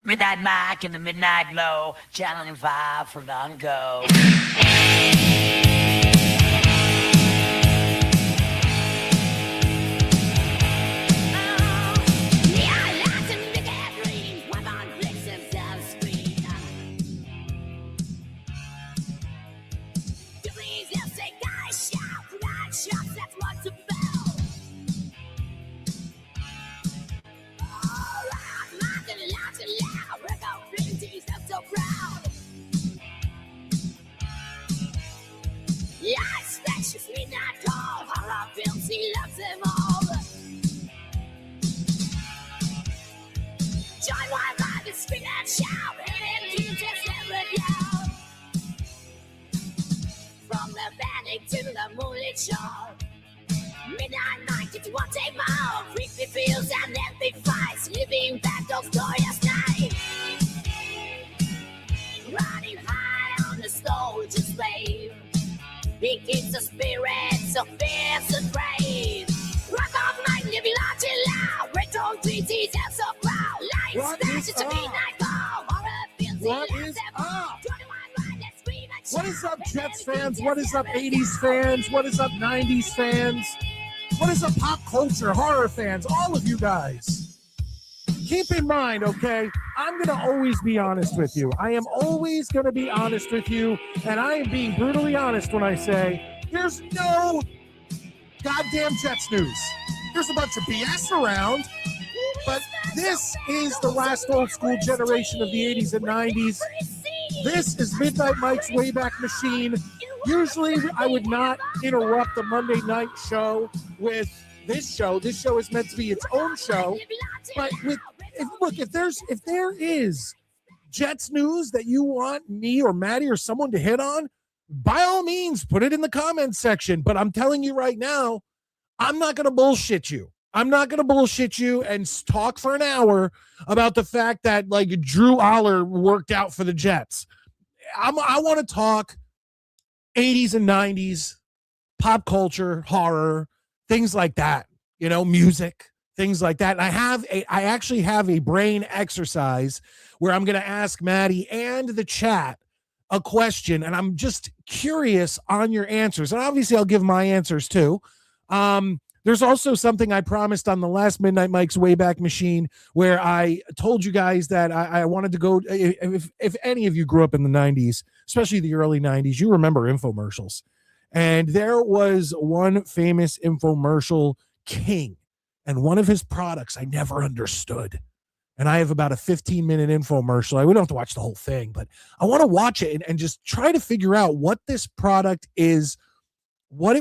Midnite Mike and the Midnight Glow, channeling 5 for long go. Join my life and scream and shout, and you just never go. From the panic to the moonlit shore, Midnite Mike, it's what they more. Creepy feels and empty fights, living back those glorious nights. Riding high on the soldier's wave, he keeps the spirit so fierce and brave. Rock off night, living large and loud, break on treaties and so proud. What is up? What is up, Jets fans? What is up, 80s fans? What is up, 90s fans? What is up, pop culture, horror fans? All of you guys. Keep in mind, okay, I'm going to always be honest with you. I am always going to be honest with you, and I am being brutally honest when I say there's no goddamn Jets news. There's a bunch of BS around. But this is the last old school generation of the 80s and 90s. This is Midnite Mike's Wayback Machine. Usually I would not interrupt the Monday night show with this show. This show is meant to be its own show. But if there is Jets news that you want me or Maddie or someone to hit on, by all means, put it in the comments section. But I'm telling you right now, I'm not going to bullshit you. I'm not going to bullshit you and talk for an hour about the fact that like Drew Aller worked out for the Jets. I want to talk 80s and 90s, pop culture, horror, things like that, you know, music, things like that. And I actually have a brain exercise where I'm going to ask Maddie and the chat a question, and I'm just curious on your answers. And obviously I'll give my answers too. There's also something I promised on the last Midnite Mike's Wayback Machine where I told you guys that I wanted to go, if any of you grew up in the 90s, especially the early 90s, you remember infomercials. And there was one famous infomercial king, and one of his products I never understood. And I have about a 15-minute infomercial. We don't have to watch the whole thing, but I want to watch it and just try to figure out what this product is, what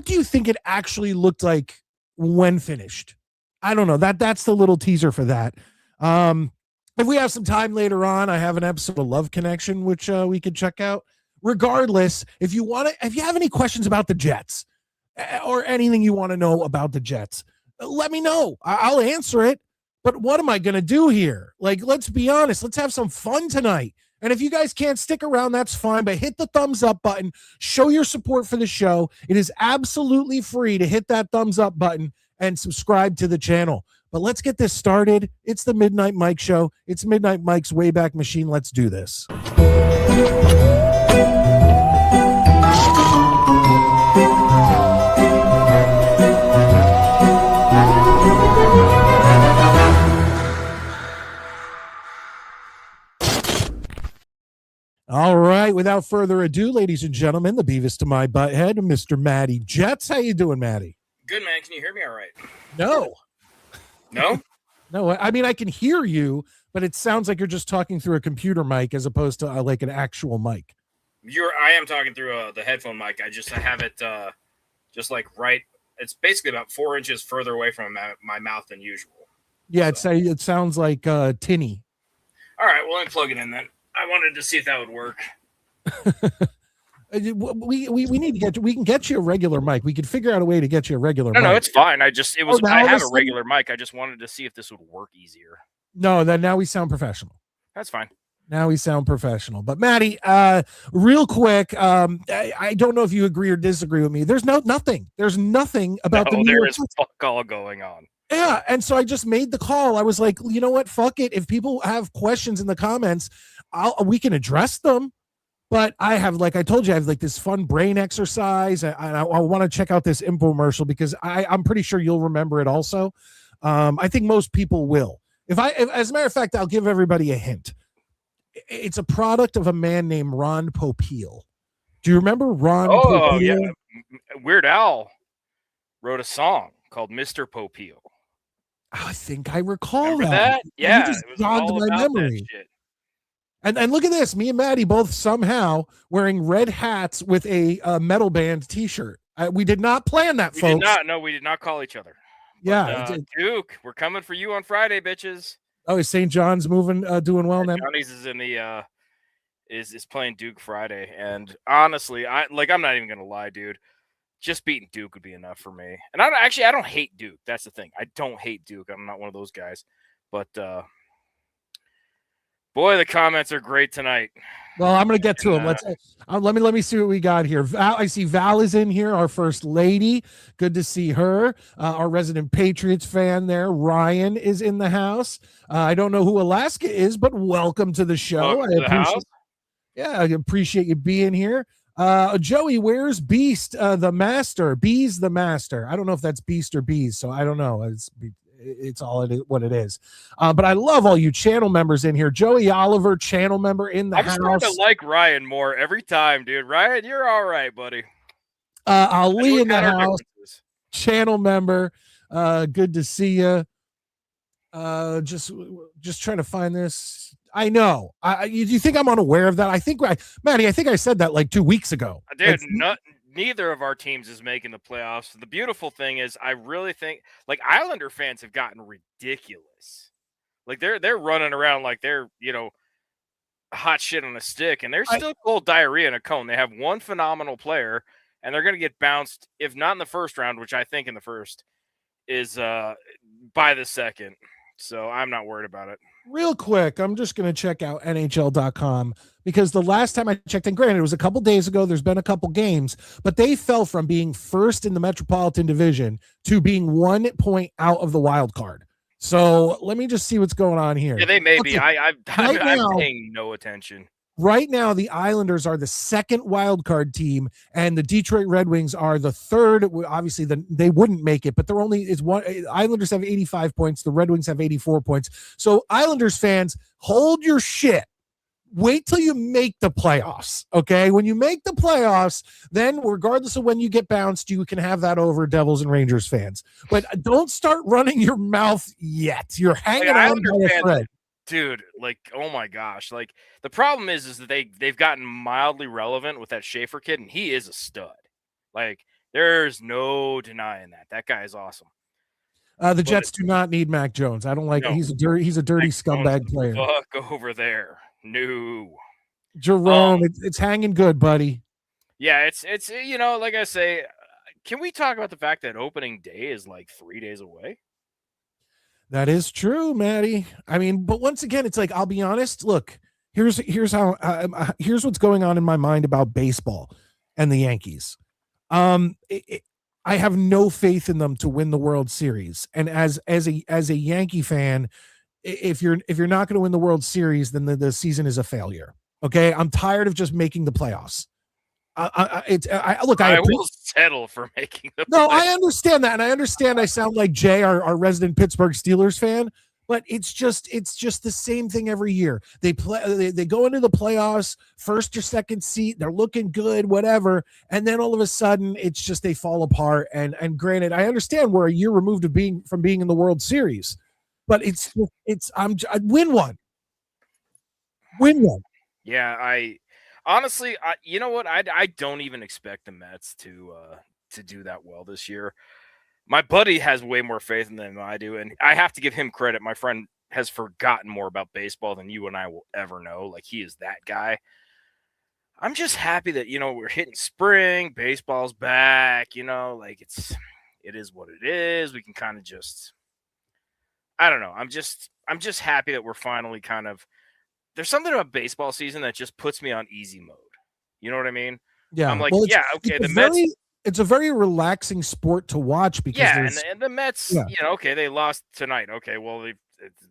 do you think it actually looked like when finished? I don't know. That's the little teaser for that. If we have some time later on, I have an episode of Love Connection, which we could check out. Regardless, if you have any questions about the Jets or anything you want to know about the Jets, let me know. I'll answer it. But what am I going to do here? Like, let's be honest. Let's have some fun tonight. And if you guys can't stick around, that's fine. But hit the thumbs up button. Show your support for the show. It is absolutely free to hit that thumbs up button and subscribe to the channel. But let's get this started. It's the Midnite Mike Show. It's Midnite Mike's Wayback Machine. Let's do this. All right, without further ado, ladies and gentlemen, the Beavis to my butthead, Mr. Matty Jets. How you doing, Matty? Good, man. Can you hear me all right? No. No? No, I mean, I can hear you, but it sounds like you're just talking through a computer mic as opposed to like an actual mic. I am talking through the headphone mic. I have it just like right. It's basically about 4 inches further away from my mouth than usual. Yeah, so. It sounds like tinny. All right, well, let me plug it in then. I wanted to see if that would work. we need to get you. We can get you a regular mic. We could figure out a way to get you a regular mic. No, it's fine. I have a regular mic. I just wanted to see if this would work easier. No, then now we sound professional. That's fine. Now we sound professional. But Maddie, real quick, I don't know if you agree or disagree with me. There's nothing. There's nothing about the there is fuck all going on. Yeah, and so I just made the call. I was like, you know what? Fuck it. If people have questions in the comments, we can address them. But I have, like I told you, I have like this fun brain exercise, and I want to check out this infomercial because I'm pretty sure you'll remember it also. I think most people will. As a matter of fact, I'll give everybody a hint. It's a product of a man named Ron Popeil. Do you remember Ron Popeil? Yeah. Weird Al wrote a song called Mr. Popeil. I think I recall Remember that? Yeah, you just it was jogged all my about memory. that shit. And look at this. Me and Maddie both somehow wearing red hats with a metal band T-shirt. We did not plan that, folks. We did not call each other. Yeah. Duke, we're coming for you on Friday, bitches. Oh, is St. John's doing well now? Johnny's is in the is playing Duke Friday, and honestly, I'm not even gonna lie, dude. Just beating Duke would be enough for me. And I don't hate Duke. That's the thing. I don't hate Duke. I'm not one of those guys. But boy, the comments are great tonight. Well, I'm gonna get to them. Let me see what we got here. I see Val is in here, our first lady. Good to see her. Our resident Patriots fan there, Ryan, is in the house. I don't know who Alaska is, but welcome to the show. I appreciate you being here. Joey, where's Beast the Master? Bees the Master. I don't know if that's Beast or Bees, so I don't know. It's all what it is. But I love all you channel members in here. Joey Oliver, channel member in the house. I'm starting to like Ryan more every time, dude. Ryan, you're all right, buddy. Ali in the house, channel member. Good to see you. Just trying to find this. I know. You think I'm unaware of that? Maddie, I think I said that like 2 weeks ago. Dude, neither of our teams is making the playoffs. The beautiful thing is, I really think like Islander fans have gotten ridiculous. Like they're running around like they're hot shit on a stick, and they're still cold diarrhea in a cone. They have one phenomenal player, and they're going to get bounced if not in the first round, which I think in the first is by the second. So I'm not worried about it. Real quick, I'm just going to check out NHL.com because the last time I checked, and granted, it was a couple days ago, there's been a couple games, but they fell from being first in the Metropolitan Division to being 1 point out of the wild card. So let me just see what's going on here. Yeah, they may be. I'm paying no attention. Right now, the Islanders are the second wild card team, and the Detroit Red Wings are the third. Obviously, they wouldn't make it, but they're only is one. Islanders have 85 points. The Red Wings have 84 points. So, Islanders fans, hold your shit. Wait till you make the playoffs. Okay, when you make the playoffs, then regardless of when you get bounced, you can have that over Devils and Rangers fans. But don't start running your mouth yet. You're hanging on by a thread. Dude, like, oh my gosh. Like, the problem is that they've gotten mildly relevant with that Schaefer kid, and he is a stud. Like, there's no denying that. That guy is awesome. The Jets do not need Mac Jones. I don't like it. He's a dirty scumbag player. Fuck over there. No. Jerome, it's hanging good, buddy. Yeah, it's like I say, can we talk about the fact that opening day is like 3 days away? That is true, Maddie. I mean, but once again, it's like, I'll be honest. Look, here's what's going on in my mind about baseball and the Yankees. I have no faith in them to win the World Series. And as a Yankee fan, if you're not going to win the World Series, then the season is a failure. Okay, I'm tired of just making the playoffs. I will settle for making the playoffs. No, I understand that, and I understand I sound like Jay, our resident Pittsburgh Steelers fan, but it's just the same thing every year. They go into the playoffs, first or second seat, they're looking good, whatever, and then all of a sudden it's just they fall apart. And granted, I understand we're a year removed of being in the World Series, but I'd win one. Yeah, honestly, you know what? I don't even expect the Mets to do that well this year. My buddy has way more faith in them than I do, and I have to give him credit. My friend has forgotten more about baseball than you and I will ever know. Like, he is that guy. I'm just happy that, we're hitting spring, baseball's back, like it is what it is. We can kind of just, I don't know. I'm just happy that we're finally kind of, there's something about baseball season that just puts me on easy mode. You know what I mean? Yeah. I'm like, well, okay, the Mets. it's a very relaxing sport to watch because and the Mets, okay, they lost tonight. Okay, well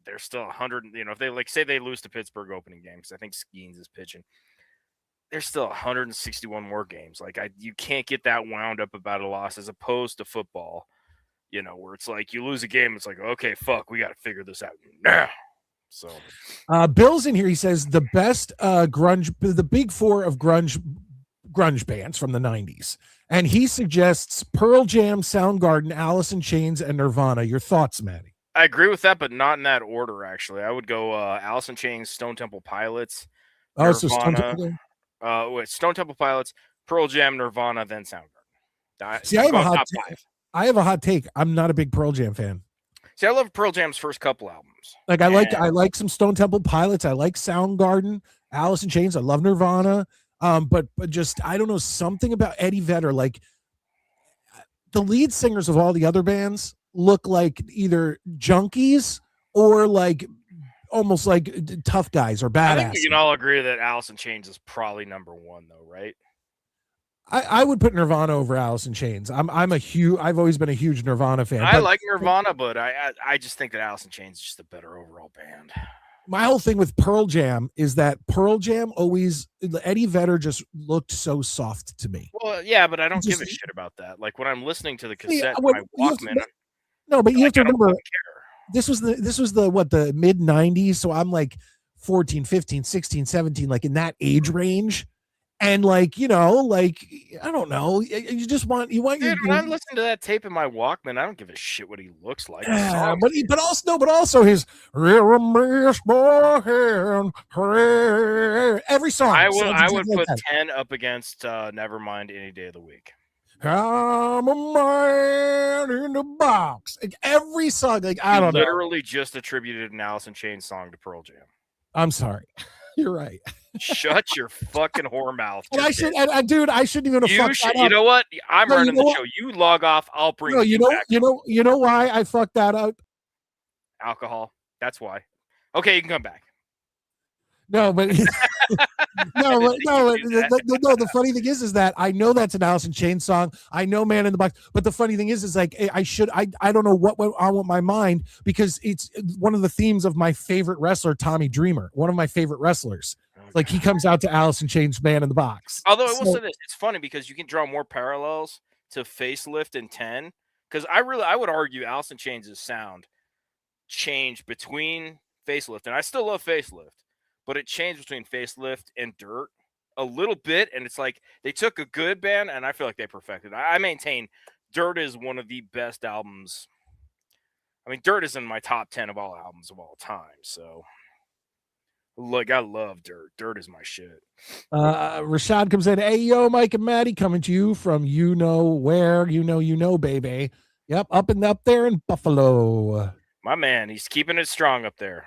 they're still 100. If they say they lose to Pittsburgh opening game, because I think Skeens is pitching, there's still 161 more games. Like you can't get that wound up about a loss as opposed to football, where it's like you lose a game, it's like, okay, fuck, we got to figure this out now. So, Bill's in here. He says the best grunge, the big four of grunge bands from the 90s. And he suggests Pearl Jam, Soundgarden, Alice in Chains, and Nirvana. Your thoughts, Maddie? I agree with that, but not in that order, actually. I would go Alice in Chains, Stone Temple Pilots, Nirvana, so Stone Temple Pilots, Pearl Jam, Nirvana, then Soundgarden. See, I have a hot take. I'm not a big Pearl Jam fan. See, I love Pearl Jam's first couple albums. Like I like some Stone Temple Pilots. I like Soundgarden, Alice in Chains. I love Nirvana. But just I don't know, something about Eddie Vedder. Like the lead singers of all the other bands look like either junkies or like almost like tough guys or badass. I think we can all agree that Alice in Chains is probably number one, though, right? I would put Nirvana over Alice in Chains. I've always been a huge Nirvana fan. I like Nirvana, but I just think that Alice in Chains is just a better overall band. My whole thing with Pearl Jam is that Pearl Jam Eddie Vedder just looked so soft to me. Well, yeah, but I don't give a shit about that. Like when I'm listening to the cassette, my Walkman. But you have to remember, this was the mid 90s. So I'm like 14, 15, 16, 17, like in that age range. And like, I don't know. You want. Dude, when I'm listening to that tape in my Walkman, I don't give a shit what he looks like. Yeah, but also his every song. I would put 10 up against Nevermind any day of the week. I'm a man in the box. Like every song, like I don't know. Literally just attributed an Alice in Chains song to Pearl Jam. I'm sorry. You're right. Shut your fucking whore mouth. And I shouldn't even have fucked that up. You know what? I'm running the show. You log off. I'll bring you back. You know why I fucked that up? Alcohol. That's why. Okay, you can come back. No, but the funny thing is that I know that's an Alice in Chains song. I know Man in the Box, but the funny thing is like I don't know what went on with my mind because it's one of the themes of my favorite wrestler, Tommy Dreamer, one of my favorite wrestlers. Like he comes out to Alice in Chains, Man in the Box. Although I will say this, it's funny because you can draw more parallels to Facelift and 10. Because I would argue Alice in Chains' sound changed between Facelift, and I still love Facelift. But it changed between Facelift and Dirt a little bit, and it's like they took a good band, and I feel like they perfected it. I maintain Dirt is one of the best albums. I mean, Dirt is in my top 10 of all albums of all time, so look, I love Dirt. Dirt is my shit. Rashad comes in, hey, yo, Mike and Maddie, coming to you from where, baby. Yep, up there in Buffalo. My man, he's keeping it strong up there.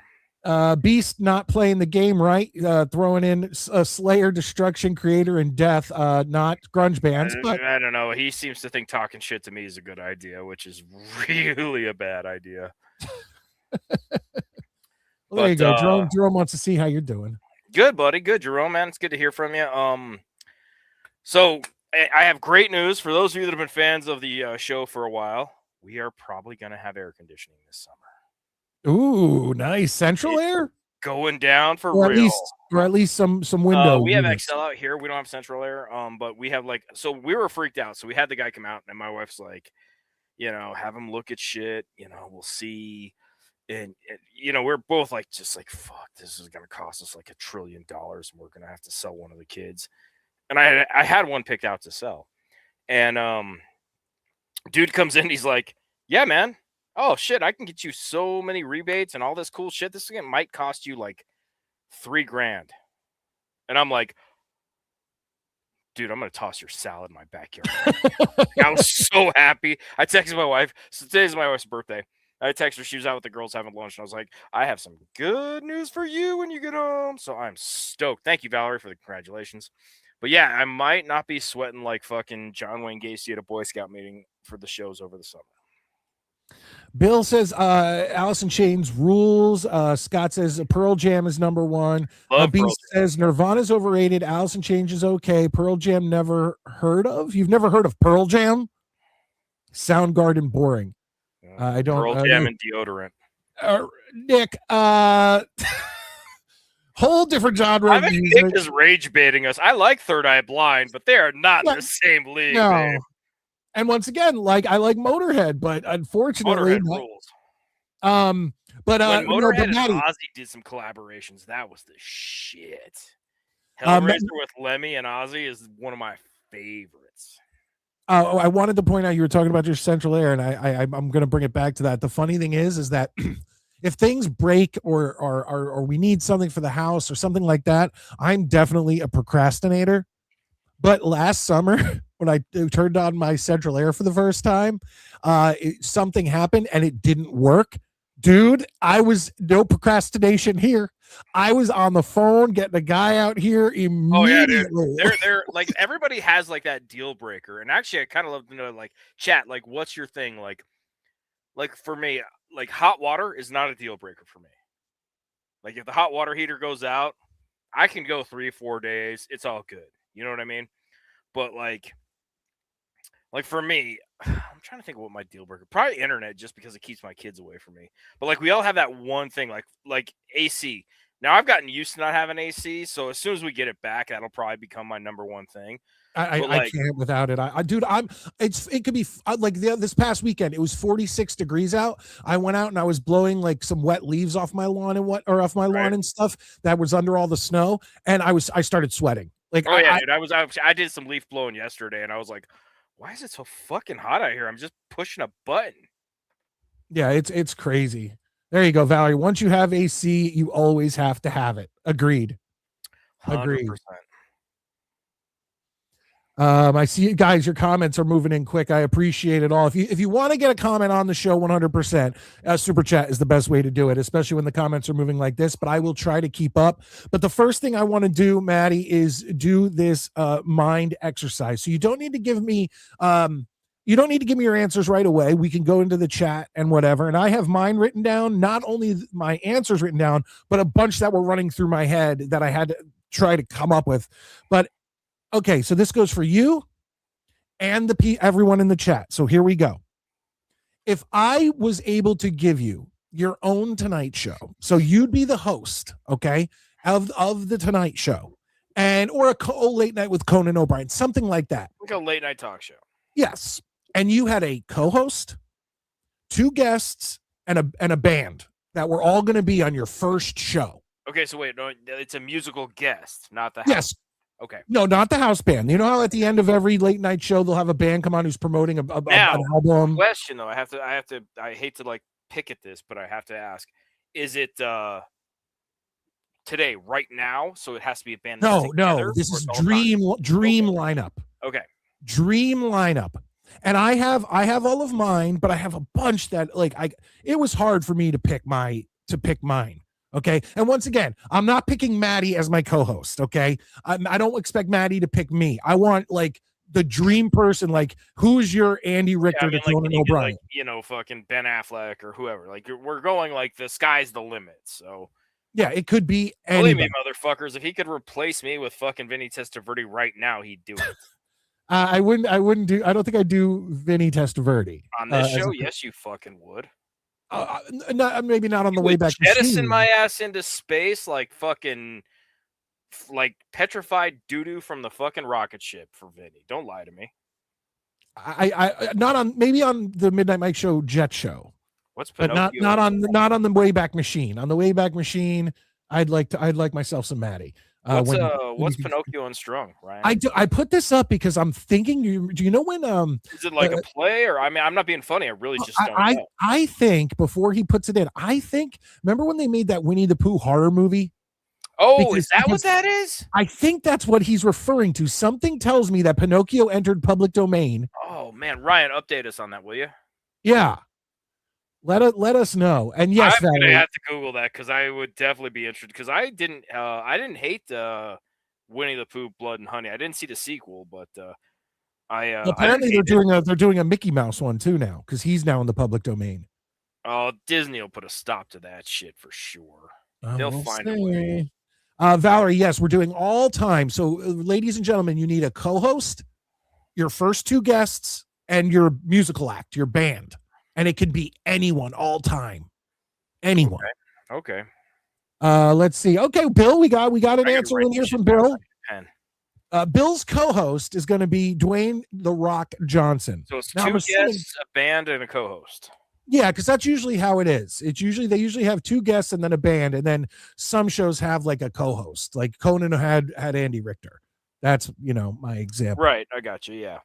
Beast not playing the game right, throwing in Slayer, Destruction, Creator, and Death, not grunge bands. But I don't know. He seems to think talking shit to me is a good idea, which is really a bad idea. Well, there you go. Jerome wants to see how you're doing. Good, buddy. Good, Jerome, man. It's good to hear from you. So I have great news for those of you that have been fans of the show for a while. We are probably going to have air conditioning this summer. Ooh, nice. Central air? Going down for real. Or at least some window. We have XL out here. We don't have central air. But we have so we were freaked out. So we had the guy come out and my wife's like, have him look at shit, we'll see. And we're both like, just like, fuck, this is going to cost us like $1 trillion. And we're going to have to sell one of the kids. And I had one picked out to sell. And dude comes in. He's like, yeah, man. Oh shit, I can get you so many rebates and all this cool shit. This thing might cost you like $3,000. And I'm like, dude, I'm gonna toss your salad in my backyard. I was so happy. I texted my wife. So today's my wife's birthday. I texted her. She was out with the girls having lunch, and I was like, I have some good news for you when you get home. So I'm stoked. Thank you, Valerie, for the congratulations. But yeah, I might not be sweating like fucking John Wayne Gacy at a Boy Scout meeting for the shows over the summer. Bill says Alice in Chains rules. Scott says Pearl Jam is number one. Love Pearl says Nirvana's overrated. Alice in Chains is okay. Pearl Jam never heard of. You've never heard of Pearl Jam? Soundgarden boring. I don't. Pearl Jam and deodorant. Nick, whole different genre I of think music. Nick is rage baiting us. I like Third Eye Blind, but they are not in the same league. No. Babe. And once again, like I like Motorhead, but unfortunately, Motorhead rules. But when Motorhead and Maddie, Ozzy did some collaborations, that was the shit. Hellraiser with Lemmy and Ozzy is one of my favorites. I wanted to point out you were talking about your central air, and I'm going to bring it back to that. The funny thing is that if things break or we need something for the house or something like that, I'm definitely a procrastinator. But last summer, when I turned on my central air for the first time, something happened and it didn't work. Dude, I was no procrastination here. I was on the phone getting a guy out here immediately. Oh yeah, dude. They're like everybody has like that deal breaker, and actually, I kind of love to know like chat. Like, what's your thing? Like for me, like hot water is not a deal breaker for me. Like if the hot water heater goes out, I can go 3-4 days. It's all good. You know what I mean? But like for me, I'm trying to think of what my deal breaker. Probably internet, just because it keeps my kids away from me. But like we all have that one thing, like AC. Now I've gotten used to not having AC, so as soon as we get it back, that'll probably become my number one thing. I can't without it. Dude, it could be like this past weekend. It was 46 degrees out. I went out and I was blowing like some wet leaves off my lawn lawn and stuff that was under all the snow, and I started sweating. Like, dude, I did some leaf blowing yesterday, and I was like, why is it so fucking hot out here? I'm just pushing a button. Yeah, it's crazy. There you go, Valerie. Once you have AC, you always have to have it. Agreed. 100%. I see you guys, your comments are moving in quick. I appreciate it all. If you want to get a comment on the show 100%, super chat is the best way to do it, especially when the comments are moving like this, but I will try to keep up. But the first thing I want to do, Maddie, is do this mind exercise. So you don't need to give me your answers right away. We can go into the chat and whatever. And I have mine written down, not only my answers written down, but a bunch that were running through my head that I had to try to come up with. But okay, so this goes for you and everyone in the chat. So here we go. If I was able to give you your own Tonight Show, so you'd be the host, okay, of the Tonight Show, or a late night with Conan O'Brien, something like that. Like a late night talk show. Yes, and you had a co-host, 2 guests, and a band that were all going to be on your first show. Okay, so wait, no, it's a musical guest, not the house. Yes. Okay. No, not the house band. You know how at the end of every late night show they'll have a band come on who's promoting an album. Question though, I hate to like pick at this, but I have to ask: is it today, right now? So it has to be a band. No. This is dream lineup. Okay. Dream lineup, and I have all of mine, but I have a bunch that it was hard for me to pick mine. Okay. And once again, I'm not picking Maddie as my co-host. Okay. I don't expect Maddie to pick me. I want like the dream person. Like, who's your Andy Richter to Conan O'Brien? Fucking Ben Affleck or whoever. Like, we're going like the sky's the limit. So yeah, it could be anybody. Believe me, motherfuckers, if he could replace me with fucking Vinny Testaverde right now, he'd do it. I don't think I'd do Vinny Testaverde. On this show, yes, you fucking would. Maybe not on the Wayback Machine. Jettison my ass into space like fucking like petrified doo-doo from the fucking rocket ship for Vinny. Don't lie to me. I not on, maybe on the Midnite Mike show jet show. What's Pinocchio? But not on the Wayback Machine. On the Wayback Machine, I'd like myself some Maddie. What's Pinocchio Unstrung, Ryan? I put this up because I'm thinking. Do you know when? Is it like a play, or I mean, I'm not being funny. I really just don't know. I think before he puts it in, remember when they made that Winnie the Pooh horror movie? Oh, is that what that is? I think that's what he's referring to. Something tells me that Pinocchio entered public domain. Oh man, Ryan, update us on that, will you? Yeah. Let us know. And yes, I'm gonna have to Google that because I would definitely be interested. Because I didn't hate Winnie the Pooh, Blood and Honey. I didn't see the sequel, but apparently they're doing a Mickey Mouse one too now because he's now in the public domain. Oh, Disney will put a stop to that shit for sure. They'll find a way. Valerie, yes, we're doing all time. So, ladies and gentlemen, you need a co-host, your first two guests, and your musical act, your band. And it can be anyone, all time. Anyone. Okay. Let's see. Okay, Bill, we got an answer in here from Bill. Bill's co-host is going to be Dwayne "The Rock" Johnson. So it's two guests, a band, and a co-host. Yeah, because that's usually how it is. They usually have two guests and then a band, and then some shows have like a co-host. Like Conan had Andy Richter. That's my example. Right, I got you. Yeah.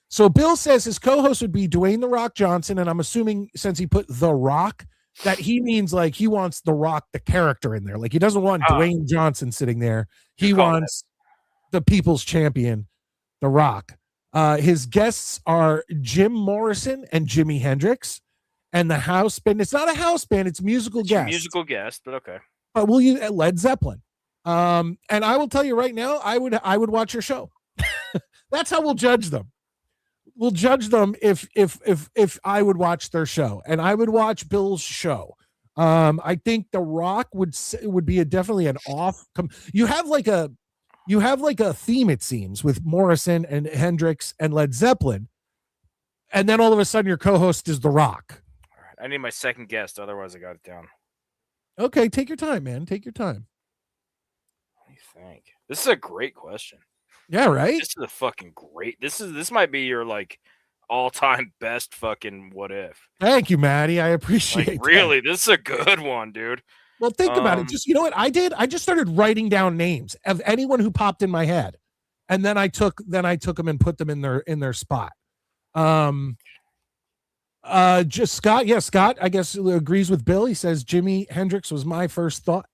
So Bill says his co-host would be Dwayne "The Rock" Johnson, and I'm assuming since he put "The Rock," that he means like he wants The Rock, the character, in there. Like he doesn't want Dwayne Johnson sitting there. He wants the people's champion, The Rock. His guests are Jim Morrison and Jimi Hendrix, and the house band. It's not a house band; it's musical guests. Musical guest, but okay. But we'll use Led Zeppelin. And I will tell you right now, I would watch your show. That's how we'll judge them. We'll judge them if I would watch their show, and I would watch Bill's show. I think The Rock would be definitely an off. You have like a theme, it seems, with Morrison and Hendrix and Led Zeppelin, and then all of a sudden your co-host is The Rock. All right, I need my second guest, otherwise I got it down. Okay, take your time, man. Take your time. What do you think? This is a great question. Yeah, right. This is a fucking great. This might be your like all-time best fucking what if. Thank you, Maddie. I appreciate it. Really, this is a good one, dude. Well, think about it. Just what I did. I just started writing down names of anyone who popped in my head, and then I took them and put them in their spot. Just Scott. Yeah, Scott, I guess, agrees with Bill. He says Jimi Hendrix was my first thought.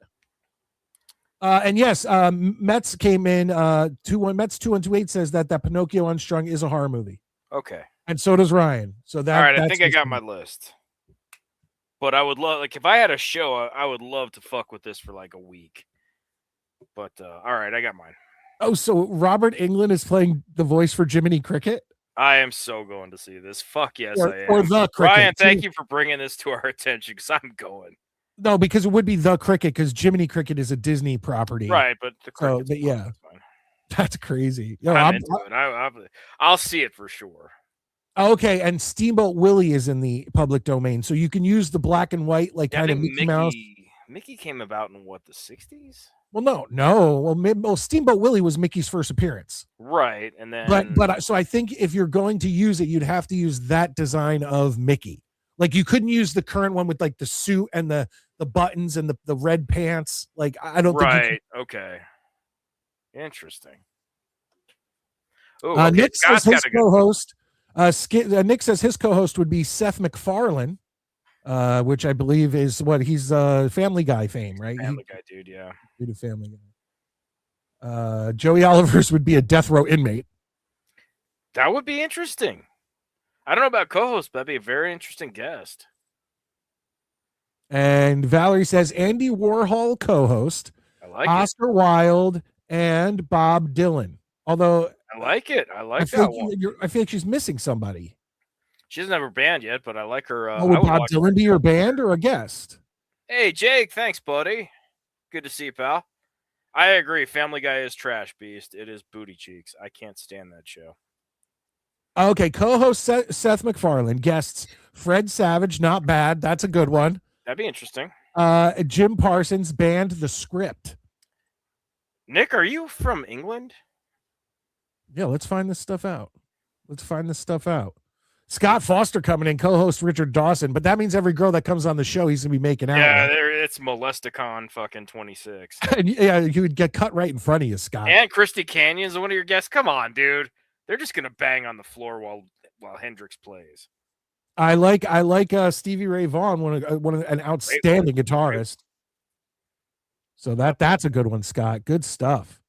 And yes, Mets came in 2-1. Mets 2128 says that Pinocchio Unstrung is a horror movie. Okay. And so does Ryan. So that. All right, I think I got my list. But I would love, like, if I had a show, I would love to fuck with this for like a week. But all right, I got mine. Oh, so Robert Englund is playing the voice for Jiminy Cricket? I am so going to see this. Fuck yes, I am. Or the Cricket. Ryan, thank you for bringing this to our attention because I'm going. No, because it would be the Cricket because Jiminy Cricket is a Disney property. Right, but the Cricket's so, yeah, that's crazy. I'm into it. I'll see it for sure. Okay, and Steamboat Willie is in the public domain, so you can use the black and white, like kind of Mickey Mouse. Mickey came about in what, the 60s? Well, no. Well, Steamboat Willie was Mickey's first appearance, right? And then, but so I think if you're going to use it, you'd have to use that design of Mickey. Like you couldn't use the current one with like the suit and the buttons and the red pants. Like I don't think. Right. Okay. Interesting. Okay. Nick says his co-host. Nick says his co-host would be Seth MacFarlane, which I believe is what he's Family Guy fame, right? Family Guy dude, yeah. Due to Family Guy. Joey Oliver's would be a death row inmate. That would be interesting. I don't know about co-host, but that'd be a very interesting guest. And Valerie says Andy Warhol co-host, I like Oscar Wilde, and Bob Dylan. Although I like it. I like that one. I feel like she's missing somebody. She doesn't have her band yet, but I like her. Would Bob Dylan be your band or a guest? Hey, Jake. Thanks, buddy. Good to see you, pal. I agree. Family Guy is trash beast. It is booty cheeks. I can't stand that show. Okay, co-host Seth MacFarlane. Guests Fred Savage. Not bad. That's a good one. That'd be interesting. Jim Parsons. Band The Script. Nick, are you from England? Yeah, let's find this stuff out. Scott Foster coming in, co-host Richard Dawson, but that means every girl that comes on the show, he's gonna be making out. Yeah, it's Molesticon fucking 26. Yeah, you would get cut right in front of you, Scott. And Christy Canyon's one of your guests. Come on, dude. They're just gonna bang on the floor while Hendrix plays. I like Stevie Ray Vaughan, an outstanding guitarist. So that's a good one, Scott. Good stuff.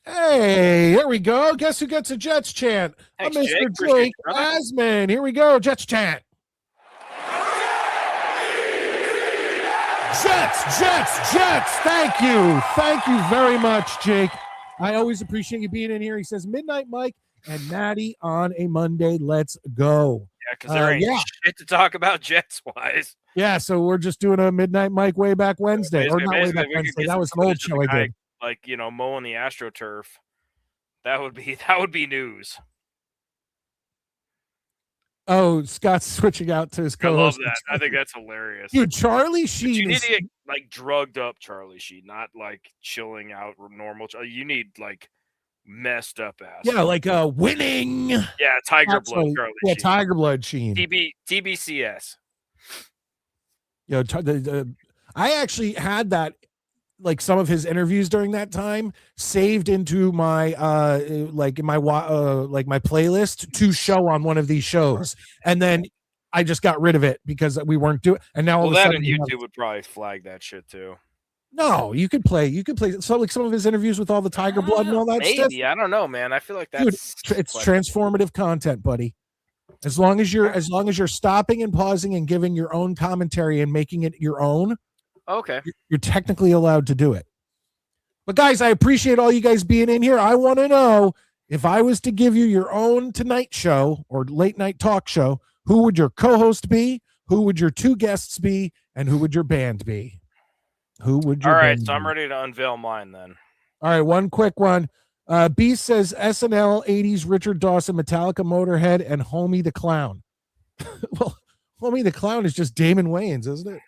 Hey, here we go. Guess who gets a Jets chant? Thanks, Mr. Jake Asman. Here we go. Jets chant. Jets. Thank you very much, Jake. I always appreciate you being in here. He says Midnite Mike and Maddie on a Monday. Let's go. because there ain't shit to talk about Jets-wise. Yeah, so we're just doing a Midnight Mike Wayback Wednesday. Or not Wayback Wednesday. That was an old show I did. Like, mowing the AstroTurf. That would be news. Oh, Scott's switching out to his co-host. I love that. I think that's hilarious. Dude, Charlie Sheen. You need to get like drugged up Charlie Sheen, not like chilling out normal. You need like messed up ass. Yeah, like winning. Yeah, Tiger Blood Charlie Sheen. Sheen. Tiger Blood Sheen. TBCS. I actually had that, like some of his interviews during that time saved into my my playlist to show on one of these shows, and then I just got rid of it because we weren't doing. And now all of a sudden, YouTube would probably flag that shit too. No, you could play so like some of his interviews with all the Tiger Blood and all that stuff. Maybe, I don't know, man. I feel like that's it's transformative content, buddy. As long as you're stopping and pausing and giving your own commentary and making it your own. Okay. You're technically allowed to do it. But guys, I appreciate all you guys being in here. I want to know, if I was to give you your own Tonight Show or late night talk show, who would your co-host be? Who would your two guests be? And who would your band be? Who would your All right, band so I'm be? ready to unveil mine then. All right, one quick one. Beast says SNL, 80s, Richard Dawson, Metallica, Motorhead, and Homie the Clown. Well, Homie the Clown is just Damon Wayans, isn't it?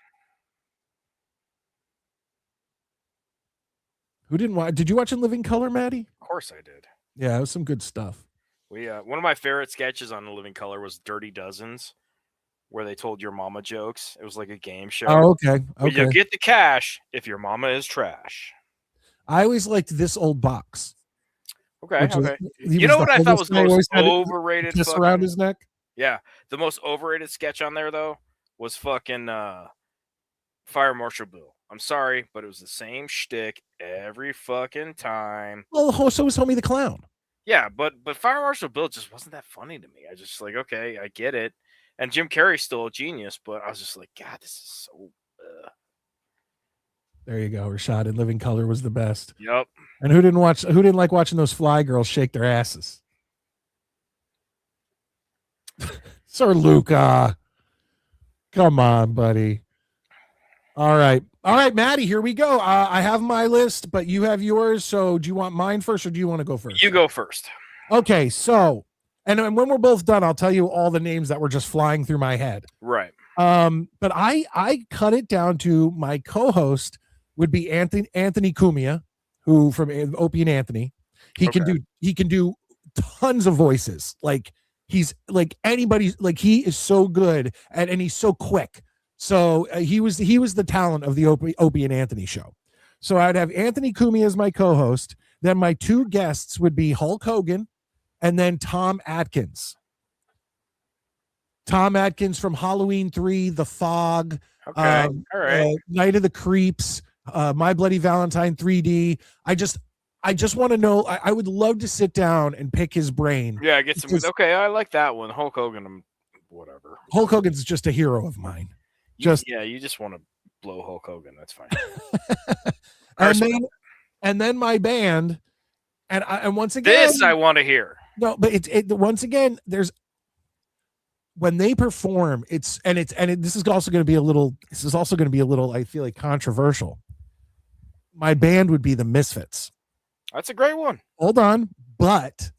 Who didn't watch? Did you watch In Living Color, Maddie? Of course I did. Yeah, it was some good stuff. One of my favorite sketches on The Living Color was Dirty Dozens, where they told your mama jokes. It was like a game show. Oh, okay. You get the cash if your mama is trash. I always liked This Old Box. Okay. You know what I thought was the most overrated? Kiss around his neck. Yeah, the most overrated sketch on there though was fucking Fire Marshal Bill. I'm sorry, but it was the same shtick every fucking time. Well, so was Homie the Clown. Yeah, but Fire Marshal Bill just wasn't that funny to me. I just like, okay, I get it. And Jim Carrey's still a genius, but I was just like, God, this is so. There you go, Rashad. In Living Color was the best. Yep. And who didn't like watching those fly girls shake their asses? Sir Luca. Come on, buddy. All right, Maddie, here we go. I have my list, but you have yours. So do you want mine first or do you want to go first? You go first. Okay, so, and when we're both done, I'll tell you all the names that were just flying through my head. Right. But I cut it down to my co-host would be Anthony Cumia, who from Opie and Anthony. He can do tons of voices. Like he's like anybody's, like he is so good and he's so quick. So he was the talent of the Opie and Anthony show. So I'd have Anthony Cumia as my co-host. Then my two guests would be Hulk Hogan and then Tom Atkins. Tom Atkins from Halloween 3, The Fog, all right. Night of the Creeps, My Bloody Valentine 3D. I just want to know. I would love to sit down and pick his brain. Yeah, get some. Okay, I like that one. Hulk Hogan, whatever. Hulk Hogan's just a hero of mine. You just want to blow Hulk Hogan. That's fine. and then my band, and once again, this I want to hear. No, but once again, there's when they perform, this is also going to be a little. I feel like controversial. My band would be the Misfits. That's a great one. Hold on, but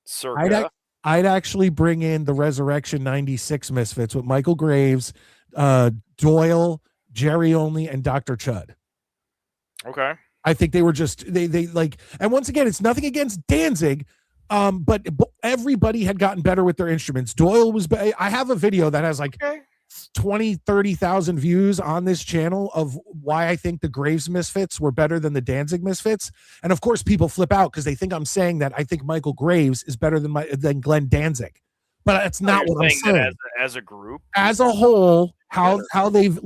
Circa. I'd actually bring in the Resurrection '96 Misfits with Michael Graves, Doyle, Jerry Only, and Dr. Chud. Okay. I think they were just they like, and once again, it's nothing against Danzig, but everybody had gotten better with their instruments. Doyle was. I have a video that has like 20,000-30,000 views on this channel of why I think the Graves Misfits were better than the Danzig Misfits, and of course, people flip out because they think I'm saying that I think Michael Graves is better than Glenn Danzig. But that's not what I'm saying. As a group, as a whole, how they've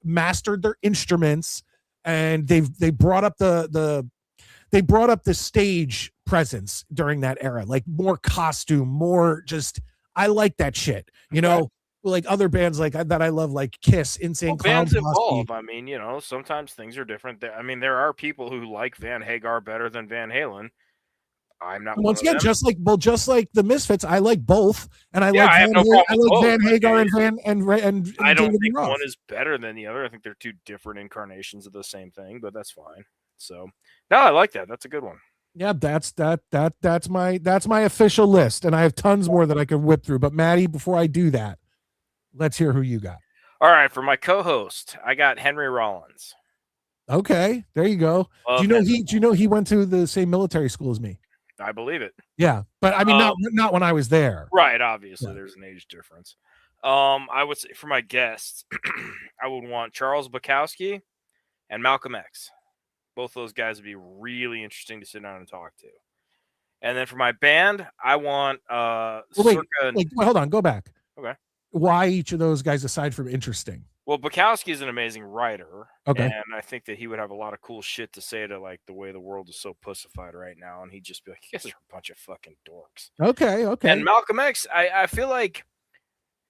mastered their instruments, and they brought up the stage presence during that era, like more costume, more just. I like that shit, like other bands like that I love, like Kiss, Insane Clown Posse. Bands evolve. I mean, sometimes things are different. I mean, there are people who like Van Hagar better than Van Halen. I'm not one Once of again, them. just like the Misfits, I like both, and I Yeah, like I have no problem I with like both. Van Hagar and I don't David think Roth. one is better than the other. I think they're two different incarnations of the same thing, but that's fine. So, no, I like that. That's a good one. Yeah, that's my official list, and I have tons more that I could whip through. But Maddie, before I do that, let's hear who you got. All right, for my co-host, I got Henry Rollins. Okay, there you go. Love Do Henry. you know he went to the same military school as me? I believe it. Yeah, but I mean not when I was there. Right, obviously, Yeah. there's an age difference. I would say for my guests, I would want Charles Bukowski and Malcolm X. Both those guys would be really interesting to sit down and talk to. And then for my band, I want Wait, hold on, go back. Okay. Why each of those guys aside from interesting? Well, Bukowski is an amazing writer, Okay. and I think that he would have a lot of cool shit to say to like the way the world is so pussified right now, and he'd just be like, "You guys are a bunch of fucking dorks." Okay. And Malcolm X, I feel like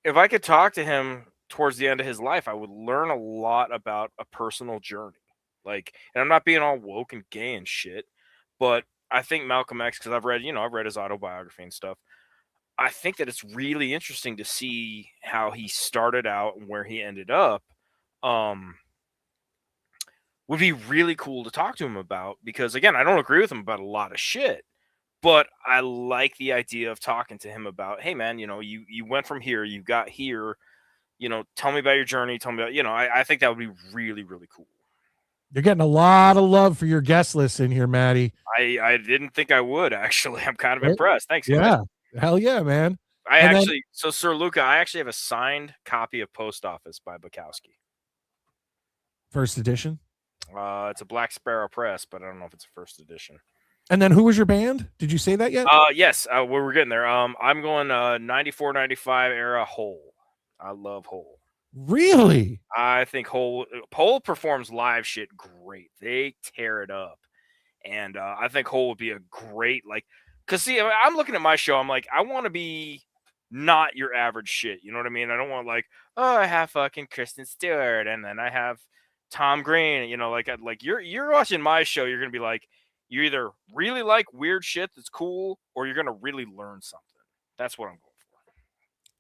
if I could talk to him towards the end of his life, I would learn a lot about a personal journey. Like, and I'm not being all woke and gay and shit, but I think Malcolm X, because I've read his autobiography and stuff. I think that it's really interesting to see how he started out and where he ended up. Would be really cool to talk to him about, because again, I don't agree with him about a lot of shit, but I like the idea of talking to him about, hey man, you went from here, you got here, tell me about your journey, tell me about, I think that would be really, really cool. You're getting a lot of love for your guest list in here, Maddie. I didn't think I would, actually. I'm kind of impressed. Thanks, guys. Yeah. Hell yeah, man. So Sir Luca, I actually have a signed copy of Post Office by Bukowski. First edition? It's a Black Sparrow Press, but I don't know if it's a first edition. And then who was your band? Did you say that yet? Yes, we're getting there. I'm going 94, 95 era Hole. I love Hole. Really? I think Hole performs live shit great. They tear it up. And I think Hole would be a great, because see, I'm looking at my show, I'm like, I want to be not your average shit. You know what I mean? I don't want I have fucking Kristen Stewart, and then I have Tom Green. You're watching my show, you're gonna be like, you either really like weird shit that's cool, or you're gonna really learn something. That's what I'm going for.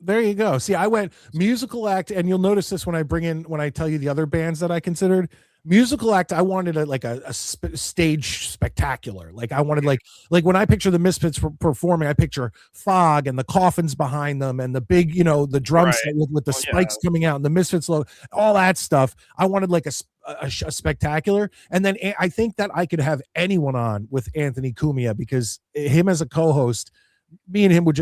There you go. See, I went musical act, and you'll notice this when I tell you the other bands that I considered. Musical act, I wanted a stage spectacular. Like I wanted like when I picture the Misfits performing, I picture fog and the coffins behind them and the big, the drum set with the spikes coming out and the Misfits logo, all that stuff. I wanted like a spectacular. And then I think that I could have anyone on with Anthony Cumia, because him as a co-host, me and him would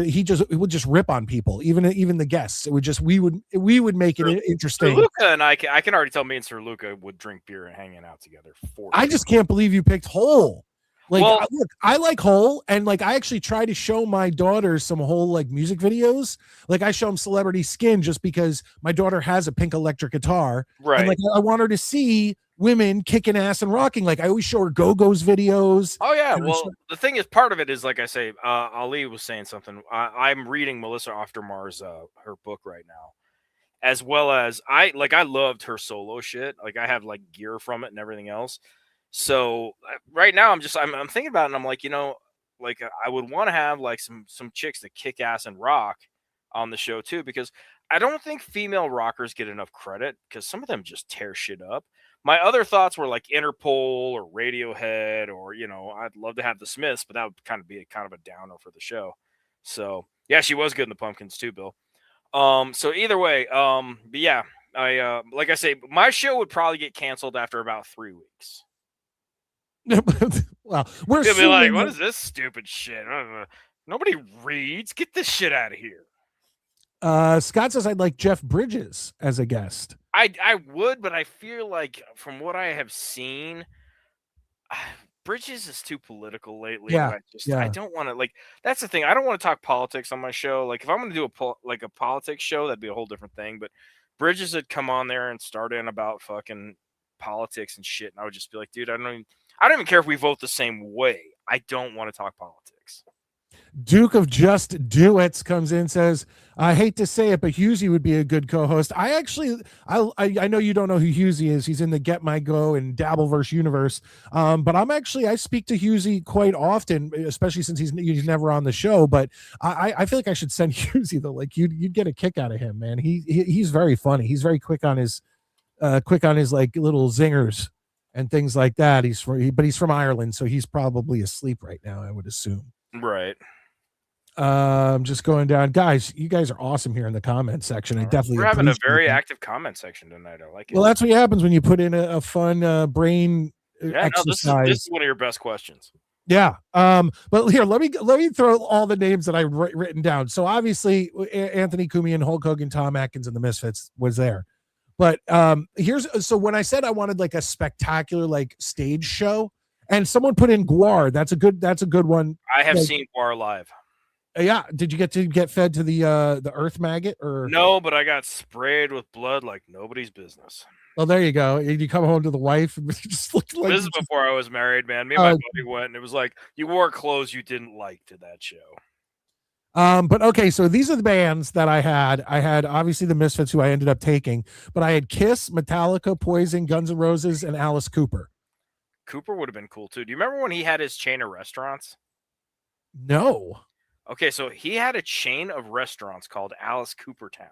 just rip on people, even the guests. It would just we would make it interesting. Sir Luca and I can already tell me and Sir Luca would drink beer and hanging out together. I just can't believe you picked Hole. Look, I like Hole, and I actually try to show my daughter some Hole music videos. I show them Celebrity Skin just because my daughter has a pink electric guitar, right? And I want her to see women kicking ass and rocking. I always show her Go-Go's videos. Oh yeah, well the thing is, part of it is like I say, Ali was saying something. I'm reading Melissa Aftermar's her book right now, as well as I loved her solo shit. I have gear from it and everything else. So right now I'm thinking about it, and I'm like, I would want to have some chicks that kick ass and rock on the show too, because I don't think female rockers get enough credit, because some of them just tear shit up. My other thoughts were Interpol or Radiohead, or I'd love to have the Smiths, but that would kind of be a downer for the show. So yeah, she was good in the Pumpkins too, Bill. So either way, but yeah, I like I say, my show would probably get canceled after about 3 weeks. Well, we're be like, what is this stupid shit? Nobody reads. Get this shit out of here. Scott says I'd like Jeff Bridges as a guest. I would, but I feel like from what I have seen, Bridges is too political lately. Yeah, I don't want to that's the thing. I don't want to talk politics on my show. If I'm going to do a politics show, that'd be a whole different thing. But Bridges had come on there and start in about fucking politics and shit, and I would just be like, dude, I don't even care if we vote the same way. I don't want to talk politics. Duke of Just Do It comes in, says, I hate to say it, but Husey would be a good co-host. I know you don't know who Husey is. He's in the Get My Go and Dabbleverse universe. But I speak to Husey quite often, especially since he's never on the show. But I feel like I should send Husey though. Like you'd get a kick out of him, man. He's very funny. He's very quick on his like little zingers and things like that. But he's from Ireland, so he's probably asleep right now, I would assume. Right. Just going down, guys. You guys are awesome here in the comment section. I definitely we're having a appreciate very that. active comment section tonight. I like it. Well, that's what happens when you put in a fun brain exercise. No, this is one of your best questions. Yeah. But here, let me throw all the names that I've written down. So obviously, Anthony Cumia and Hulk Hogan, Tom Atkins, and the Misfits was there. But so when I said I wanted like a spectacular like stage show, and someone put in Guar, that's a good one. I have seen Guar live. Yeah. Did you get fed to the earth maggot or no? But I got sprayed with blood like nobody's business. Well, there you go. You come home to the wife and just looked like this is before I was married, man. Me and my buddy went, and it was like you wore clothes you didn't like to that show. But okay, so these are the bands that I had. I had obviously the Misfits, who I ended up taking, but I had Kiss, Metallica, Poison, Guns N' Roses, and Alice Cooper. Cooper would have been cool too. Do you remember when he had his chain of restaurants? No. Okay, so he had a chain of restaurants called Alice Cooper Town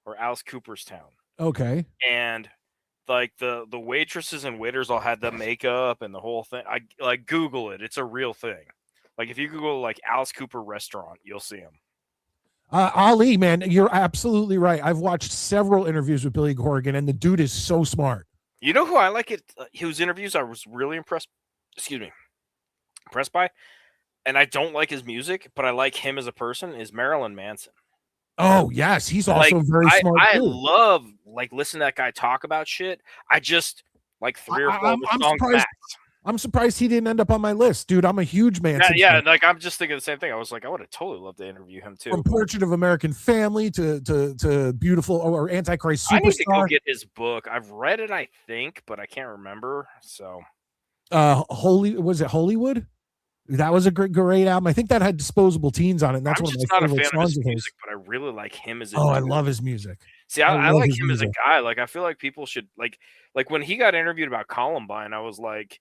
or Alice Cooper's Town. Okay. And like the waitresses and waiters all had the makeup and the whole thing. I like Google it. It's a real thing. Like if you Google like Alice Cooper restaurant, you'll see him. Ali, man, you're absolutely right. I've watched several interviews with Billy Corgan, and the dude is so smart. You know who I like it? Whose interviews I was really impressed by, and I don't like his music, but I like him as a person, is Marilyn Manson. Oh, yes. He's also very smart. I love like listening to that guy talk about shit. I just like 3 or 4 songs back. I'm surprised he didn't end up on my list, dude. I'm a huge Manson. Yeah, like I'm just thinking the same thing. I was like, I would have totally loved to interview him too. From Portrait of American Family to Beautiful or Antichrist Superstar. I need to go get his book. I've read it, I think, but I can't remember. So, was it Hollywood? That was a great album. I think that had Disposable Teens on it. And that's one of my favorite songs of his music, but I really like him as. I love his music. See, I like him as a guy. Like, I feel like people should like when he got interviewed about Columbine, I was like,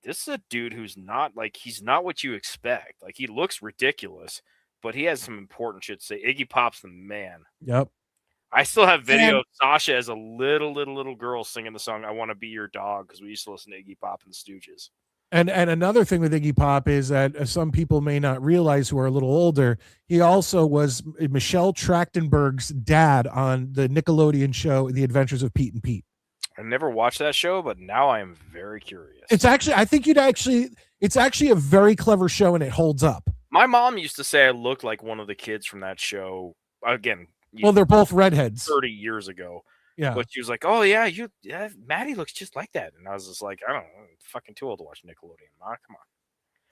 this is a dude who's not like he's not what you expect. Like, he looks ridiculous, but he has some important shit to say. Iggy Pop's the man. Yep. I still have video of Sasha as a little girl singing the song "I Want to Be Your Dog" because we used to listen to Iggy Pop and the Stooges. And another thing with Iggy Pop is that some people may not realize who are a little older, he also was Michelle Trachtenberg's dad on the Nickelodeon show The Adventures of Pete and Pete. I never watched that show, but now I am very curious. It's actually a very clever show, and it holds up. My mom used to say I looked like one of the kids from that show. Again, well, they're both redheads. 30 years ago. Yeah. But she was like, oh, yeah, Maddie looks just like that. And I was just like, I don't know. I'm fucking too old to watch Nickelodeon. Come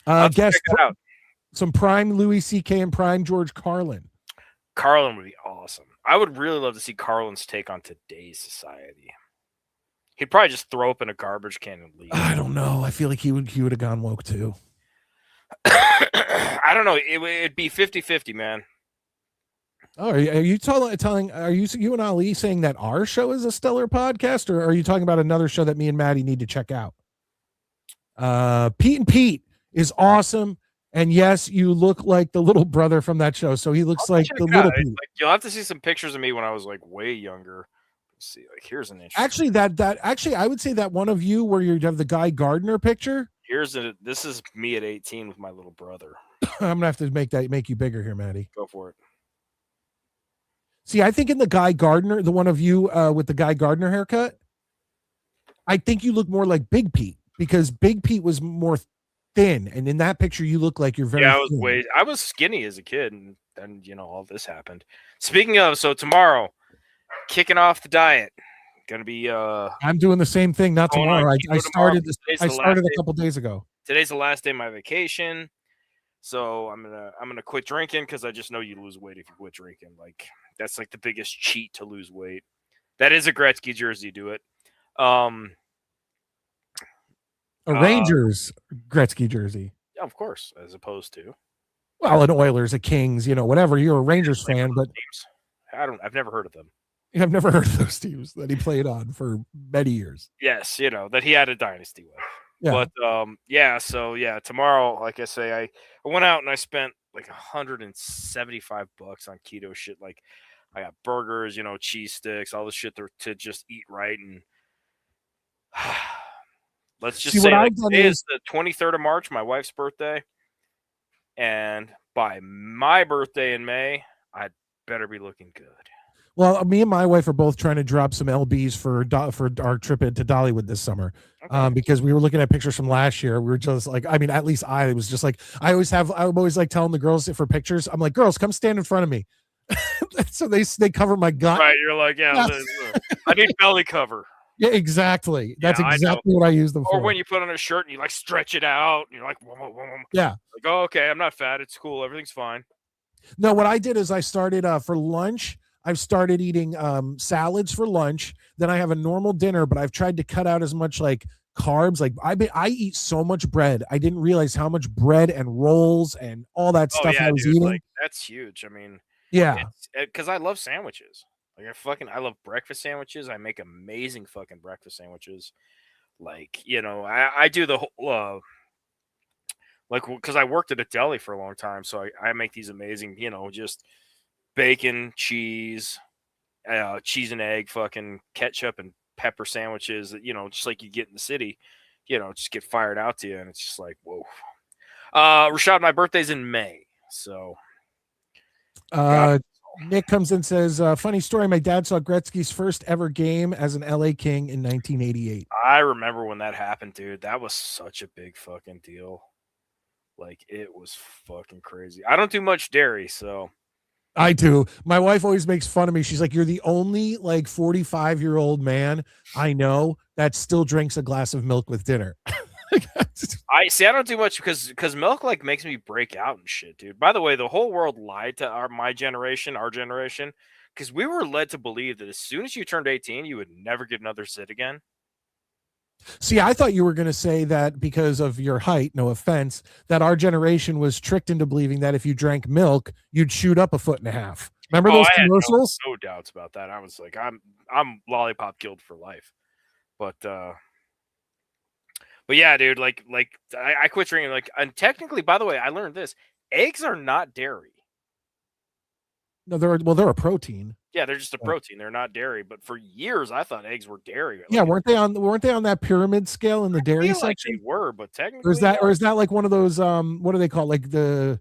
on. Guess some prime Louis C.K. and prime George Carlin. Carlin would be awesome. I would really love to see Carlin's take on today's society. He'd probably just throw up in a garbage can and leave. I don't know. I feel like he would have gone woke too. I don't know. It'd be 50-50, man. Oh, are you telling? Are you and Ali saying that our show is a stellar podcast, or are you talking about another show that me and Maddie need to check out? Pete and Pete is awesome, and yes, you look like the little brother from that show. So he looks like the little Pete. Like, you'll have to see some pictures of me when I was like way younger. Let's see, like here's an interesting. Actually, I would say that one of you where you have the Guy Gardner picture. This is me at 18 with my little brother. I'm gonna have to make you bigger here, Maddie. Go for it. See, I think in the Guy Gardner, the one of you with the Guy Gardner haircut, I think you look more like Big Pete because Big Pete was more thin, and in that picture, you look like you're very. Yeah, thin. I was skinny as a kid, and then all this happened. Speaking of, so tomorrow, kicking off the diet, gonna be. I'm doing the same thing. Not tomorrow. I started a couple days ago. Today's the last day of my vacation. So I'm gonna quit drinking because I just know you lose weight if you quit drinking. Like that's like the biggest cheat to lose weight. That is a Gretzky jersey. Do it. A Rangers Gretzky jersey. Of course, as opposed to Well, an Oilers, a Kings, whatever. You're a Rangers fan, but teams. I've never heard of them. I've never heard of those teams that he played on for many years. Yes, that he had a dynasty with. Yeah. But so tomorrow, like I say, I went out and I spent like $175 on keto shit. Like I got burgers, cheese sticks, all this shit to just eat right. And let's just say today is the 23rd of March, my wife's birthday. And by my birthday in May, I'd better be looking good. Well, me and my wife are both trying to drop some LBs for our trip into Dollywood this summer, because we were looking at pictures from last year. We were just like, at least I was just like, I'm always like telling the girls for pictures. I'm like, girls, come stand in front of me. So they cover my gut. Right. You're like, yeah. I need belly cover. Yeah, exactly. That's exactly what I use them for. Or when you put on a shirt and you like stretch it out, and you're like, yeah. Like, oh, okay, I'm not fat. It's cool. Everything's fine. No, what I did is I started for lunch. I've started eating salads for lunch. Then I have a normal dinner, but I've tried to cut out as much like carbs. Like I eat so much bread. I didn't realize how much bread and rolls and all that stuff I was eating. Like, that's huge. I mean, yeah, because I love sandwiches. Like I love breakfast sandwiches. I make amazing fucking breakfast sandwiches. Like, I do the whole because I worked at a deli for a long time, so I make these amazing, just bacon, cheese, cheese and egg, fucking ketchup and pepper sandwiches that, just like you get in the city, just get fired out to you. And it's just like, whoa. Rashad, my birthday's in May. So Nick comes in and says, funny story. My dad saw Gretzky's first ever game as an LA King in 1988. I remember when that happened, dude. That was such a big fucking deal. Like, it was fucking crazy. I don't do much dairy, so. I do. My wife always makes fun of me. She's like, you're the only like 45-year-old man I know that still drinks a glass of milk with dinner. I don't do much because milk like makes me break out and shit, dude. By the way, the whole world lied to our generation, because we were led to believe that as soon as you turned 18, you would never get another zit again. See, I thought you were going to say that because of your height, no offense, that our generation was tricked into believing that if you drank milk, you'd shoot up 1.5 feet. Remember those commercials? No doubts about that. I was like, I'm lollipop killed for life. But yeah, dude, like I quit drinking. Like, and technically, by the way, I learned this: eggs are not dairy. No, they're a protein. Yeah, they're just a protein. They're not dairy. But for years, I thought eggs were dairy. Yeah, weren't they on that pyramid scale in the dairy section? Like they were, but technically, or is that like one of those what do they call, like the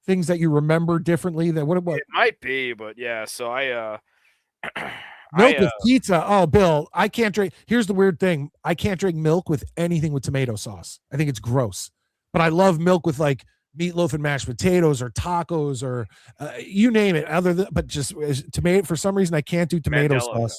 things that you remember differently? That what it might be, but yeah. So I milk with pizza. Oh, Bill, I can't drink. Here's the weird thing: I can't drink milk with anything with tomato sauce. I think it's gross. But I love milk with like meatloaf and mashed potatoes or tacos or you name it. But just tomato, for some reason I can't do tomato sauce.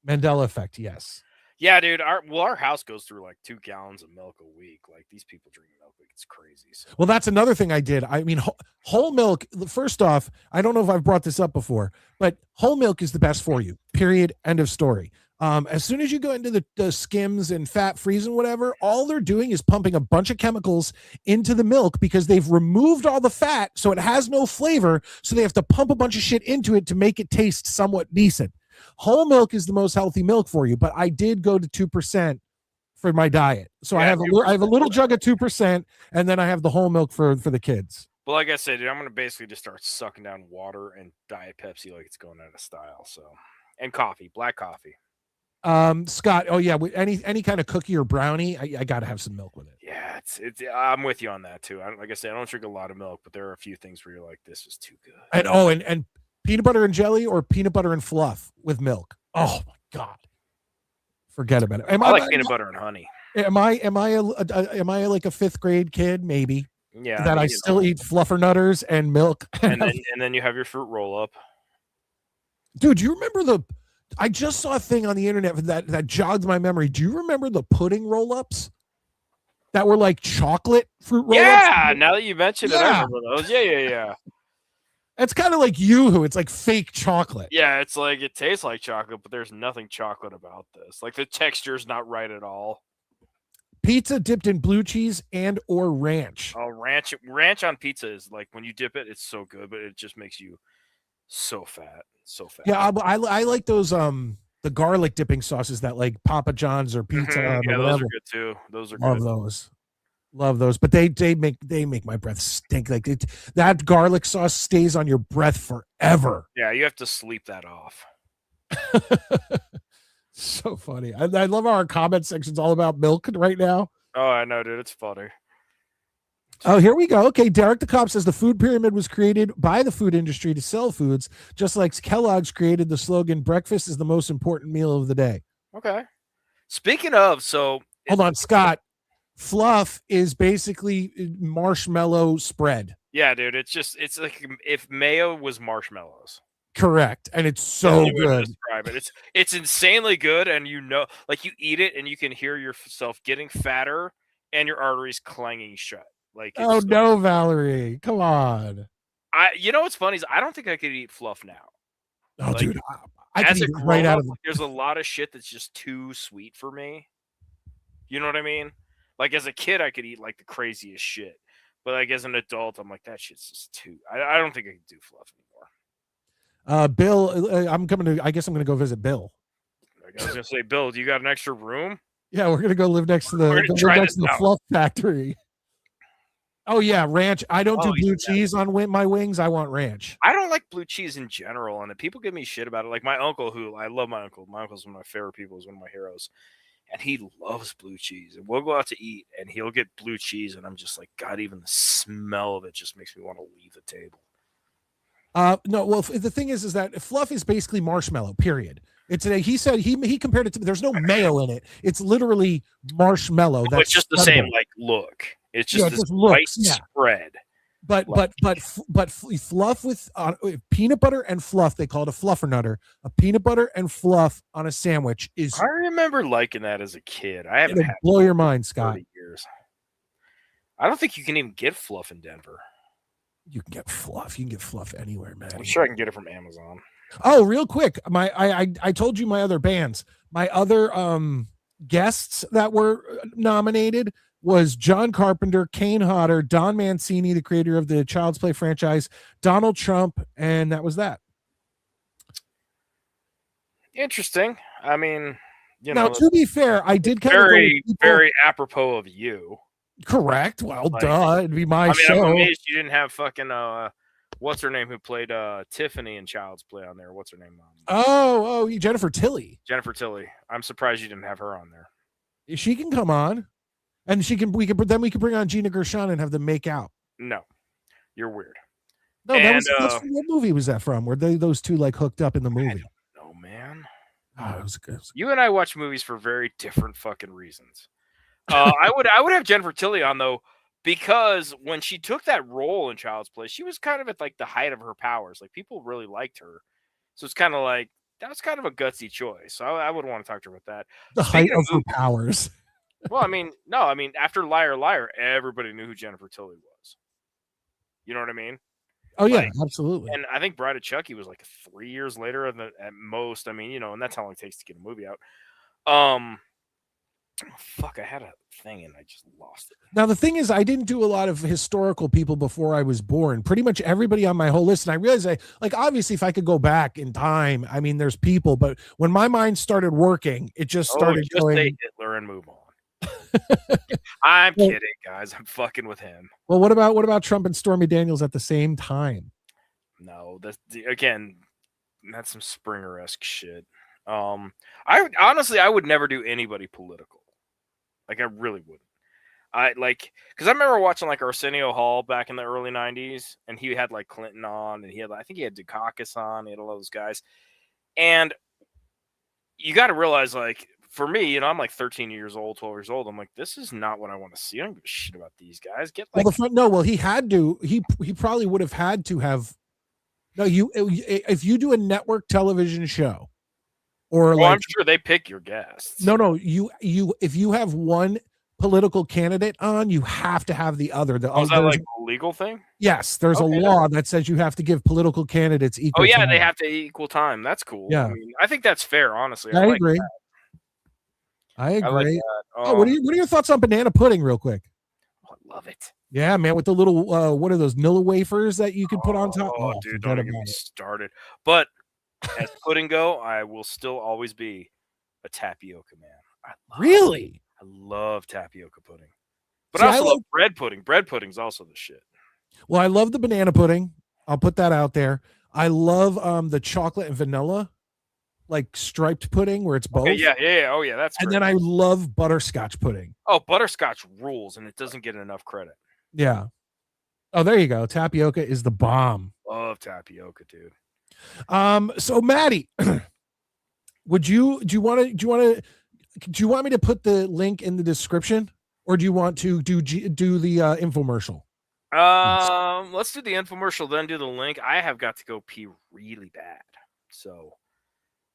Mandela effect, yes. Yeah, dude. Our house goes through like 2 gallons of milk a week. Like, these people drink milk like it's crazy. So. Well, that's another thing I did. I mean, whole milk. First off, I don't know if I've brought this up before, but whole milk is the best for you. Period. End of story. As soon as you go into the skims and fat freeze and whatever, all they're doing is pumping a bunch of chemicals into the milk because they've removed all the fat, so it has no flavor. So they have to pump a bunch of shit into it to make it taste somewhat decent. Whole milk is the most healthy milk for you, but I did go to 2% for my diet. So yeah, I have a little jug of 2%, and then I have the whole milk for the kids. Well, like I said, dude, I'm going to basically just start sucking down water and Diet Pepsi like it's going out of style. So, and coffee, black coffee. Scott, oh yeah, with any kind of cookie or brownie, I gotta have some milk with it. Yeah, it's I'm with you on that too. Like I said, I don't drink a lot of milk, but there are a few things where you're like, this is too good. And peanut butter and jelly or peanut butter and fluff with milk. Oh my god, forget about it. I like peanut butter and honey. Am I like a 5th grade kid? Maybe. Yeah. That I still eat fluffernutters and milk. And then you have your fruit roll up. Dude, do you remember I just saw a thing on the internet that jogged my memory. Do you remember the pudding roll-ups that were like chocolate fruit roll-ups? Yeah, now that you mentioned it, I remember those. Yeah. It's kind of like Yoo-hoo. It's like fake chocolate. Yeah, it's like it tastes like chocolate, but there's nothing chocolate about this. Like the texture's not right at all. Pizza dipped in blue cheese and or ranch. Oh, ranch on pizza is like when you dip it, it's so good, but it just makes you so fat, so fat. Yeah, I like those the garlic dipping sauces that like Papa John's or Pizza Hut yeah, or those whatever. are good too. Those are Love good. Love those, but they make my breath stink. Like that garlic sauce stays on your breath forever. Yeah, you have to sleep that off. So funny. I love how our comment section's all about milk right now. Oh, I know, dude. It's funny. Oh, here we go. Okay, Derek the Cop says the food pyramid was created by the food industry to sell foods, just like Kellogg's created the slogan "Breakfast is the most important meal of the day." Okay. Speaking of, so hold on, Scott. Fluff is basically marshmallow spread. Yeah, dude. It's like if mayo was marshmallows. Correct, and it's so good. Describe it. It's insanely good, and like you eat it, and you can hear yourself getting fatter, and your arteries clanging shut. Like, oh no, Valerie, come on. You know what's funny is I don't think I could eat fluff now. Oh, like, dude, I can eat it right out of the... There's a lot of shit that's just too sweet for me. You know what I mean? Like as a kid, I could eat like the craziest shit, but like as an adult, I'm like that shit's just too. I don't think I can do fluff anymore. Bill, I guess I'm gonna go visit Bill. I was gonna say, Bill, do you got an extra room? Yeah, we're gonna go live next to the fluff factory. Oh yeah, ranch. I don't do blue cheese on my wings. I want ranch. I don't like blue cheese in general, and people give me shit about it. Like my uncle, who I love my uncle. My uncle's one of my favorite people. He's one of my heroes, and he loves blue cheese. And we'll go out to eat, and he'll get blue cheese, and I'm just like, God, even the smell of it just makes me want to leave the table. No, well, the thing is that fluff is basically marshmallow. Period. He said he compared it to. There's no mayo in it. It's literally marshmallow. That's it's just the same like look. It's just this white spread. But fluff with peanut butter and fluff. They call it a fluffernutter. A peanut butter and fluff on a sandwich is. I remember liking that as a kid. I haven't had blow your mind, Scott. Years. I don't think you can even get fluff in Denver. You can get fluff. You can get fluff anywhere, man. I'm sure I can get it from Amazon. Oh, real quick, I told you my other bands. My other guests that were nominated was John Carpenter, Kane Hodder, Don Mancini, the creator of the Child's Play franchise, Donald Trump, and that was that. Interesting. I mean, now to be fair, I did kind of very apropos of you. Correct. Well, duh, it'd be my show. I'm amazed you didn't have fucking what's her name who played Tiffany in Child's Play on there? What's her name? Jennifer Tilly. Jennifer Tilly. I'm surprised you didn't have her on there. She can come on, and we can bring on Gina Gershon and have them make out. No, you're weird. No, that's what movie was that from? Where those two like hooked up in the movie? Oh man, it was good. You and I watch movies for very different fucking reasons. I would have Jennifer Tilly on though, because when she took that role in Child's Play, she was kind of at like the height of her powers. Like people really liked her, so it's kind of like that was kind of a gutsy choice. So I would want to talk to her about that. The height of her powers. Well, I mean, after Liar Liar, everybody knew who Jennifer Tilly was. You know what I mean? Oh yeah, absolutely. And I think Bride of Chucky was like 3 years later at most. I mean, and that's how long it takes to get a movie out. Fuck, I had a thing and I just lost it. Now, the thing is, I didn't do a lot of historical people before I was born. Pretty much everybody on my whole list. And I realized obviously, if I could go back in time, I mean, there's people, but when my mind started working, it just started going. Say Hitler and move on. I'm kidding, guys. I'm fucking with him. Well, what about Trump and Stormy Daniels at the same time? No, that's some Springer-esque shit. I would never do anybody political. Like I really wouldn't. Because I remember watching like Arsenio Hall back in the early '90s, and he had like Clinton on, and I think he had Dukakis on. He had all those guys, and you got to realize, like, for me, I'm like 13 years old, 12 years old. I'm like, this is not what I want to see. I don't give a shit about these guys. He had to. He probably would have had to have. No, if you do a network television show. I'm sure they pick your guests. No. If you have one political candidate on, you have to have the other. Is that like a legal thing? Yes, there's a law that says you have to give political candidates equal. Oh yeah, time. They have to equal time. That's cool. Yeah, I think that's fair. Honestly, I agree. I agree. I like that. Oh, what are your thoughts on banana pudding, real quick? I love it. Yeah, man, with the little what are those Nilla wafers that you can put on top? Oh, dude, don't even get me started. But as pudding go, I will still always be a tapioca man. Really? I love tapioca pudding. But See, I also love bread pudding. Bread pudding's also the shit. Well, I love the banana pudding. I'll put that out there. I love the chocolate and vanilla, like striped pudding where it's both. Okay, yeah. Oh, yeah, that's and great. then I love butterscotch pudding. Oh, butterscotch rules, and it doesn't get enough credit. Yeah. Oh, there you go. Tapioca is the bomb. Love tapioca, dude. So Maddie, do you want me to put the link in the description, or do you want to do the infomercial? Let's do the infomercial, then do the link. I have got to go pee really bad. So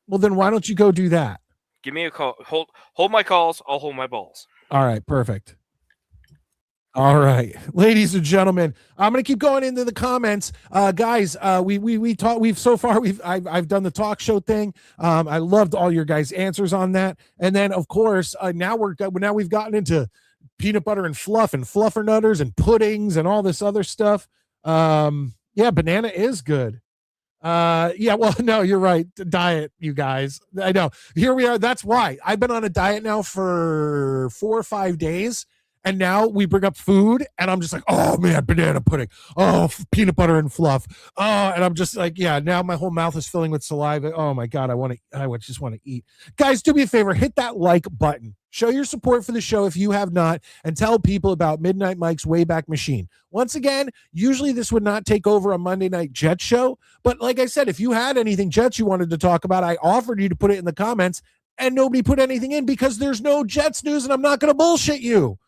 well, then why don't you go do that? Give me a call. Hold my calls. I'll hold my balls. All right, perfect. All right, ladies and gentlemen, I'm gonna keep going into the comments, guys. I've done the talk show thing. I loved all your guys' answers on that, and then of course now we've gotten into peanut butter and fluff and fluffernutters and puddings and all this other stuff. Yeah, banana is good. Yeah, well, no, you're right. Diet, you guys. I know. Here we are. That's why I've been on a diet now for 4 or 5 days. And now we bring up food, and I'm just like, oh man, banana pudding, oh peanut butter and fluff, oh, and I'm just like, yeah. Now my whole mouth is filling with saliva. Oh my god, I just want to eat. Guys, do me a favor, hit that like button. Show your support for the show if you have not, and tell people about Midnite Mike's Wayback Machine. Once again, usually this would not take over a Monday Night Jets show, but like I said, if you had anything Jets you wanted to talk about, I offered you to put it in the comments, and nobody put anything in because there's no Jets news, and I'm not going to bullshit you.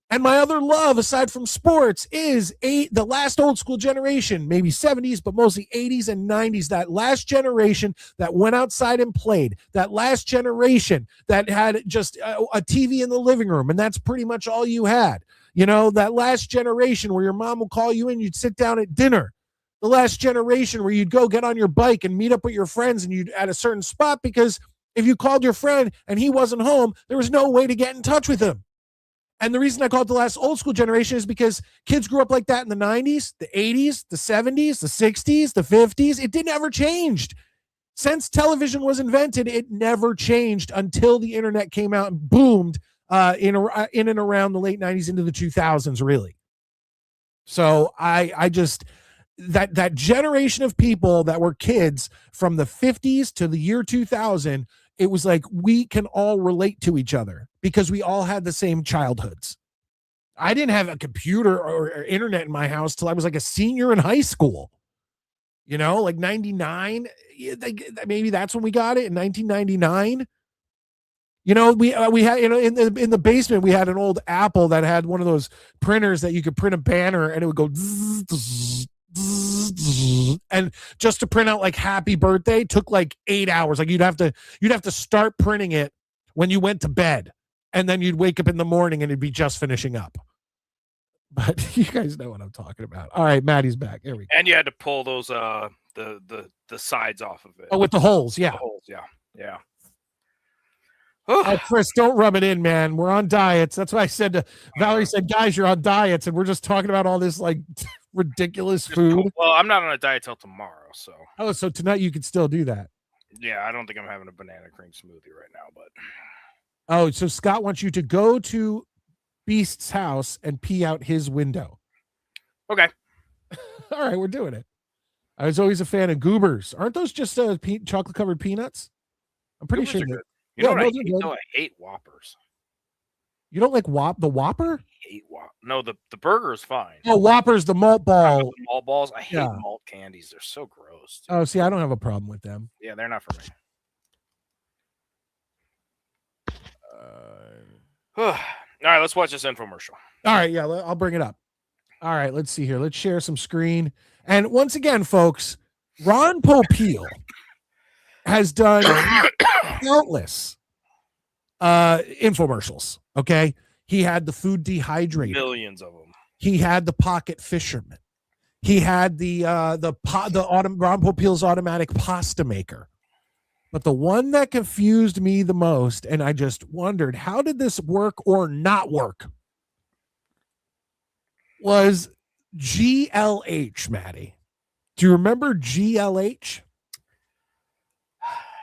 And my other love, aside from sports, is the last old school generation, maybe 70s, but mostly 80s and 90s. That last generation that went outside and played. That last generation that had just a TV in the living room, and that's pretty much all you had. You know, that last generation where your mom will call you in, you'd sit down at dinner. The last generation where you'd go get on your bike and meet up with your friends, and you'd at a certain spot because if you called your friend and he wasn't home, there was no way to get in touch with him. And the reason I call it the last old school generation is because kids grew up like that in the 90s, the 80s, the 70s, the 60s, the 50s. It didn't ever change. Since television was invented, it never changed until the internet came out and boomed in and around the late 90s into the 2000s, really. So I just, that generation of people that were kids from the 50s to the year 2000, it was like we can all relate to each other because we all had the same childhoods. I didn't have a computer or internet in my house till I was like a senior in high school. You know, like 99, maybe that's when we got it, in 1999. You know, we had, you know, in the basement we had an old Apple that had one of those printers that you could print a banner and it would go zzz, zzz, and just to print out like happy birthday took like 8 hours. Like you'd have to start printing it when you went to bed, and then you'd wake up in the morning and it'd be just finishing up. But you guys know what I'm talking about. All right, Maddie's back. Here we go. And you had to pull those the sides off of it. Oh, with the holes, yeah. The holes, yeah. Oh, Chris, don't rub it in, man. We're on diets. That's what I said to Valerie. Said, guys, you're on diets, and we're just talking about all this like ridiculous food. Well, I'm not on a diet till tomorrow, so. Oh, so tonight you can still do that. Yeah, I don't think I'm having a banana cream smoothie right now, but. Oh, so Scott wants you to go to Beast's house and pee out his window. Okay. All right, we're doing it. I was always a fan of Goobers. Aren't those just chocolate covered peanuts? I'm pretty sure. You know what I hate? No, I hate Whoppers. You don't like the Whopper? I hate Whopper. No, the burger is fine. Oh, Whopper's the malt ball. The malt balls. I hate malt candies. They're so gross. Dude. Oh, see, I don't have a problem with them. Yeah, they're not for me. All right, let's watch this infomercial. All right, yeah, I'll bring it up. All right, let's see here. Let's share some screen. And once again, folks, Ron Popeil has done countless infomercials. Okay, he had the food dehydrator, millions of them. He had the pocket fisherman. He had the Ron Popeil's automatic pasta maker. But the one that confused me the most, and I just wondered, how did this work or not work, was GLH, Maddie. Do you remember GLH?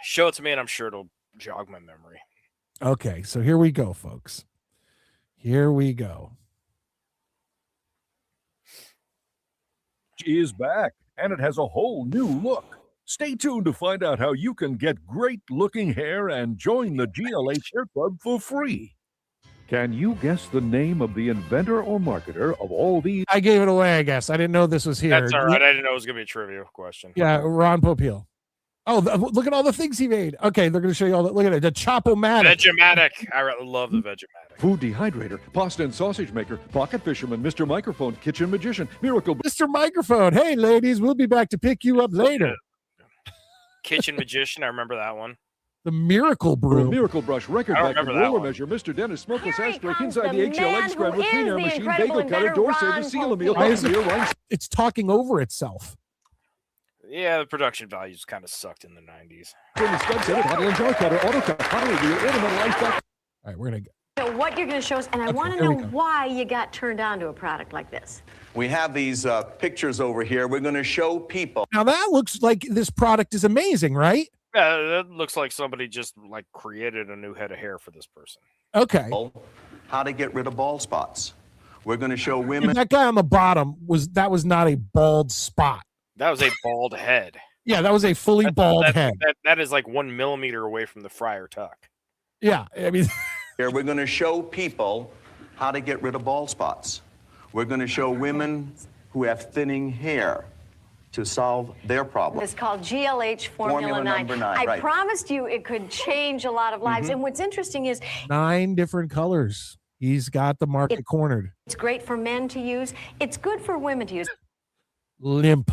Show it to me, and I'm sure it'll jog my memory. Okay, so here we go, folks. Here we go. Is back, and it has a whole new look. Stay tuned to find out how you can get great-looking hair and join the GLH Hair Club for free. Can you guess the name of the inventor or marketer of all these? I gave it away, I guess. I didn't know this was here. That's all right. I didn't know it was going to be a trivia question. Yeah, Ron Popeil. Oh, look at all the things he made. Okay, they're going to show you all that. Look at it. The Chopomatic. Vegematic. I love the Vegematic. Food dehydrator, pasta and sausage maker, pocket fisherman, Mr. Microphone, kitchen magician, miracle. Mr. Microphone. Hey, ladies, we'll be back to pick you up later. Kitchen magician. I remember that one. The Miracle Brew. Miracle brush, record I back, and remember that roller one. measure, Mr. Dennis, smokeless Here he ashtray, comes, inside the the HL man egg scramble, who clean is air the machine, incredible bagel cutter, inventor, door Ron saver, seal a meal, Why is beer, wine. It's talking over itself. Yeah, the production values kind of sucked in the 90s. Stud setter, paddle and jar cutter, auto cut, power wheel, ornamental ice box. All right, we're going to go. So what you're going to show us, and I want to here we know go. why you got turned on to a product like this. We have these pictures over here. We're going to show people Now, that looks like this product is amazing, right? Yeah, that looks like somebody just like created a new head of hair for this person. Okay. how to get rid of bald spots. We're going to show women. That guy on the bottom was not a bald spot. That was a bald head. Yeah, that was a fully bald head. That is like 1 millimeter away from the friar tuck. Yeah, I mean, Here, we're going to show people how to get rid of bald spots. We're going to show women who have thinning hair to solve their problem. It's called GLH Formula 9. Number 9, I right. promised you it could change a lot of lives. And what's interesting is 9 different colors. He's got the market cornered. it's great for men to use. It's good for women to use. Limp.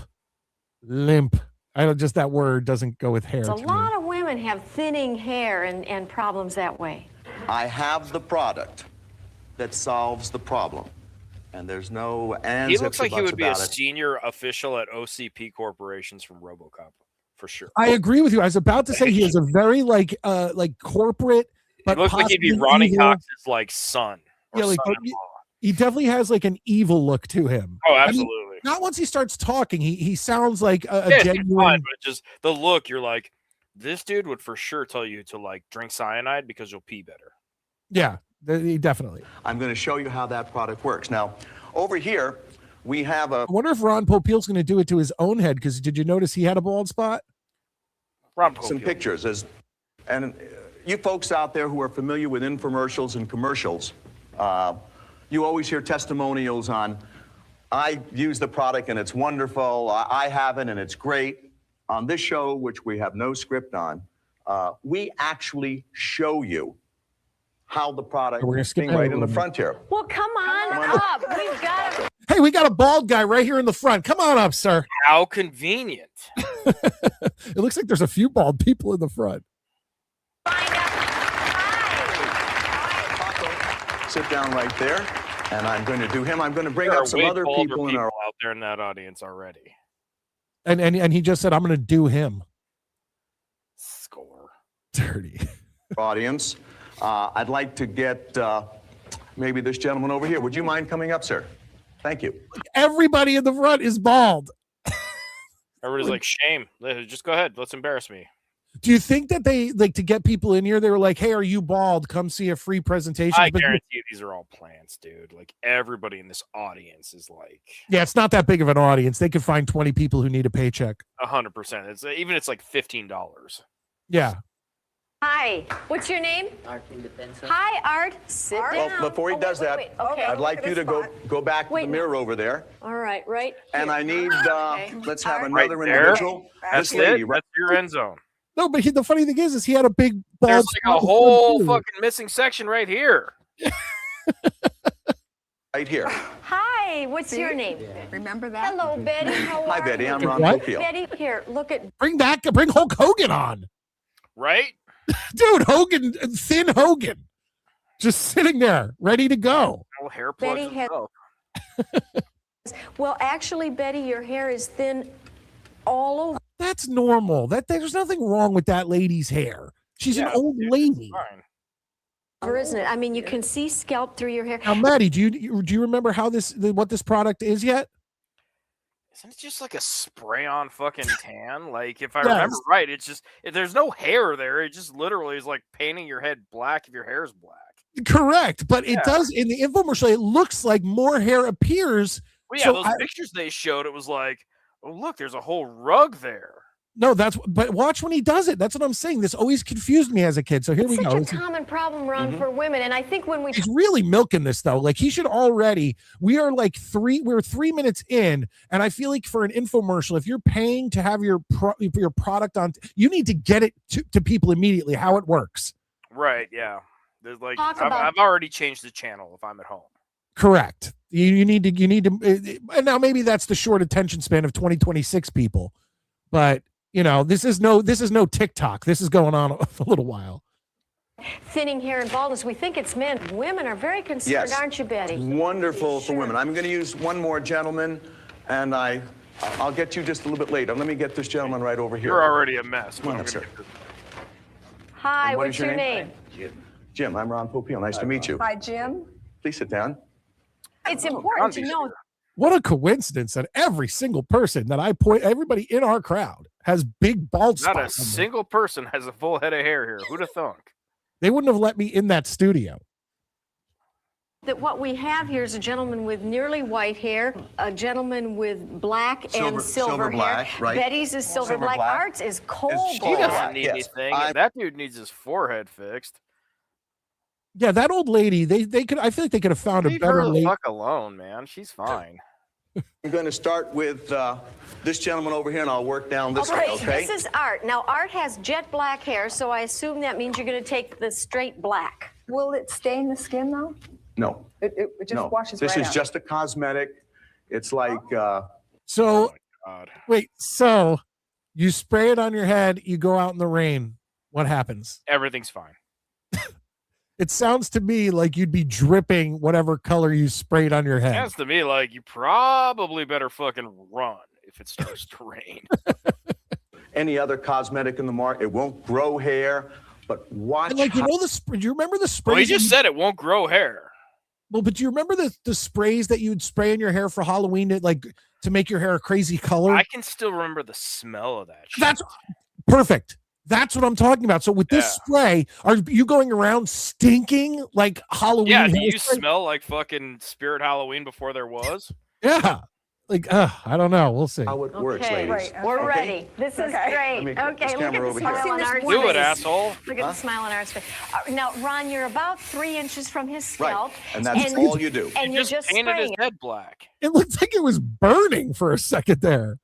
I don't, just that word doesn't go with hair. A to me. lot of women have thinning hair and problems that way. I have the product that solves the problem. And there's no ands, He looks ifs, or like he buts would be a about it. senior official at OCP Corporations from RoboCop, for sure. I agree with you. I was about to say he is a very like corporate, but He looks like he'd be possibly Ronnie evil. Cox's like son. Or Yeah, like son-in-law. he definitely has like an evil look to him. Oh, I mean, absolutely. not once he starts talking, he sounds like a Yeah, it's genuine. fine, but just the look, you're like, this dude would for sure tell you to like drink cyanide because you'll pee better. Yeah, he definitely. I'm going to show you how that product works. Now, over here, we have a I wonder if Ron Popeil's going to do it to his own head, because did you notice he had a bald spot? Ron some Popeil. pictures. And you folks out there who are familiar with infomercials and commercials, you always hear testimonials on, I use the product and it's wonderful, I have it and it's great. On this show, which we have no script on, we actually show you how the product We're gonna is skip being ahead a right in the little front here. Well, come on up. We've got to Hey, we got a bald guy right here in the front. Come on up, sir. How convenient. It looks like there's a few bald people in the front. find out. Sit down right there, and I'm going to do him. I'm going to bring There up are some way other bolder people in our out there in that audience already. And he just said, I'm going to do him. Score. Dirty. audience. I'd like to get maybe this gentleman over here. Would you mind coming up, sir? Thank you. Everybody in the front is bald. Everybody's like, shame. Just go ahead. Let's embarrass me. Do you think that they, like, to get people in here, they were like, hey, are you bald? Come see a free presentation. I But- guarantee you these are all plants, dude. Like everybody in this audience is like Yeah, it's not that big of an audience. They could find 20 people who need a paycheck. 100%. It's like $15. Yeah. Hi. What's your name? Art. Hi, Art. Sit Well, down. before he does that, Okay. I'd like you to go back to Wait, the no. mirror over there, All right, right. and I need let's have Right another there. individual. That's This lady, it. right, That's your end zone. No, but the funny thing is he had a big bald There's like a spot in front, whole too. fucking missing section right here. right here. Hi. What's your name? Remember that? Hello, Betty. How Hi, are Betty. you? I'm Ron What? Popeil. Betty, here. Look at. Bring Hulk Hogan on. Right? Dude, Hogan, thin Hogan. Just sitting there, ready to go. Little hair plugs Betty had- himself. Well, actually, Betty, your hair is thin all over. That's normal. There's nothing wrong with that lady's hair. She's an old lady. Isn't it? I mean, you can see scalp through your hair. Now, Maddie, do you remember what this product is yet? Isn't it just like a spray-on fucking tan? Like, if I remember right, it's just there's no hair there. It just literally is like painting your head black if your hair is black. Correct, but it does in the infomercial. It looks like more hair appears. Well, yeah, those pictures they showed, it was like, oh look, there's a whole rug there. No, but watch when he does it. That's what I'm saying. This always confused me as a kid. So here we go. It's such a common problem, Ron, for women, and I think when we he's really milking this though. Like he should already. We're 3 minutes in, and I feel like for an infomercial, if you're paying to have your product on, you need to get it to people immediately. How it works. Right. Yeah. There's like I've already changed the channel if I'm at home. Correct. You need to, and now maybe that's the short attention span of 2026 people, but. You know, this is no TikTok. This is going on a little while. Thinning hair and baldness, we think it's men. Women are very concerned, aren't you, Betty? Wonderful for women. I'm going to use one more gentleman, and I'll get you just a little bit later. Let me get this gentleman right over here. You're already a mess. Come on up, sir. Hi, what's your name? Jim. I'm Ron Popeil. Nice to meet you. Hi, Jim. Please sit down. It's important to know. What a coincidence that every single person that everybody in our crowd has big bald spots. Not a single person has a full head of hair here. Who'd have thunk? They wouldn't have let me in that studio. That what we have here is a gentleman with nearly white hair, a gentleman with black and silver hair. Black, right. Betty's is silver black. Art's is coal He black. doesn't need anything. That dude needs his forehead fixed. Yeah, that old lady. They could. I feel like they could have found a better lady. Fuck alone, man. She's fine. I'm going to start with this gentleman over here, and I'll work down this way, okay? This is Art. Now, Art has jet black hair, so I assume that means you're going to take the straight black. Will it stain the skin, though? No. It just washes right out. This is just a cosmetic. It's like... So, God. Wait, so you spray it on your head, you go out in the rain. What happens? Everything's fine. It sounds to me like you'd be dripping whatever color you sprayed on your head. Sounds to me like you probably better fucking run if it starts to rain. Any other cosmetic in the market, it won't grow hair, but watch. And like, do you remember the spray? Well, he just said it won't grow hair. Well, but do you remember the sprays that you'd spray in your hair for Halloween to make your hair a crazy color? I can still remember the smell of that shit. That's perfect. That's what I'm talking about. So with this spray, are you going around stinking like Halloween? Yeah, do you smell like fucking Spirit Halloween before there was? Yeah. Like, I don't know. We'll see. How it works, ladies. Right, We're ready. This is great. Okay, look at the smile on Art's face. Do it, asshole. Look at the smile on Art's face. Now, Ron, you're about 3 inches from his scalp. Right, and that's all you do. And you're just painted his spraying head black. It looked like it was burning for a second there.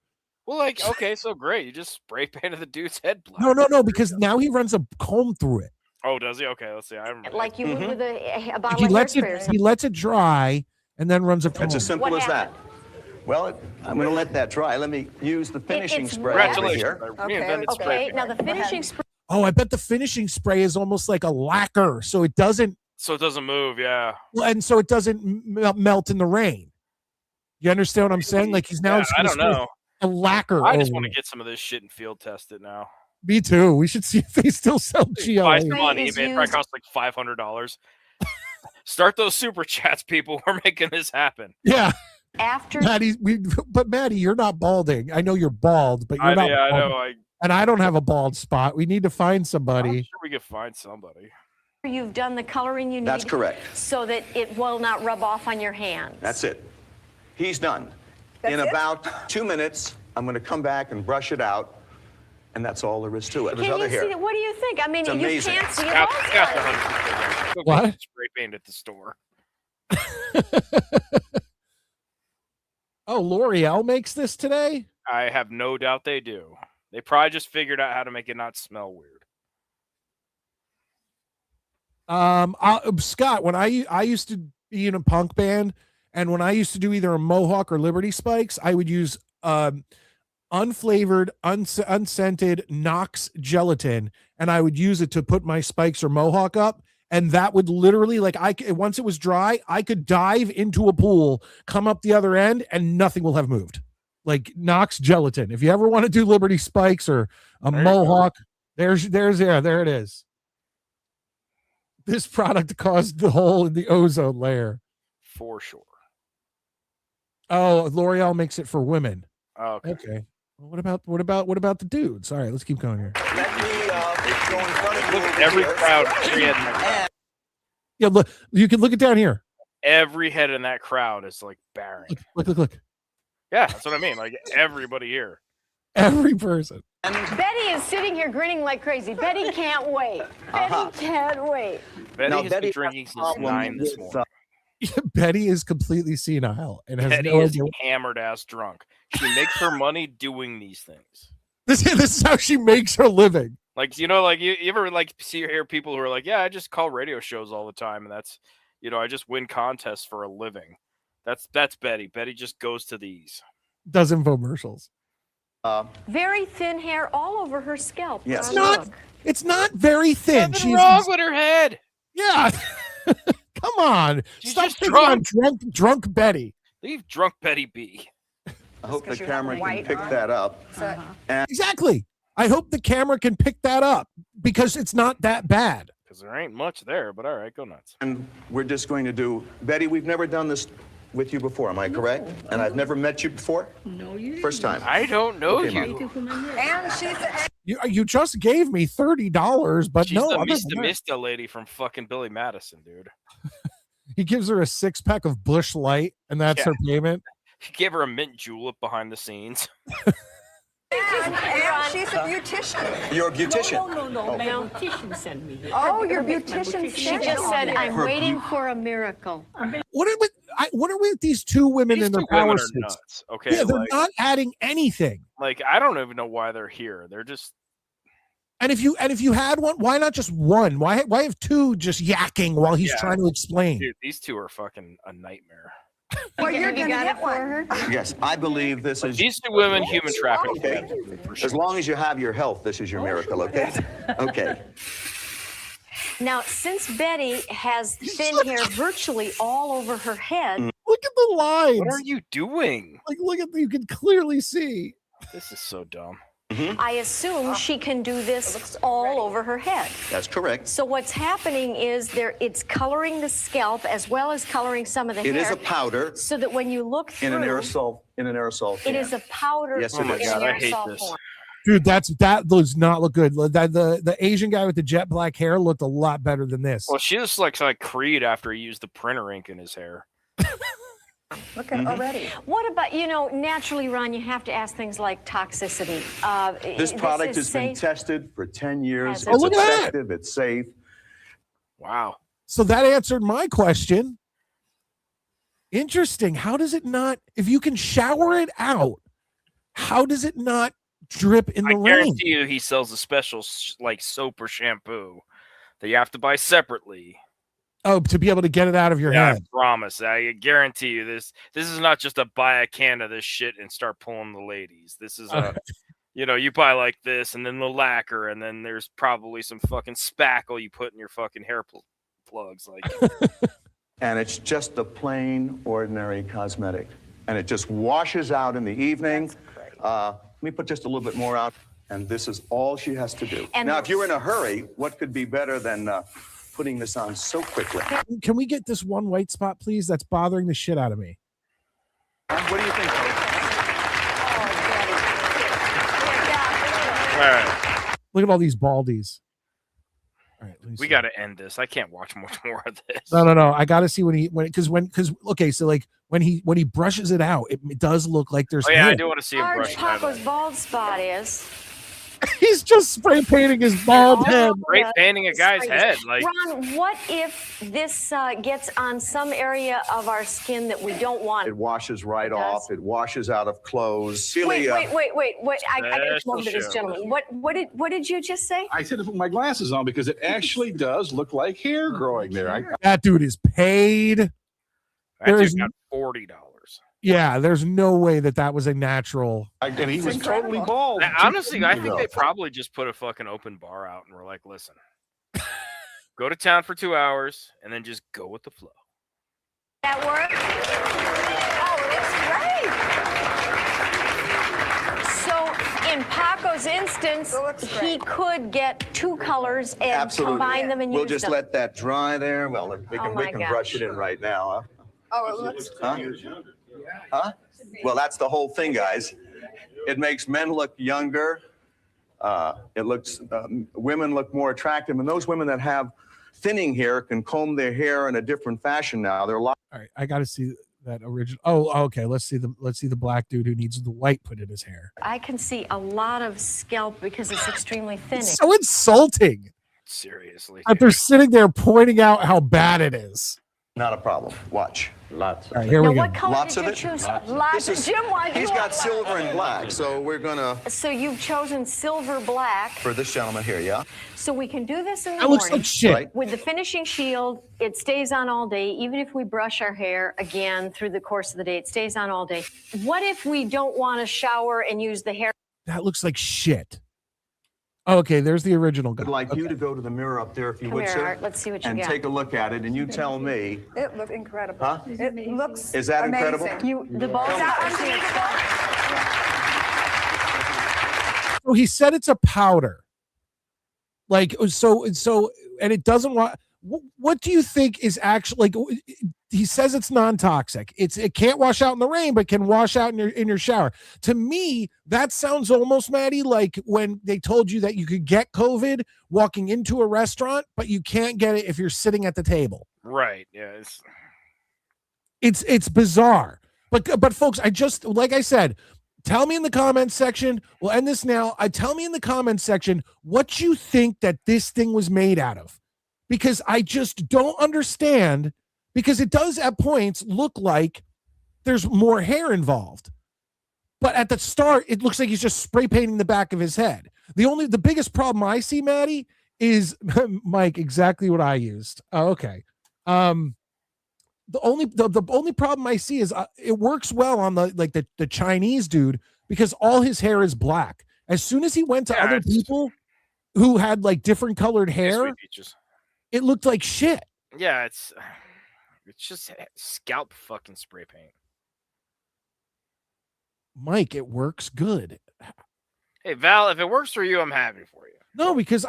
Well, like, okay, so great. You just spray painted the dude's head black. No, because now he runs a comb through it. Oh, does he? Okay, let's see. I remember. Like you would with a bottle of hairspray. He lets it dry and then runs a comb. It's as simple as that. Well, I'm going to let that dry. Let me use the finishing spray over here. Okay, now the finishing spray. Oh, I bet the finishing spray is almost like a lacquer, so it doesn't move, yeah. And so it doesn't melt in the rain. You understand what I'm saying? Like he's now I don't know. A lacquer. I just want to get some of this shit and field test it now. Me too. We should see if they still sell GLA. Buy some on eBay. It probably costs like $500. Start those super chats, people. We're making this happen. Yeah. After but Maddie, you're not balding. I know you're bald, but you're not. Yeah, bald. I know. And I don't have a bald spot. We need to find somebody. I'm sure we could find somebody. You've done the coloring you need. That's correct. So that it will not rub off on your hands. That's it. He's done. In about 2 minutes, I'm going to come back and brush it out, and that's all there is to it. Can you see it? What do you think? I mean, It's amazing. You can't see it Got all. What? Spray paint at the store. Oh, L'Oreal makes this today? I have no doubt they do. They probably just figured out how to make it not smell weird. Scott, when I used to be in a punk band, and when I used to do either a Mohawk or Liberty Spikes, I would use unflavored, unscented Knox gelatin, and I would use it to put my spikes or Mohawk up. And that would literally, once it was dry, I could dive into a pool, come up the other end, and nothing will have moved. like Knox gelatin. If you ever want to do Liberty Spikes or a mohawk, there it is. This product caused the hole in the ozone layer. For sure. Oh, L'Oreal makes it for women. Oh, okay. Well, what about the dudes? All right, let's keep going here. Let me go in front of you. Look at every crowd. Yeah, look, you can look it down here. Every head in that crowd is like barren. Look. Yeah, that's what I mean. Like everybody here. Every person. Betty is sitting here grinning like crazy. Betty can't wait. Betty can't wait. Betty has been drinking since 9 this morning. Betty is completely senile and has Betty no is idea. hammered ass drunk. She makes her money doing these things. This is how she makes her living. Like, you know, like you ever like see or hear people who are like, yeah, I just call radio shows all the time, and that's, you know, I just win contests for a living. That's Betty. Betty just goes to these. Does infomercials. Very thin hair all over her scalp. Yes. It's not very thin. Nothing wrong with her head. Yeah. Come on. She's Stop just picking on drunk Betty. Leave drunk Betty be. I hope the camera can pick that up. Exactly. I hope the camera can pick that up because it's not that bad. Because there ain't much there, but all right, go nuts. And we're just going to do, Betty, we've never done this with you before, am I correct? And I've never met you before? No, you didn't. First time. I don't know Okay, you. And she's You just gave me $30, but She's no. the other Mista than that- Mista lady from fucking Billy Madison, dude. He gives her a 6-pack of Bush Light, and that's her payment. He gave her a mint julep behind the scenes. and she's a beautician. You're a beautician. No. My beautician sent me here. Oh, your beautician. She just said, I'm waiting for a miracle. What are with these two women These in their two women power are suits? nuts. Okay, Yeah, they're like, not adding anything. like I don't even know why they're here. They're just And if you had one, why not just one? Why have two just yakking while he's trying to explain? dude. These two are fucking a nightmare. Well, you're gonna got get it for her? Yes, I believe this is. These two women human trafficking. Okay. As long as you have your health, this is your miracle, okay? Okay. Now, since Betty has thin hair virtually all over her head, Look at the lines. What are you doing? Like, look at you can clearly see. This is so dumb. I assume she can do this all over her head. That's correct. So what's happening is it's coloring the scalp as well as coloring some of the It hair. is a powder so that when you look through, in an aerosol it can. is a powder Yes, it in is. an Oh my God, I hate aerosol this. form. Dude, that does not look good. The Asian guy with the jet black hair looked a lot better than this. Well, she just looks like Creed after he used the printer ink in his hair. Look at already. What about, naturally, Ron, you have to ask things like toxicity. This product is has been safe. tested for 10 years. Has it? It's Oh, look at that. effective. It's safe. Wow. So that answered my question. Interesting. How does it not, if you can shower it out, how does it not drip in I the rain? guarantee you he sells a special like soap or shampoo that you have to buy separately. Oh, to be able to get it out of your Yeah, head. I promise. I guarantee you this is not just a buy a can of this shit and start pulling the ladies. This is you buy like this and then the lacquer and then there's probably some fucking spackle you put in your fucking hair plugs like And it's just a plain, ordinary cosmetic. And it just washes out in the evening. Let me put just a little bit more out. And this is all she has to do. And now, if you're in a hurry, what could be better than putting this on so quickly? Can we get this one white spot, please? That's bothering the shit out of me. What do you think, Coach? all right. Look at all these baldies. All right, let me We see. got to end this. I can't watch much more of this. No. I got to see when he brushes it out, it does look like there's Oh yeah, I hair. do want to see him Large brush it out. Papa's bald spot is. He's just spray painting his bald head. Great painting a guy's head. Like Ron, what if this gets on some area of our skin that we don't want? It washes right It does? off. It washes out of clothes. Wait. Celia, I got to come over to this Special gentleman. What did you just say? I said to put my glasses on because it actually does look like hair growing there. That dude is paid. that There dude is- got $40. Yeah, there's no way that was a natural. And he was totally bald. Honestly, I think they probably just put a fucking open bar out and were like, listen, go to town for 2 hours and then just go with the flow. That work? Oh, it's great. in Paco's instance, he could get 2 colors and Absolutely. combine them and We'll use just them. let that dry there. Well, we Oh can, my brush it in gosh. right now. Oh, it looks Huh? Huh? Well, that's the whole thing, guys. It makes men look younger. It looks, women look more attractive. And those women that have thinning hair can comb their hair in a different fashion now. There are a lot. All right, I got to see that original. Oh, okay. Let's see the black dude who needs the white put in his hair. I can see a lot of scalp because it's extremely thinning. It's so insulting Seriously. that they're sitting there pointing out how bad it is. Not a problem. Watch. Lots. All right, here Now, we go. what color Lots did of you it? choose? This is, Jim, why do he's you got want- silver and black, so we're gonna, So you've chosen silver black. for this gentleman here, yeah? So we can do this in the That looks morning. like shit. Right. With the finishing shield, it stays on all day. Even if we brush our hair again through the course of the day, it stays on all day. What if we don't want to shower and use the hair? That looks like shit. Oh, okay, there's the original guy. I'd like Okay. you to go to the mirror up there if you Come would, here, sir. Art. Let's see what you and got. take a look at it, and you tell me. It looks incredible. Huh? It looks Is that incredible? amazing. The balls are So he said it's a powder. Like so, and it doesn't want. What do you think is actually like? He says it's non-toxic. It can't wash out in the rain, but can wash out in your shower. To me, that sounds almost, Maddie, like when they told you that you could get COVID walking into a restaurant, but you can't get it if you're sitting at the table. Right. Yeah. It's bizarre. But folks, like I said, tell me in the comments section. We'll end this now. Tell me in the comments section what you think that this thing was made out of, because I just don't understand. Because it does at points look like there's more hair involved, but at the start it looks like he's just spray painting the back of his head. The biggest problem I see, Maddie, is Mike, exactly what I used. Oh, okay. The only problem I see is it works well on the Chinese dude because all his hair is black. As soon as he went to other people who had like different colored hair, it looked like shit. Yeah, it's just scalp fucking spray paint. Mike, it works good. Hey Val, if it works for you, I'm happy for you. No, because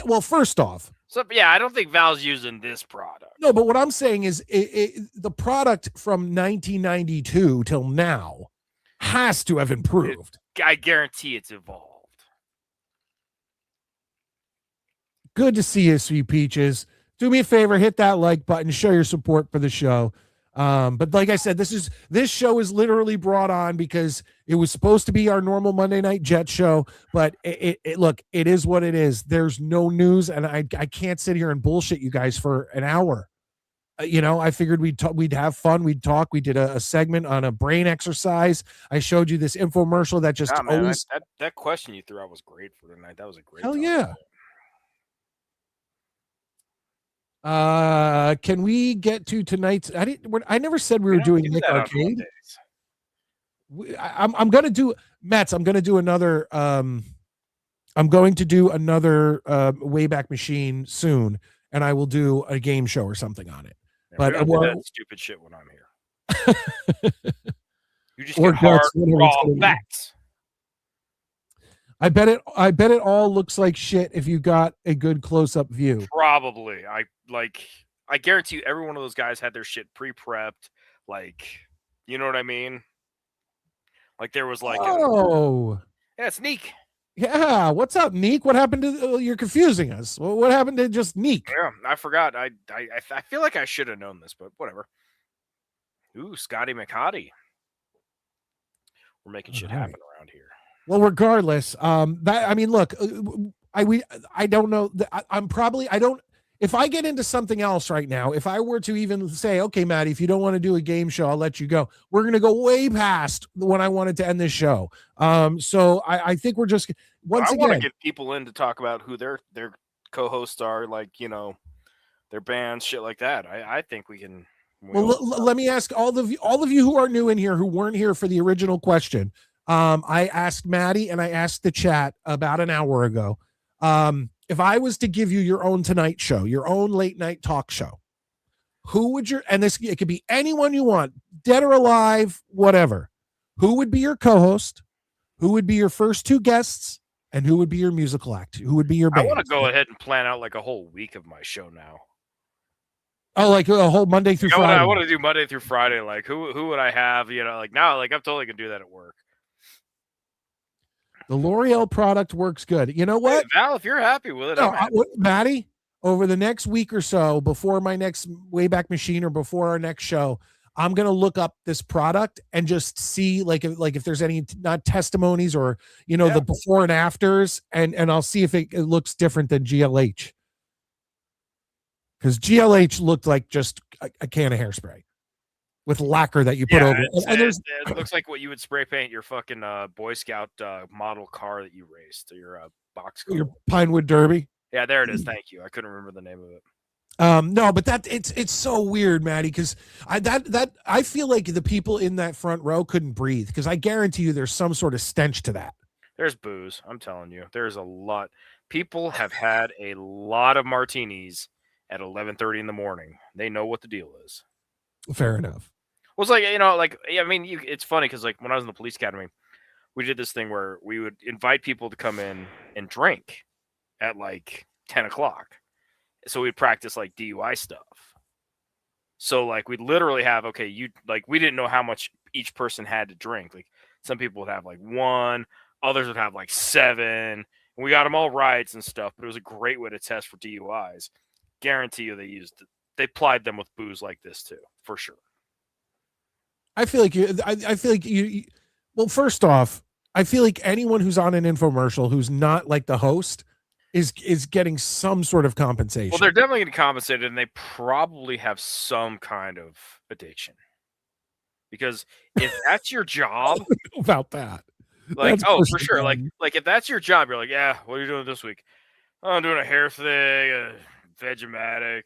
well, first off, So yeah, I don't think Val's using this product. no, but what I'm saying is the product from 1992 till now has to have improved. I guarantee it's evolved. Good to see you, Sweet Peaches. Do me a favor, hit that like button, show your support for the show. But like I said, this show is literally brought on because it was supposed to be our normal Monday Night Jet show, but look, it is what it is. There's no news, and I can't sit here and bullshit you guys for an hour. I figured we'd have fun, we'd talk. We did a segment on a brain exercise. I showed you this infomercial that just always. That question you threw out was great for tonight. That was a great. Hell yeah. Can we get to tonight's? I never said we were doing Nick Arcade. I'm gonna do Mets. I'm gonna do another. I'm going to do another Wayback Machine soon, and I will do a game show or something on it. Yeah, but we don't do that stupid shit when I'm here. You just get hard raw facts. I bet it all looks like shit if you got a good close-up view. Probably. I guarantee you every one of those guys had their shit pre-prepped. Like, you know what I mean? Like there was like yeah, it's Neek. Yeah, what's up, Neek? What happened to you're confusing us? What happened to just Neek? Yeah, I forgot. I feel like I should have known this, but whatever. Ooh, Scotty McHottie. We're making shit happen around here. Well, regardless, look, I don't know. I'm probably I don't. If I get into something else right now, if I were to even say, okay, Maddie, if you don't want to do a game show, I'll let you go. We're going to go way past when I wanted to end this show. So I think we're just once again. I want to get people in to talk about who their co-hosts are, like their bands, shit like that. I think we can. Well, let me ask all of you who are new in here who weren't here for the original question. I asked Maddie and I asked the chat about an hour ago. If I was to give you your own Tonight Show, your own late night talk show, who would it could be anyone you want, dead or alive, whatever. Who would be your co-host? who would be your first two guests and who would be your musical act? Who would be your I band? want to go ahead and plan out like a whole week of my show now. Oh, like a whole Monday through Friday. I want to do Monday through Friday. Like who would I have? Like now, like I'm totally gonna do that at work. The L'Oreal product works good. You know what? Hey, Val, if you're happy with it, No, I'm happy. Maddie, over the next week or so, before my next Wayback Machine or before our next show, I'm gonna look up this product and just see like if there's any not testimonies or the before and afters, and I'll see if it looks different than GLH. Because GLH looked like just a can of hairspray with lacquer that you put over. It looks like what you would spray paint your fucking Boy Scout model car that you raced, or your box car. Your Pinewood Derby. Yeah, there it is. Thank you. I couldn't remember the name of it. No, but it's so weird, Maddie, because I feel like the people in that front row couldn't breathe, because I guarantee you there's some sort of stench to that. There's booze. I'm telling you, there's a lot. People have had a lot of martinis at 11:30 in the morning. They know what the deal is. Fair enough. Well, it's it's funny because like when I was in the police academy, we did this thing where we would invite people to come in and drink at like 10 o'clock. So we'd practice like DUI stuff. So like we'd literally have, we didn't know how much each person had to drink. Like some people would have like 1, others would have like 7. And we got them all rights and stuff, but it was a great way to test for DUIs. Guarantee you they plied them with booze like this too, for sure. I feel like you well, first off, I feel like anyone who's on an infomercial who's not like the host is getting some sort of compensation. Well, they're definitely getting compensated, and they probably have some kind of addiction. Because if that's your job, I don't know about that. Like, That's for sure. Like if that's your job, you're like, yeah, what are you doing this week? Oh, I'm doing a hair thing, Vegematic,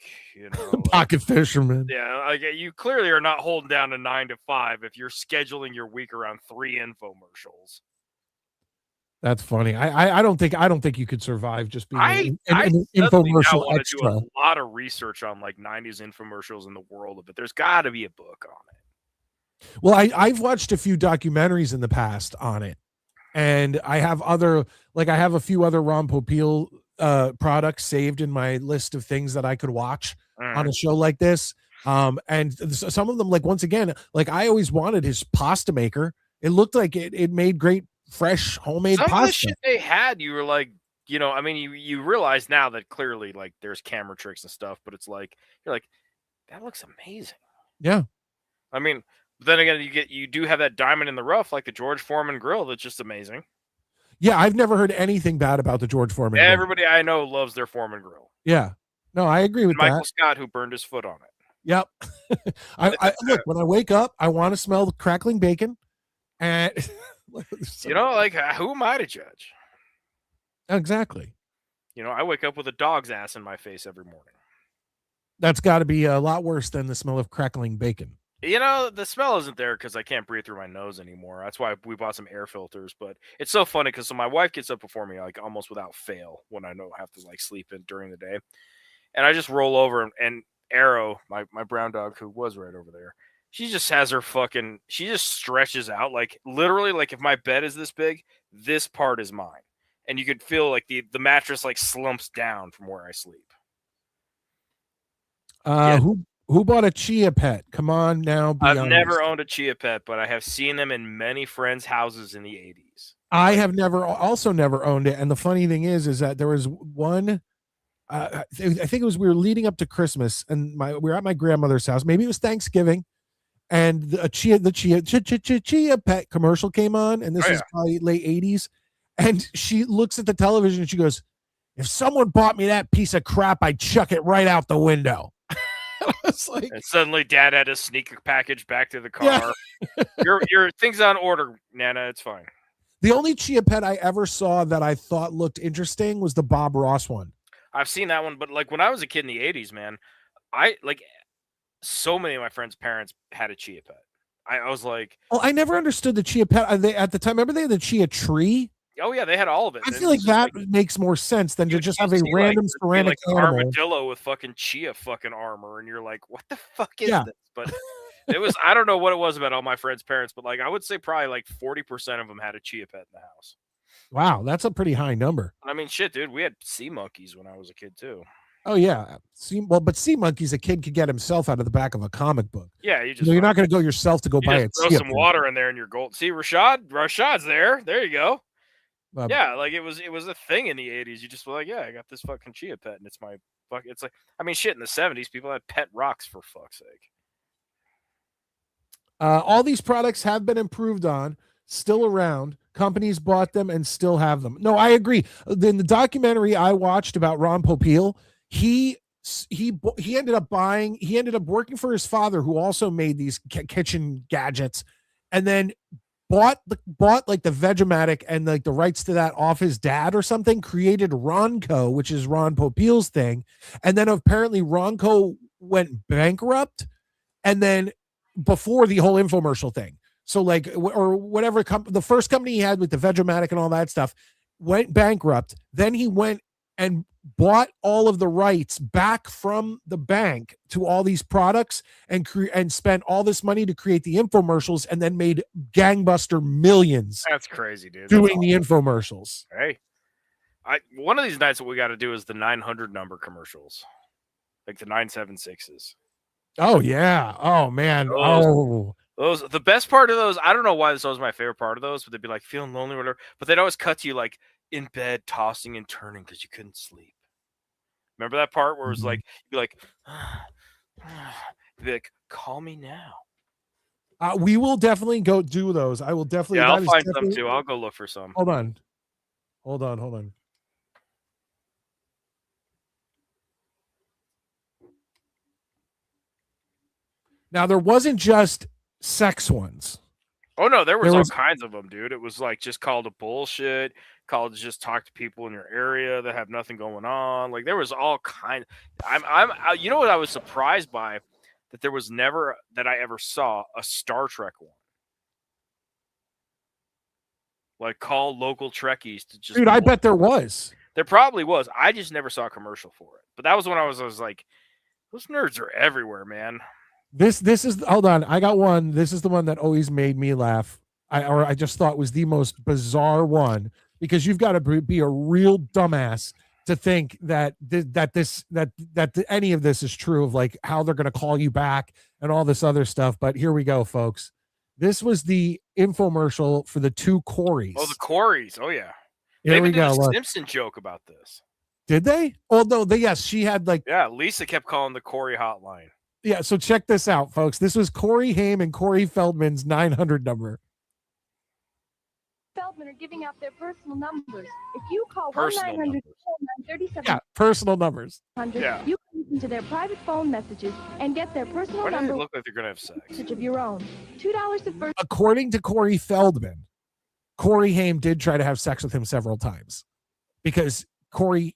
pocket fisherman. Yeah, like you clearly are not holding down a 9 to 5 if you're scheduling your week around 3 infomercials. That's funny. I don't think you could survive just being an infomercial infomercial extra. Do a lot of research on like 90s infomercials in the world of it. There's got to be a book on it. Well, I've watched a few documentaries in the past on it, and I have a few other Ron Popeil products saved in my list of things that I could watch on a show like this. And some of them, like, once again, like I always wanted his pasta maker. It looked like it made great fresh homemade Some pasta. of the shit they had, you were like, you realize now that clearly like there's camera tricks and stuff, but it's like you're like, that looks amazing. Yeah. I mean, but then again, you do have that diamond in the rough, like the George Foreman grill, that's just amazing. Yeah, I've never heard anything bad about the George Foreman grill. Everybody I know loves their Foreman grill. Yeah. No, I agree with Michael that. Scott, who burned his foot on it. Yep. I look, when I wake up, I want to smell the crackling bacon. And who am I to judge? Exactly. I wake up with a dog's ass in my face every morning. That's got to be a lot worse than the smell of crackling bacon. The smell isn't there because I can't breathe through my nose anymore. That's why we bought some air filters. But it's so funny because my wife gets up before me, like almost without fail, when I know I have to like sleep in during the day. And I just roll over and Arrow, my brown dog who was right over there, she just has her she just stretches out. Like literally, like if my bed is this big, this part is mine. And you could feel like the mattress like slumps down from where I sleep. Who bought a Chia Pet? Come on now. I've never owned a Chia Pet, but I have seen them in many friends' houses in the 80s. I have also never owned it. And the funny thing is that there was one, I think it was, we were leading up to Christmas and we were at my grandmother's house. Maybe it was Thanksgiving. And the Chia Pet commercial came on. And this is probably late 80s. And she looks at the television and she goes, if someone bought me that piece of crap, I'd chuck it right out the window. Like, and suddenly Dad had to sneak a package back to the car. Yeah. your thing's on order, Nana. It's fine. The only Chia Pet I ever saw that I thought looked interesting was the Bob Ross one. I've seen that one, but like when I was a kid in the 80s, man, so many of my friends' parents had a Chia Pet. I was like, oh, I never understood the Chia Pet. At the time, remember they had the Chia Tree? Oh yeah, they had all of it. I feel like that makes more sense than to just have a random ceramic animal. Armadillo with fucking chia fucking armor, and you're like, what the fuck is this? But It was, I don't know what it was about all my friends' parents, but like I would say probably like 40% of them had a chia pet in the house. Wow, that's a pretty high number. I mean, shit, dude, we had sea monkeys when I was a kid too. Oh yeah, but sea monkeys, a kid could get himself out of the back of a comic book. Yeah, you just You're not going to go yourself to go buy it. Throw some water in there and you're gold. See, Rashad's there. There you go. Yeah, like it was a thing in the 80s. You just were like, yeah, I got this fucking chia pet, and it's my fuck. It's like, I mean, shit. In the 70s, people had pet rocks for fuck's sake. All these products have been improved on, still around. Companies bought them and still have them. No, I agree. In the documentary I watched about Ron Popeil, he ended up working for his father, who also made these kitchen gadgets, and then bought like the Vegematic and like the rights to that off his dad or something, created Ronco, which is Ron Popeil's thing. And then apparently Ronco went bankrupt, and then before the whole infomercial thing. So like, or whatever, the first company he had with the Vegematic and all that stuff went bankrupt. Then he went and bought all of the rights back from the bank to all these products and spent all this money to create the infomercials, and then made gangbuster millions. That's crazy, dude. Doing the infomercials. Hey, one of these nights, what we got to do is the 900 number commercials, like the 976s. Oh yeah. Oh man. Those the best part of those. I don't know why this was my favorite part of those, but they'd be like feeling lonely or whatever. But they'd always cut to you like in bed, tossing and turning because you couldn't sleep. Remember that part where it was like, you'd be like, call me now. We will definitely go do those. I will definitely. Yeah, I'll find some too. I'll go look for some. Hold on. Now, there wasn't just sex ones. Oh no, there was all kinds of them, dude. It was like just called a bullshit. Called to just talk to people in your area that have nothing going on. Like there was all kinds. You know what I was surprised by? That there was never that I ever saw a Star Trek one. Like call local Trekkies to just. Dude, I bet there was. There probably was. I just never saw a commercial for it. But that was when I was like, those nerds are everywhere, man. This is, hold on, I got one. This is the one that always made me laugh. I just thought was the most bizarre one, because you've got to be a real dumbass to think that any of this is true, of like how they're going to call you back and all this other stuff. But here we go, folks. This was the infomercial for the two Coreys. Oh, the Coreys. Oh yeah. Here we go. Look. Simpson joke about this. Did they? Oh no, yes, she had like. Yeah, Lisa kept calling the Corey hotline. Yeah, so check this out, folks. This was Corey Haim and Corey Feldman's 900 number. Feldman are giving out their personal numbers. If you call 1-900-409-3700, Yeah, personal numbers. Yeah. You can listen to their private phone messages and get their personal Why do number. they look like they're gonna have sex? Of your own. $2 the first. According to Corey Feldman, Corey Haim did try to have sex with him several times, because Corey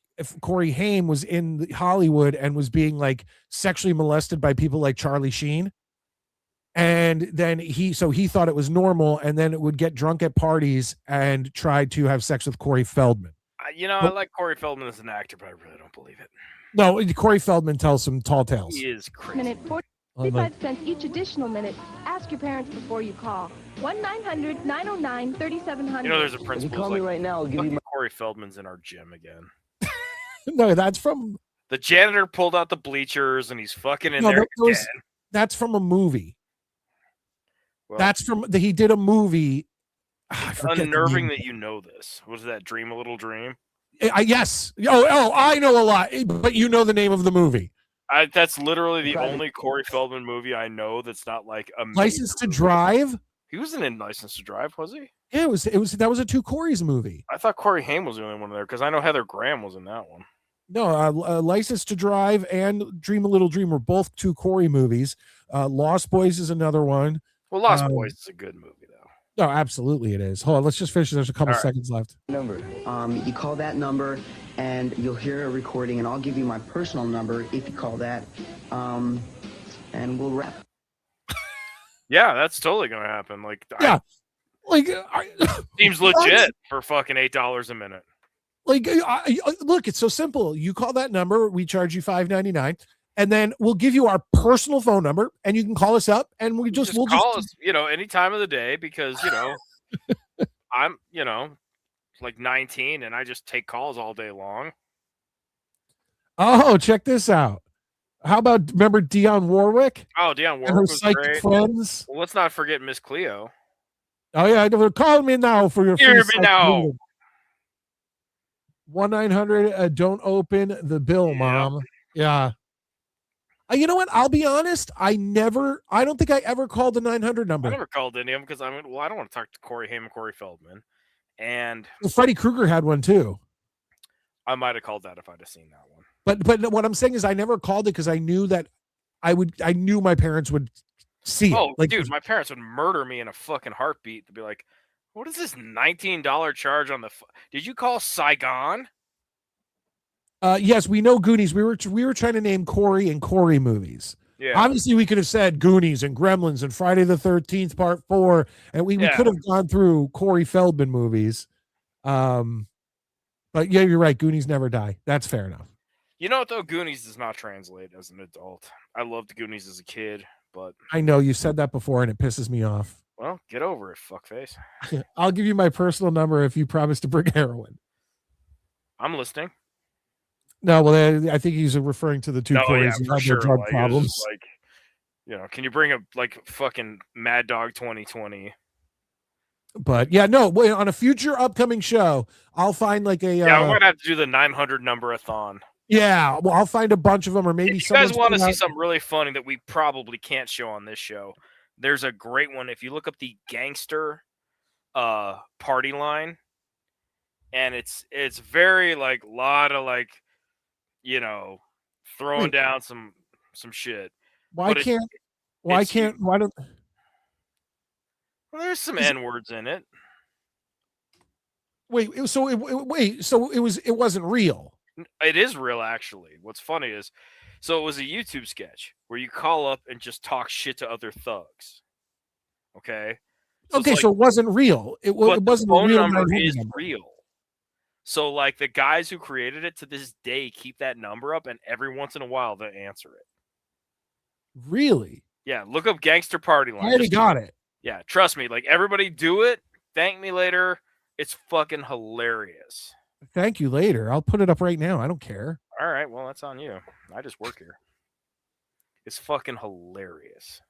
Haim was in Hollywood and was being like sexually molested by people like Charlie Sheen. And then he thought it was normal, and then it would get drunk at parties and try to have sex with Corey Feldman. I like Corey Feldman as an actor, but I really don't believe it. No, Corey Feldman tells some tall tales. He is crazy. Minute 45 cents each additional minute. Ask your parents before you call. 1-900-909-3700. There's a principal. If you call me right now, I'll give you my. Corey Feldman's in our gym again. No, that's from the janitor pulled out the bleachers and he's fucking in there again. That's from a movie. Well, that's from he did a movie. It's unnerving that you know this. Was that Dream a Little Dream? Yes. Oh, I know a lot, but you know the name of the movie. That's literally the only Corey Feldman movie I know that's not like a License to Drive. He wasn't in License to Drive, was he? Yeah, it was. That was a two Corey's movie. I thought Corey Haim was the only one there because I know Heather Graham was in that one. No, License to Drive and Dream a Little Dream were both two Corey movies. Lost Boys is another one. Well, Lost Boys is a good movie, though. No, absolutely it is. Hold on, let's just finish. There's a couple seconds left. Number. You call that number, and you'll hear a recording, and I'll give you my personal number if you call that, and we'll wrap. Yeah, that's totally gonna happen. Like, seems legit for fucking $8 a minute. Like, look, it's so simple. You call that number, we charge you $5.99, and then we'll give you our personal phone number, and you can call us up, and we'll just call us, any time of the day, because I'm like 19 and I just take calls all day long. Oh, check this out. How about, remember Dionne Warwick? Oh, Dionne Warwick and her was psychic great. friends. Well, let's not forget Miss Cleo. Oh yeah, call me now for your Hear free me now. 1-900 don't open the bill, Mom. Yeah. You know what? I'll be honest. I don't think I ever called the 900 number. I never called any of them because I don't want to talk to Corey Haim and Corey Feldman. And Freddy Krueger had one too. I might have called that if I'd have seen that one. But what I'm saying is I never called it because I knew that I knew my parents would see it. Oh, dude, my parents would murder me in a fucking heartbeat to be like, what is this $19 charge on the did you call Saigon? Yes, we know Goonies. We were trying to name Corey and Corey movies. Yeah. Obviously, we could have said Goonies and Gremlins and Friday the 13th Part 4, and we could have gone through Corey Feldman movies. But yeah, you're right. Goonies never die. That's fair enough. You know what, though? Goonies does not translate as an adult. I loved Goonies as a kid, but... I know you said that before, and it pisses me off. Well, get over it, fuckface. I'll give you my personal number if you promise to bring heroin. I'm listening. No, well, I think he's referring to the two Corys who had sure. their drug Like, problems. Can you bring a fucking Mad Dog 2020? But yeah, no, on a future upcoming show, I'll find like a. Yeah, I'm gonna have to do the 900 number-a-thon. Yeah, well, I'll find a bunch of them, or maybe if you guys want to see something really funny that we probably can't show on this show, there's a great one. If you look up the gangster party line, and it's very like lot of like, throwing down some shit. Why don't? Well, there's some N-words in it. Wait, so it wasn't real. It is real, actually. What's funny is, so it was a YouTube sketch where you call up and just talk shit to other thugs. Okay. So it wasn't real. It wasn't the phone real. Number is real. So like the guys who created it to this day keep that number up, and every once in a while they answer it. Really? Yeah. Look up Gangster Party Line. I already got it. Yeah. Trust me. Like everybody do it. Thank me later. It's fucking hilarious. Thank you later. I'll put it up right now. I don't care. All right. Well, that's on you. I just work here. It's fucking hilarious.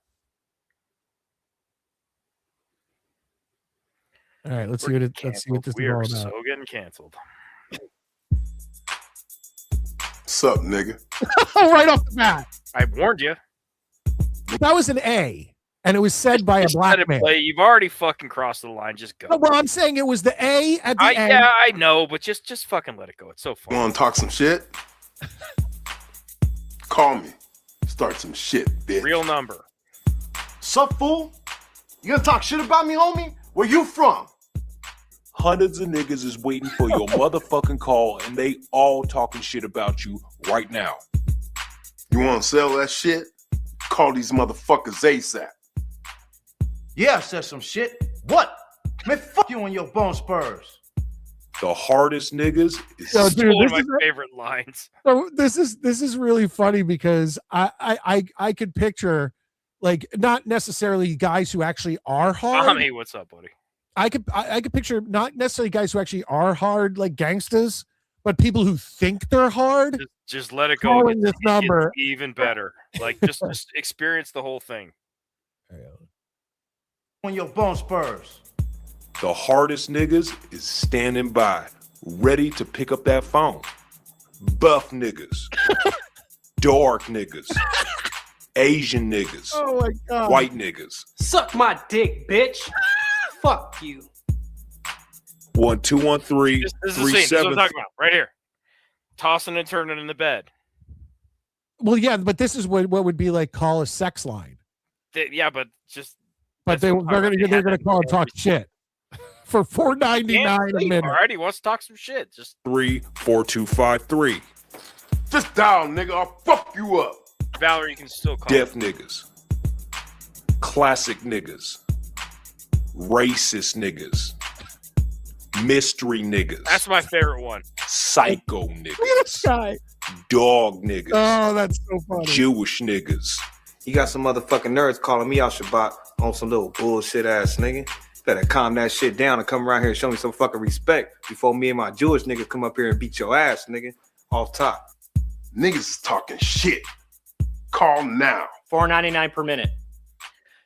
All right. Let's see what this is We are all about. so getting canceled. Sup, nigga? Right off the bat. I warned you. That was an A, and it was said by a black man. You've already fucking crossed the line. Just go. No, well, I'm saying it was the A at the end. Yeah, I know, but just fucking let it go. It's so fun. Want to talk some shit? Call me. Start some shit, bitch. Real number. Sup, fool? You gonna talk shit about me, homie? Where you from? Hundreds of niggas is waiting for your motherfucking call, and they all talking shit about you right now. You want to sell that shit? Call these motherfuckers ASAP. Yeah, I said some shit. What? Man, fuck you and your bone spurs. The hardest niggas is one of my favorite lines. So this is really funny because I could picture, like, not necessarily guys who actually are hard. Hey, what's up, buddy? I could picture not necessarily guys who actually are hard, like gangsters, but people who think they're hard. Just let it go. Calling this number even better. Like just experience the whole thing. On your bone spurs. the hardest niggas is standing by, ready to pick up that phone. Buff niggas, dark niggas, Asian niggas, oh my God, white niggas. Suck my dick, bitch. Fuck you. 1213 This is the scene. This is what I'm talking about. Right here. Tossing and turning in the bed. Well, yeah, but this is what would be like call a sex line. Yeah, but just. But they're gonna call and talk shit for $4.99 a minute. All right, he wants to talk some shit. Just 34253. Just dial, nigga. I'll fuck you up. Valerie, you can still call. Deaf niggas, classic niggas, racist niggas, mystery niggas. That's my favorite one. Psycho niggas. Look at this guy. dog niggas, Oh, that's so funny. Jewish niggas. You got some motherfucking nerds calling me out Shabbat on some little bullshit ass nigga. Better calm that shit down and come around here and show me some fucking respect before me and my Jewish niggas come up here and beat your ass, nigga. Off top. Niggas is talking shit. Call now. $4.99 per minute.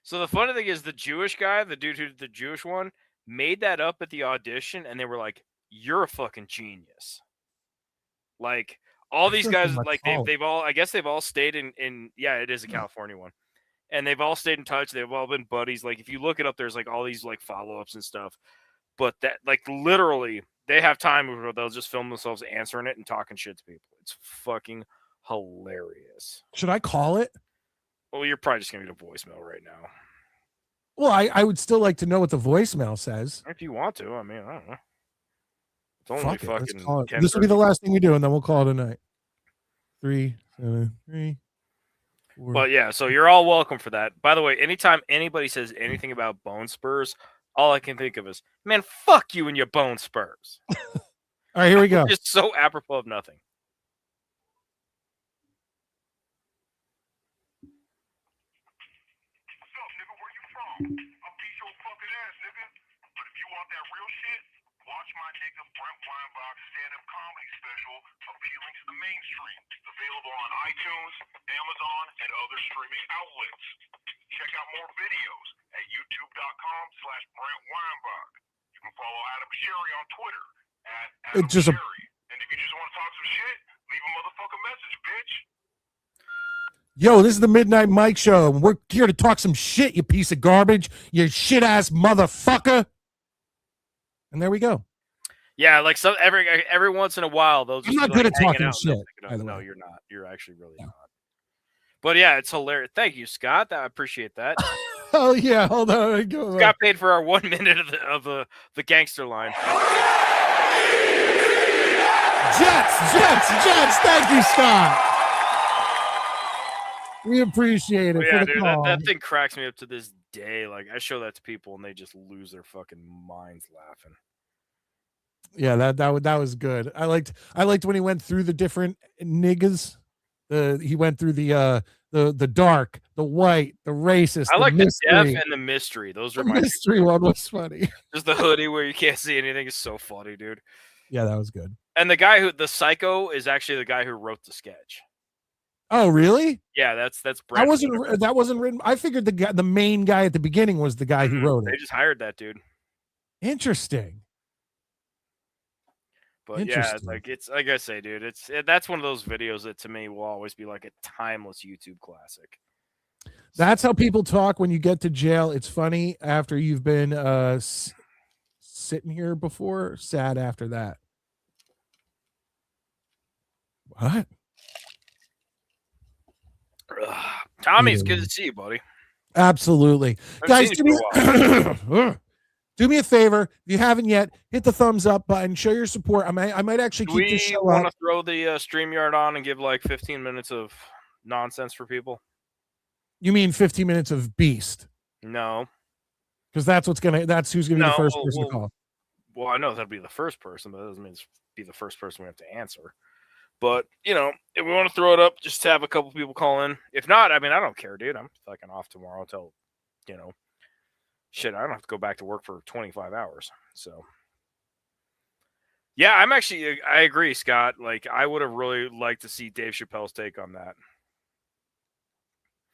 So the funny thing is, the Jewish guy, the dude who did the Jewish one, made that up at the audition, and they were like, "You're a fucking genius." Like all these guys, like they've all, I guess they've all stayed in. Yeah, it is a California one, and they've all stayed in touch. They've all been buddies. Like if you look it up, there's like all these like follow-ups and stuff. But that, like, literally, they have time where they'll just film themselves answering it and talking shit to people. It's fucking hilarious. Should I call it? Well, you're probably just gonna get a voicemail right now. Well, I would still like to know what the voicemail says. If you want to, I mean, I don't know. It's only Fuck it, let's fucking. call it. This will be the last thing we do, and then we'll call it a night. 3, 7, 3, 4. But yeah, so you're all welcome for that. By the way, anytime anybody says anything about bone spurs, all I can think of is, man, fuck you and your bone spurs. All right, here we go. Just so apropos of nothing. Watch my nigga Brent Weinbach stand-up comedy special, Appealing to the Mainstream. Available on iTunes, Amazon, and other streaming outlets. Check out more videos at youtube.com/Brent Weinbach. You can follow Adam Sherry on Twitter at Adam Sherry. And if you just want to talk some shit, leave a motherfucking message, bitch. Yo, this is the Midnite Mike show. And we're here to talk some shit, you piece of garbage, you shit-ass motherfucker. And there we go. Yeah, like some every once in a while, those. I'm not good at talking shit. No, you're not. You're actually really not. But yeah, it's hilarious. Thank you, Scott. I appreciate that. Oh yeah, hold on. Go Scott paid for our 1 minute of the gangster line. Jets. Thank you, Scott. We appreciate it. Yeah, for the dude, call. that thing cracks me up to this day. Like I show that to people and they just lose their fucking minds laughing. Yeah, that was good. I liked when he went through the different niggas. He went through the dark, the white, the racist. I like the the deaf and the mystery. Those are the my mystery one was funny. Just the hoodie where you can't see anything is so funny, dude. Yeah, that was good. And the guy the psycho is actually the guy who wrote the sketch. Oh, really? Yeah, that's Brad. That wasn't written. I figured the main guy at the beginning was the guy who wrote They it. just hired that dude. Interesting. But yeah, it's like I say, dude, that's one of those videos that to me will always be like a timeless YouTube classic. That's how people talk when you get to jail. It's funny after you've been sitting here before, sad after that. What? Tommy, it's good to see you, buddy. Absolutely. Guys, do me a favor. If you haven't yet, hit the thumbs up button. Show your support. I might actually keep this show want up. to throw the StreamYard on and give like 15 minutes of nonsense for people? You mean 15 minutes of Beast? No. Because that's who's gonna be the first person to call. Well, I know that'll be the first person, but that doesn't mean it's be the first person we have to answer. But, if we want to throw it up, just to have a couple people call in. If not, I mean, I don't care, dude. I'm fucking off tomorrow until, shit, I don't have to go back to work for 25 hours. So, yeah, I agree, Scott. Like, I would have really liked to see Dave Chappelle's take on that.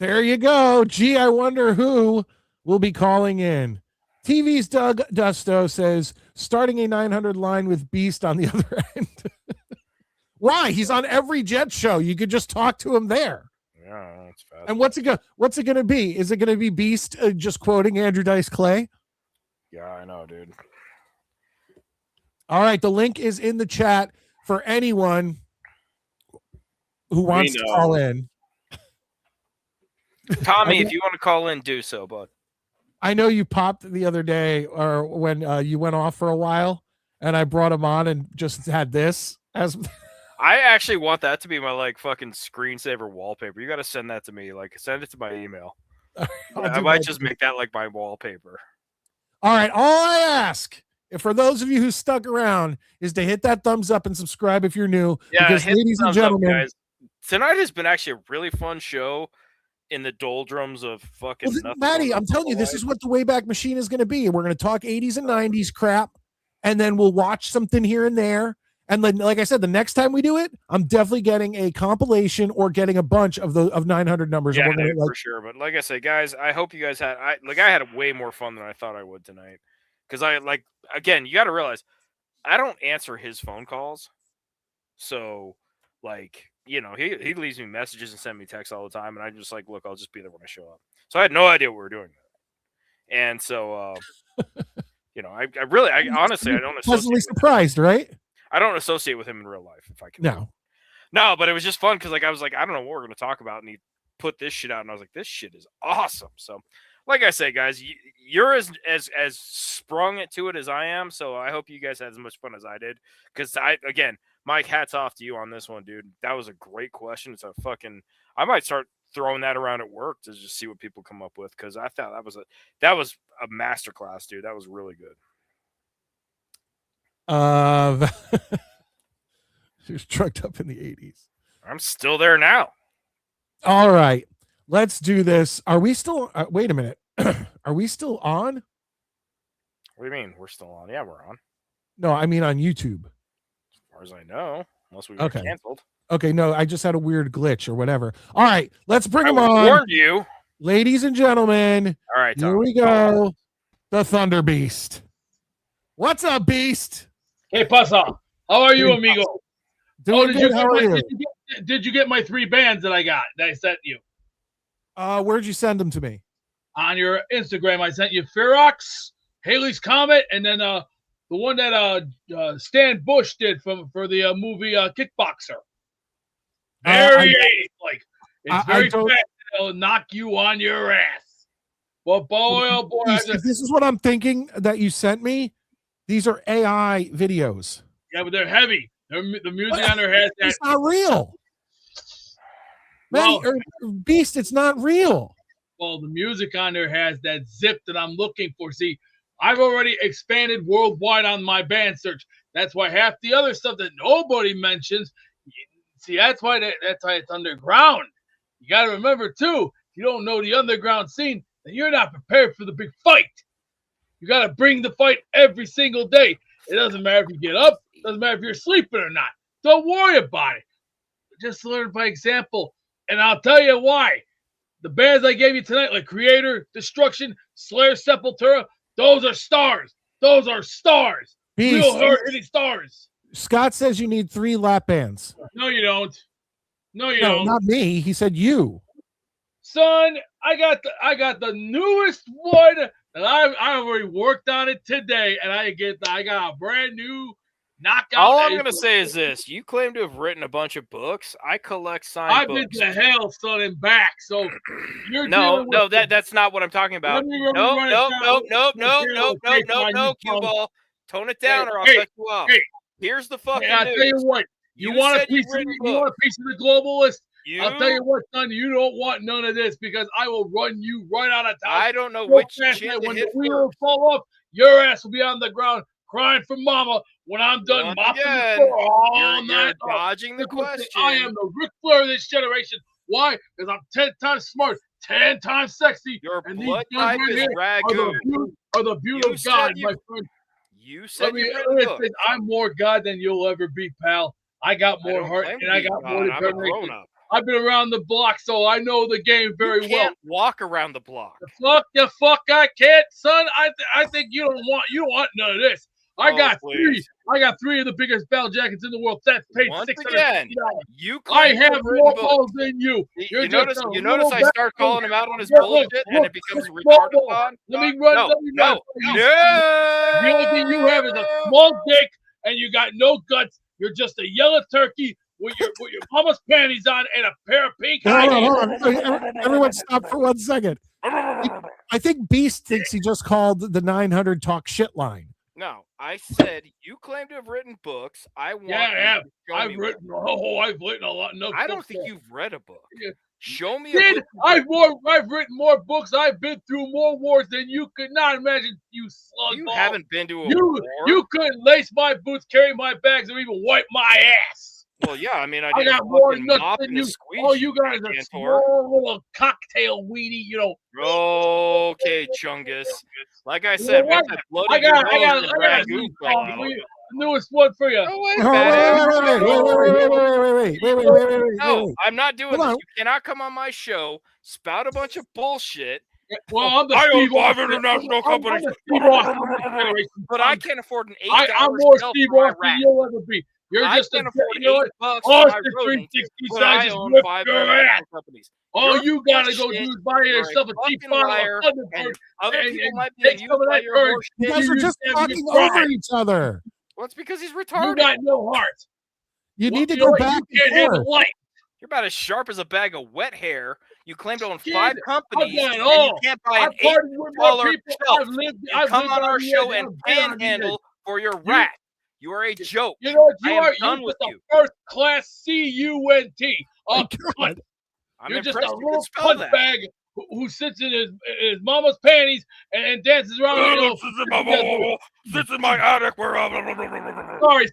There you go. Gee, I wonder who will be calling in. TV's Doug Dusto says, starting a 900 line with Beast on the other end. Why? He's on every Jet show. You could just talk to him there. Yeah, that's fast. And what's it going to be? Is it going to be Beast just quoting Andrew Dice Clay? Yeah, I know, dude. All right, the link is in the chat for anyone who wants to call in. Tommy, if you want to call in, do so, bud. I know you popped the other day or when you went off for a while, and I brought him on and just had this as... I actually want that to be my like fucking screensaver wallpaper. You got to send that to me. Like, send it to my email. I might just make that like my wallpaper. All right. All I ask, for those of you who stuck around, is to hit that thumbs up and subscribe if you're new. Yeah, because, hit ladies and thumbs up, gentlemen, guys. tonight has been actually a really fun show in the doldrums of fucking Well, nothing. Maddie, I'm telling you, this is what the Wayback Machine is going to be. We're going to talk 80s and 90s crap, and then we'll watch something here and there. And then, like I said, the next time we do it, I'm definitely getting a compilation or getting a bunch of 900 numbers. Yeah, and we're gonna, for sure. But like I say, guys, I hope you guys had I had way more fun than I thought I would tonight. Because again, you got to realize I don't answer his phone calls, so he leaves me messages and send me texts all the time, and I just look, I'll just be there when I show up. So I had no idea what we were doing, and so I honestly I don't pleasantly surprised, right? I don't associate with him in real life if I can. No, but it was just fun because I was like, I don't know what we're going to talk about, and he put this shit out, and I was like, this shit is awesome. So, like I say, guys, you're as sprung to it as I am, so I hope you guys had as much fun as I did. Because again, Mike, hats off to you on this one, dude. That was a great question. It's a fucking. I might start throwing that around at work to just see what people come up with because I thought that was a masterclass, dude. That was really good. She was trucked up in the 80s. I'm still there now. All right, let's do this. Are we still? Wait a minute. Are we still on? What do you mean we're still on? Yeah, we're on. No, I mean on YouTube. As far as I know, unless we got canceled. Okay, no, I just had a weird glitch or whatever. All right, let's bring him on. I warned you. Ladies and gentlemen. All right, here we go. The Thunder Beast. What's up, Beast? Hey, pasa. How are you, amigo? Doing good. How are you? Did you get my 3 bands that I sent you? Where'd you send them to me? On your Instagram, I sent you Ferox, Haley's Comet, and then the one that Stan Bush did for the movie Kickboxer. Very 80s, it's very fast. It'll knock you on your ass. But boy, oh boy, If this is what I'm thinking that you sent me. These are AI videos. Yeah, but they're heavy. The music on their head. It's not real. Beast, it's not real. Well, the music on there has that zip that I'm looking for. See, I've already expanded worldwide on my band search. That's why half the other stuff that nobody mentions. See, that's why it's underground. You got to remember too. If you don't know the underground scene, then you're not prepared for the big fight. You got to bring the fight every single day. It doesn't matter if you get up. It doesn't matter if you're sleeping or not. Don't worry about it. Just learn by example. And I'll tell you why. The bands I gave you tonight, like Creator, Destruction, Slayer, Sepultura, those are stars. Those are stars. Beast. Real hard-hitting stars. Scott says you need 3 lap bands. No, you don't. No, you No, don't. not me. He said you. Son, I got the newest one that I already worked on it today, and I got a brand new knockout. All I'm gonna say is this: you claim to have written a bunch of books. I collect signed books. I've been to hell, son, and back. So you're that's not what I'm talking about. No, cue ball. Tone it down, or I'll cut you off. Here's the fucking news. I'll tell you what. You want a piece of the globalist? I'll tell you what, son, you don't want none of this because I will run you right out of town. I don't know which shit when to hit the wheel fall off, your ass will be on the ground crying for mama when I'm done mopping the floor all night. You're dodging the question. I am the Ric Flair of this generation. Why? Because I'm 10 times smart, 10 times sexy. Your and blood these guys type is here ragu. are the beauty of God, my friend. You said I'm more God than you'll ever be, pal. I got more heart and I got more determination. I've been around the block, so I know the game very well. You can't walk around the block. The fuck I can't, son. I think you don't want none of this. I got 3 of the biggest battle jackets in the world. That's paid $650. I have more balls than you. You notice I start calling him out on his bullshit and it becomes retarded on? Let me run. No. The only thing you have is a small dick and you got no guts. You're just a yellow turkey with your mama's panties on and a pair of pink Hold on. Everyone stop for 1 second. I think Beast thinks he just called the 900 talk shit line. No, I said you claim to have written books. I want. Yeah. I've written a lot. No, I don't think you've read a book. Yeah. Show me. I've written more books. I've been through more wars than you could not imagine. You slug. You haven't been to a war. You couldn't lace my boots, carry my bags, or even wipe my ass. Well, yeah, I mean, I I need a got more fucking nuts mop than and a you. squeegee. All you guys are Cantor. small little cocktail weenie, you know. Okay, Chungus. Like I You said, know what? once that bloody I got and a ragu fell out. newest one for you. Go away, Oh, wait. No, I'm not doing Hold this. on. You cannot come on my show, spout a bunch of bullshit. Well, I'm the I own Steve 5 Austin. international I'm companies. the Steve Austin of this generation. But I can't afford an $8 I'm more shelf Steve for my Austin rat. than you'll ever be. You're I just can't a afford you know $8 what? for my Austin rodent, 360 but side I just own whipped 5 your international ass. companies. All You're you gotta go bullshit. do is buy You're yourself a cheap fucking bottle liar, of Thunderbird and other people might be take amused some of by that your bird. horse You shit. guys are just talking over each other. Well, it's because he's You retarded. got no heart. You need to you know go what? back You can't and handle forth. light. You're about as sharp as a bag of wet hair. You claim to own Kid, 5 I've companies, done it and all. you can't buy an I've partied with more $8 people. shelf. I've come lived on our the show edge. and I've been on the panhandle edge. for your rat. You are a joke. You know what you I am are? done You're with just you. a first class C-U-N-T. A cunt. I'm You're just a impressed you can little spell cunt that. bag who sits in his mama's panties and dances around. You know, This is my attic. Where sorry,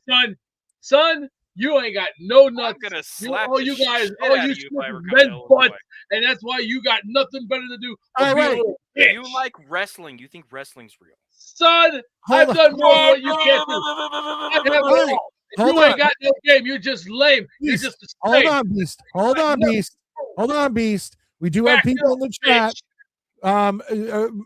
son, you ain't got no nuts. I'm gonna slap all the you guys, shit all out you of you if I ever come men to Illinois. butts, and that's why you got nothing better to do. All Be a right, little bitch. You like wrestling. You think wrestling's real. Son, I've done more than what you can't do. I have it all. If Hold you on. ain't got no game, you're just lame. You're Beast, just a hold slave. on, Beast. Hold on, Beast. Hold on, Beast. We do have Back it people up, in the chat.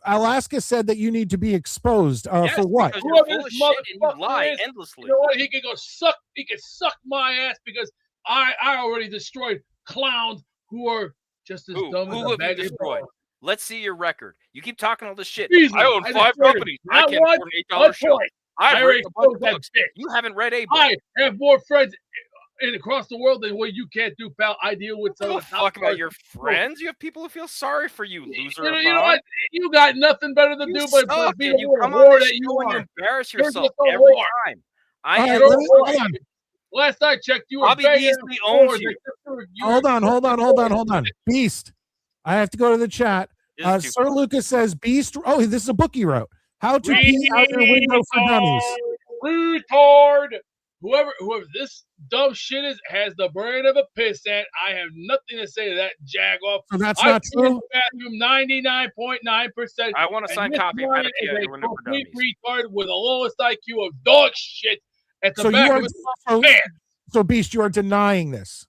Alaska said that you need to be exposed. For what? Because you're full of shit and you lie endlessly. You know what? He can go suck. He can suck my ass because I already destroyed clowns who are just as dumb as Who a have bag you of destroyed? balls. Let's see your record. You keep talking all this shit. Easily. I own I 5 destroyed companies. it. I Not can't once, afford an but $8 shelf. twice. I've I written a bunch of already books. exposed that bitch. You haven't read a book. I have more friends across the world than what you can't do, pal. I deal with some Don't of the top fuck about stars. your friends. You have people who feel sorry for you, loser. You know what? You got nothing better to You do suck, but be the and you little come on whore this that you show and you are. embarrass You're yourself just a every whore. time. I All right, am. let me- hold on. Last I checked, you were Bobby banging Beasley whores owns you. Hold on. Beast. I have to go to the chat. Sir Lucas says, Beast. Oh, this is a book he wrote. How to pee out your window for dummies. Retard. Whoever this dumb shit is has the brain of a pissant. I have nothing to say to that jagoff. So that's I not pee in true? the bathroom 99.9%. I want a signed copy of How to Pee Out Your Window for complete Dummies. retard with the lowest IQ of dog shit at the So back you of are his pants. so Beast, you are denying this.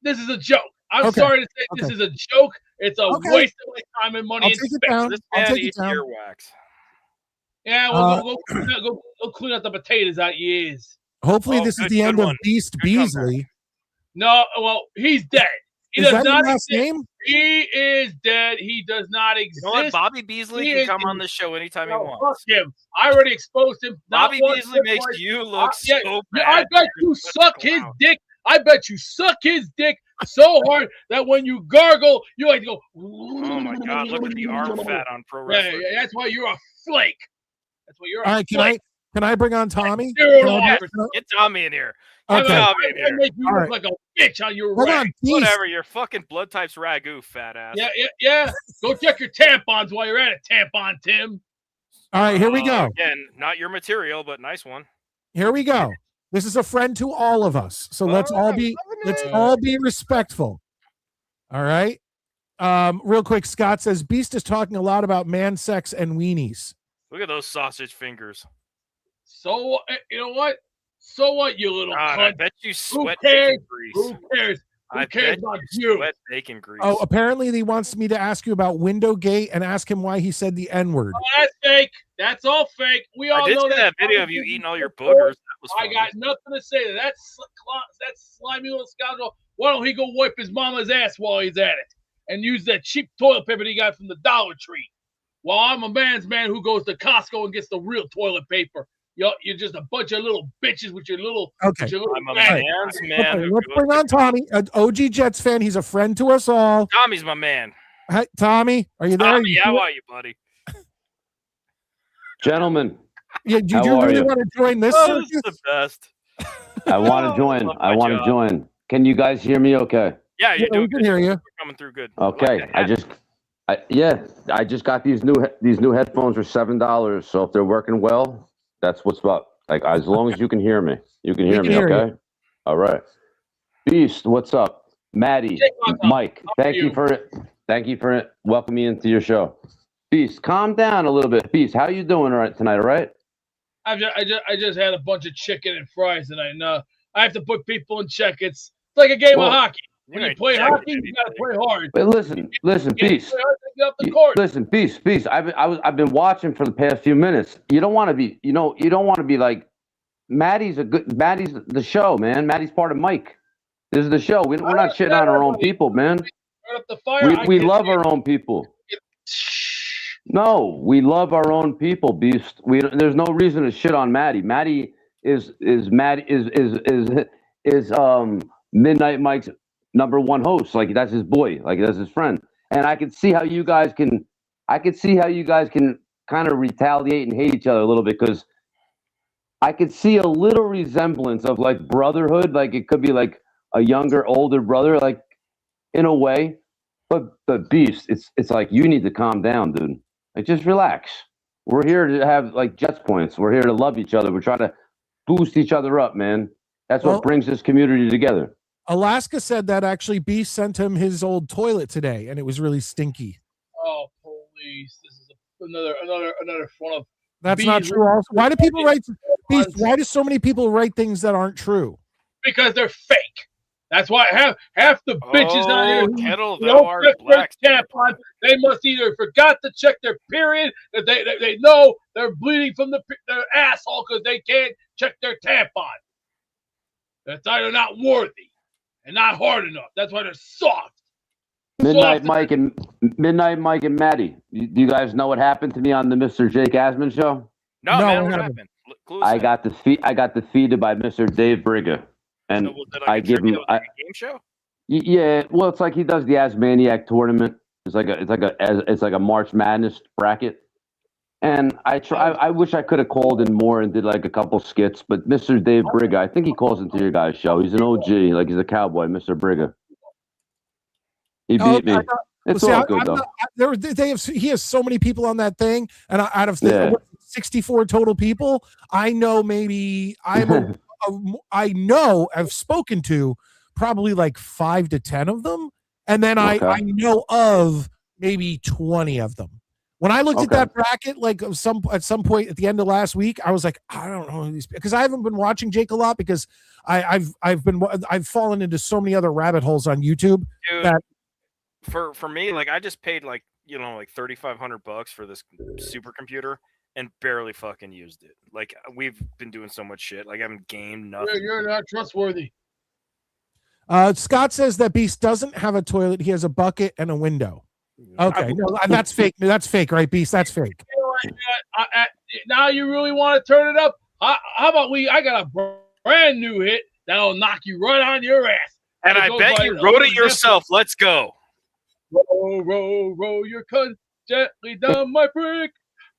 This is a joke. I'm Okay. sorry to say this Okay. is a joke. It's a Okay. waste of my time and money I'll and take it space. down. This I'll man take it eats down. earwax. Yeah, well, go clean out the potatoes out your ears. Hopefully, this is the end of Beast Beasley. No, well, he's dead. He Is does that your not last exist. name? He is dead. He does not exist. You know what? Bobby Beasley He can is come on in- the show anytime he No, wants. fuck him. I already exposed him. Not Bobby once, Beasley but makes twice. you look Yeah, so yeah, I bad. bet you suck his dick. I bet you suck his dick so hard that when you gargle, you like to go. Oh my God! Look at the arm fat on Pro Yeah, Wrestling. yeah, that's why you're a flake. That's why you're All a right, flake. can I bring on Tommy? Zero Can I- offers. Get Tommy in here. Okay. Get Tommy in I here. make you All look right. like a bitch on your Hold rag. on, Beast. Whatever. Your fucking blood type's ragu, fat ass. Yeah. Go check your tampons while you're at it, tampon Tim. All right, here we go. Again, not your material, but nice one. Here we go. This is a friend to all of us, so let's all be respectful. All right. Real quick, Scott says Beast is talking a lot about man sex and weenies. Look at those sausage fingers. So you know what? So what, you little God, cunt? I bet you Who sweat cares? bacon grease. Who cares? Who I cares bet about you you? sweat bacon grease. Oh, apparently he wants me to ask you about Windowgate and ask him why he said the N-word. Oh, that's fake. That's all fake. We all I did know see that video of you eating all your boogers. That was I funny. got nothing to say to that. That slimy little scoundrel. Why don't he go wipe his mama's ass while he's at it and use that cheap toilet paper that he got from the Dollar Tree? While I'm a man's man who goes to Costco and gets the real toilet paper. You're just a bunch of little bitches with your little. Okay. With your little I'm a fat- man's man. Okay, who let's goes bring to- on Tommy, an OG Jets fan. He's a friend to us all. Tommy's my man. Hi, Tommy, are you there? Tommy, how are you, buddy? Gentlemen, Yeah, did how you are really you? want to join this Oh, this is circus? the best. I want to join. love I my want to job. join. Can you guys hear me okay? Yeah, you're Yeah, doing we can good. hear you. You're coming through good. Okay. I just got these new headphones for $7. So if they're working well, that's what's up. Like as long as you can hear me, you can hear can me, hear you. okay? All right. Beast, what's up? Maddie, Mike, thank you for welcoming me into your show. Beast, calm down a little bit. Beast, how you doing tonight? All right? I just had a bunch of chicken and fries tonight, and I have to put people in check. It's like a game of hockey. When you play hockey, you gotta play hard. But listen, Beast. Get up the court. Listen, Beast. I've been watching for the past few minutes. You don't want to be, you don't want to be like Maddie's the show, man. Maddie's part of Mike. This is the show. We're not shitting on our own people, man. Right up the fire. We love our own people. No, we love our own people, Beast. There's no reason to shit on Maddie. Maddie is Midnite Mike's #1 host. Like that's his boy. Like that's his friend. And I can see how you guys can. Kind of retaliate and hate each other a little bit because I could see a little resemblance of like brotherhood. Like it could be like a younger, older brother, like in a way. But Beast, it's like you need to calm down, dude. Like just relax. We're here to have like Jets points. We're here to love each other. We're trying to boost each other up, man. That's what brings this community together. Alaska said that actually Beast sent him his old toilet today, and it was really stinky. Oh, police! This is another front of. That's not true. Also, why do people write? Beast, why do so many people write things that aren't true? Because they're fake. That's why half the bitches out here who Kettle, don't check their tampon, they must either forgot to check their period, that they know they're bleeding from their asshole because they can't check their tampon. That's either not worthy and not hard enough. That's why they're soft. Midnite Mike and Maddie. Do you guys know what happened to me on the Mr. Jake Asman show? No, man, what happened? I got defeated by Mr. Dave Briga. And so was it like I give him a game show. Yeah, well, it's like he does the Asmaniac tournament. It's like a March Madness bracket. And I wish I could have called in more and did like a couple skits. But Mr. Dave Briga, I think he calls into your guys' show. He's an OG, like he's a cowboy, Mr. Briga. He beat me. It's all good though. He has so many people on that thing, and out of 64 total people, I know maybe I've spoken to probably like 5 to 10 of them, and then I know of maybe 20 of them. When I looked at that bracket, like at some point at the end of last week, I was like, I don't know who these, because I haven't been watching Jake a lot because I've fallen into so many other rabbit holes on YouTube. Dude, that for me, like I just paid like $3,500 for this supercomputer and barely fucking used it. Like we've been doing so much shit. Like I haven't gamed nothing. You're not trustworthy. Scott says that Beast doesn't have a toilet. He has a bucket and a window. Okay, no, that's fake. That's fake, right, Beast? That's fake. Now you really want to turn it up? How about I got a brand new hit that'll knock you right on your ass. And I bet you wrote it yourself. Let's go. Roll, roll, roll your cunt gently down my brick.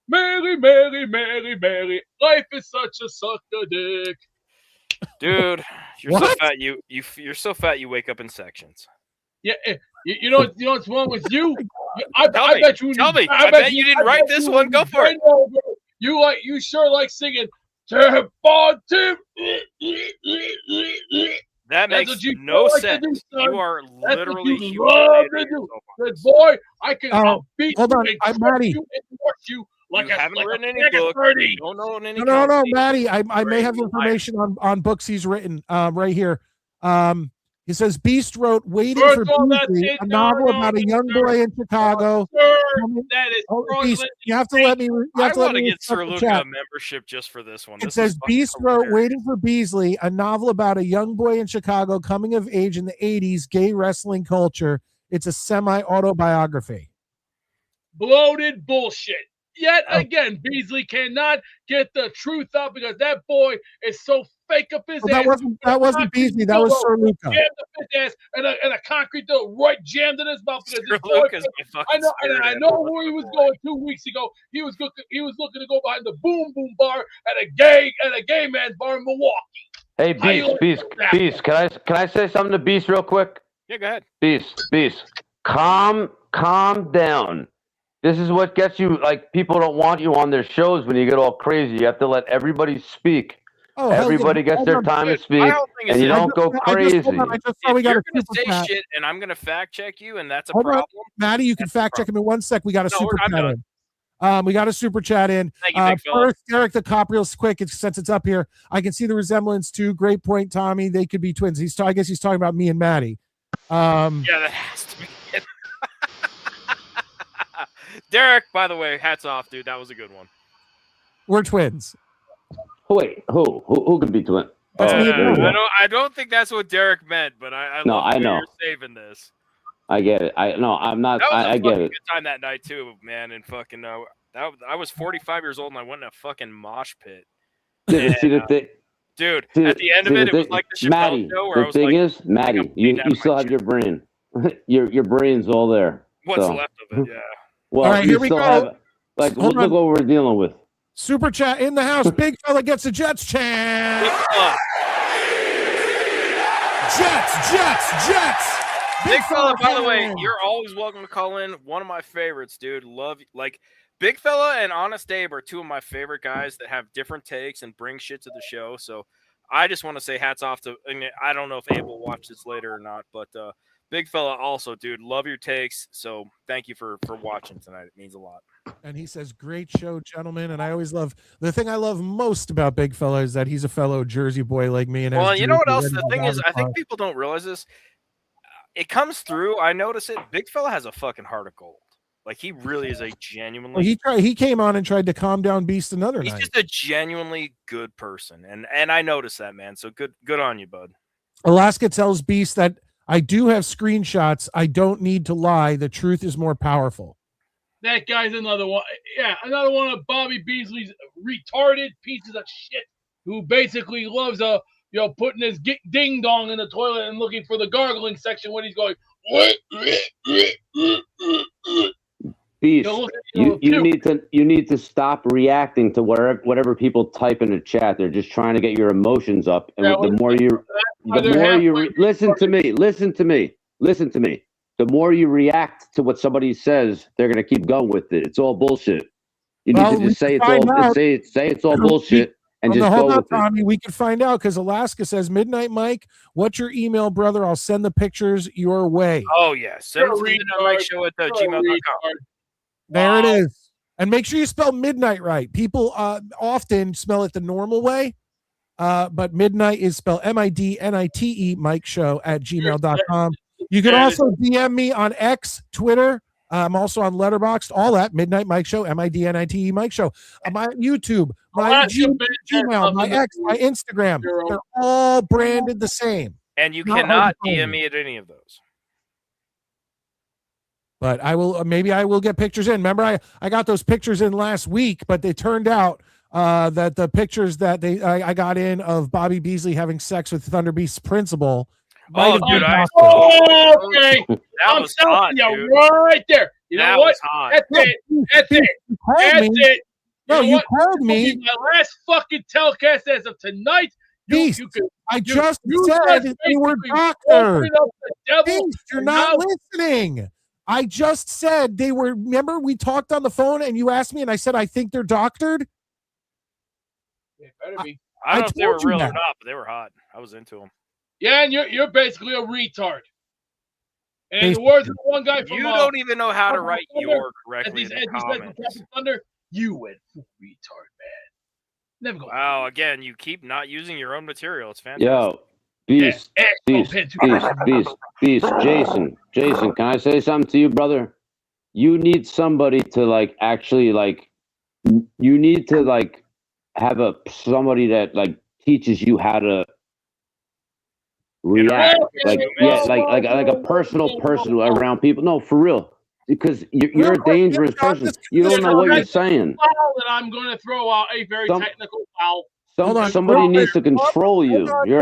Mary, Mary, Mary, Mary. Life is such a sucker dick. Dude, you're so fat. You're so fat. You wake up in sections. Yeah, you know what's wrong with you? I bet you didn't write this one. Go for it. You sure like singing. That makes no sense. You are literally Good boy. I can beat hold on, Maddie. You like you haven't written any book. You don't know any. No, Maddie. I may have information on books he's written right here. He says Beast wrote "Waiting for Beasley," a novel about a young boy in Chicago. That is Beast, you have to let me. I want to get Sir Luca a membership just for this one. It says Beast wrote "Waiting for Beasley," a novel about a young boy in Chicago coming of age in the '80s gay wrestling culture. It's a semi-autobiography. Bloated bullshit. Yet again, Beasley cannot get the truth out because that boy is so fake up his ass. That wasn't Beasley. That was Sir Luca. Jammed up his ass and a concrete door right jammed in his mouth because I know where he was going 2 weeks ago. He was looking to go behind the Boom Boom Bar at a gay man's bar in Milwaukee. Hey, Beast. Can I say something to Beast real quick? Yeah, go ahead. Beast. Calm down. This is what gets you, like, people don't want you on their shows when you get all crazy. You have to let everybody speak. Oh, hell yeah. Everybody gets their time to My speak, whole thing is and you this. don't go crazy. Hold on, I just saw we If got you're a gonna super say chat. shit and I'm gonna fact check you, and that's a Hold on, problem. Maddie, you can fact check him in 1 sec. We got a super I'm chat done. in. We got a super chat in. Thank you, big fella. First, Derek the Cop, real quick, since it's up here. I can see the resemblance too. Great point, Tommy. They could be twins. I guess he's talking about me and Maddie. Yeah, that has to be it. Derek, by the way, hats off, dude. That was a good one. We're twins. Wait, who could be twin? That's me and there you Maddie. go. I don't think that's what Derek meant, but I No, love I the way know. you're saving this. I get it. I'm not. That was I a get fucking it. good time that night too, man. And fucking, I was 45 years old and I went in a fucking mosh pit. See the thing, Dude, see, at the end of see, it, the it was thing- like the Chappelle Maddie. show where I The was thing like, is, Maddie, you still have your brain. your brain's all there. what's so. left of it? Yeah. Well, All right, you here we still go. have like Hold look on. what we're dealing with. Super chat in the house. Big fella gets a Jets chant. Jets. Big fella, by the way, fan. you're always welcome to call in. One of my favorites, dude. Love like Big Fella and Honest Abe are two of my favorite guys that have different takes and bring shit to the show. So I just want to say hats off to. I don't know if Abe will watch this later or not, but Big Fella also, dude, love your takes. So thank you for watching tonight. It means a lot. And he says, great show, gentlemen. And I always love the thing I love most about Big Fella is that he's a fellow Jersey boy like me. And Well, has you know what Jersey else? The written thing all is, over I think the people don't realize this. It comes through. I notice it. Big Fella has a fucking heart of gold. Like he really is a genuinely. Well, he came on and tried to calm down Beast another He's night. just a genuinely good person, and I noticed that, man. So good on you, bud. Alaska tells Beast that I do have screenshots. I don't need to lie. The truth is more powerful. That guy's another one. Yeah, another one of Bobby Beasley's retarded pieces of shit who basically loves putting his ding dong in the toilet and looking for the gargling section when he's going. Beast, you need to stop reacting to whatever people type in the chat. They're just trying to get your emotions up, and the more you listen to me. The more you react to what somebody says, they're gonna keep going with it. It's all bullshit. You need to just say it's all bullshit and just hold go on, with it. Tommy. We can find out because Alaska says, Midnite Mike, what's your email, brother? I'll send the pictures your way. Oh yeah, send them to midnightmikeshow at gmail.com. There it is. And make sure you spell midnight right. People often spell it the normal way, but midnight is spelled MIDNITE Mike Show at gmail.com. You can also DM me on X, Twitter. I'm also on Letterboxd, all that Midnite Mike Show, MIDNITE Mike Show. My YouTube, my Gmail, my X, my Instagram. They're all branded the same. And you Not cannot hard to DM find. me at any of those. But I will maybe I will get pictures in. Remember, I got those pictures in last week, but they turned out that the pictures that I got in of Bobby Beasley having sex with Thunder Beast's principal. Oh, dude, okay. That I'm was telling hot, you dude. right there. You That know what? was hot. That's it. That's it. That's it. No, know you what? called This will me. be my last fucking telecast as of tonight. Beast, I just said just they were basically doctors. opened up the devil, Beast, you're and not now- listening. I just said they were. Remember, we talked on the phone, and you asked me, and I said I think they're doctored. It better be. I don't know if they were told you real or that. not, but they were hot. I was into them. Yeah, and you're basically a retard. And in the words of one guy from You don't even know how to write your correctly in the said from comments. Captain Thunder, you went full retard, man. Never go. Wow, again, you keep not using your own material. It's fantastic. Yo, Beast, Jason, can I say something to you, brother? You need somebody to like actually like. You need to like have somebody that like teaches you how to react, like a personal person around people. No, for real, because you're a dangerous person. You don't know what you're saying. Foul that I'm going to throw out a very technical foul. Somebody needs to control you. You're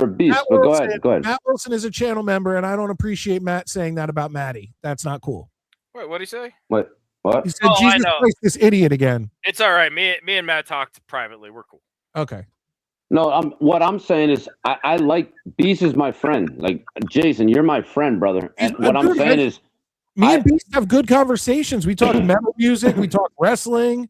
a beast. Matt But Wilson, go ahead. Matt Wilson is a channel member, and I don't appreciate Matt saying that about Maddie. That's not cool. Wait, what did he say? What? He said, Oh, I Jesus know. Christ, this idiot again. It's all right. Me and Matt talked privately. We're cool. Okay. No, what I'm saying is I like Beast is my friend. Like Jason, you're my friend, brother. And what I'm saying is Me and Beast have good conversations. We talk metal music. We talk wrestling.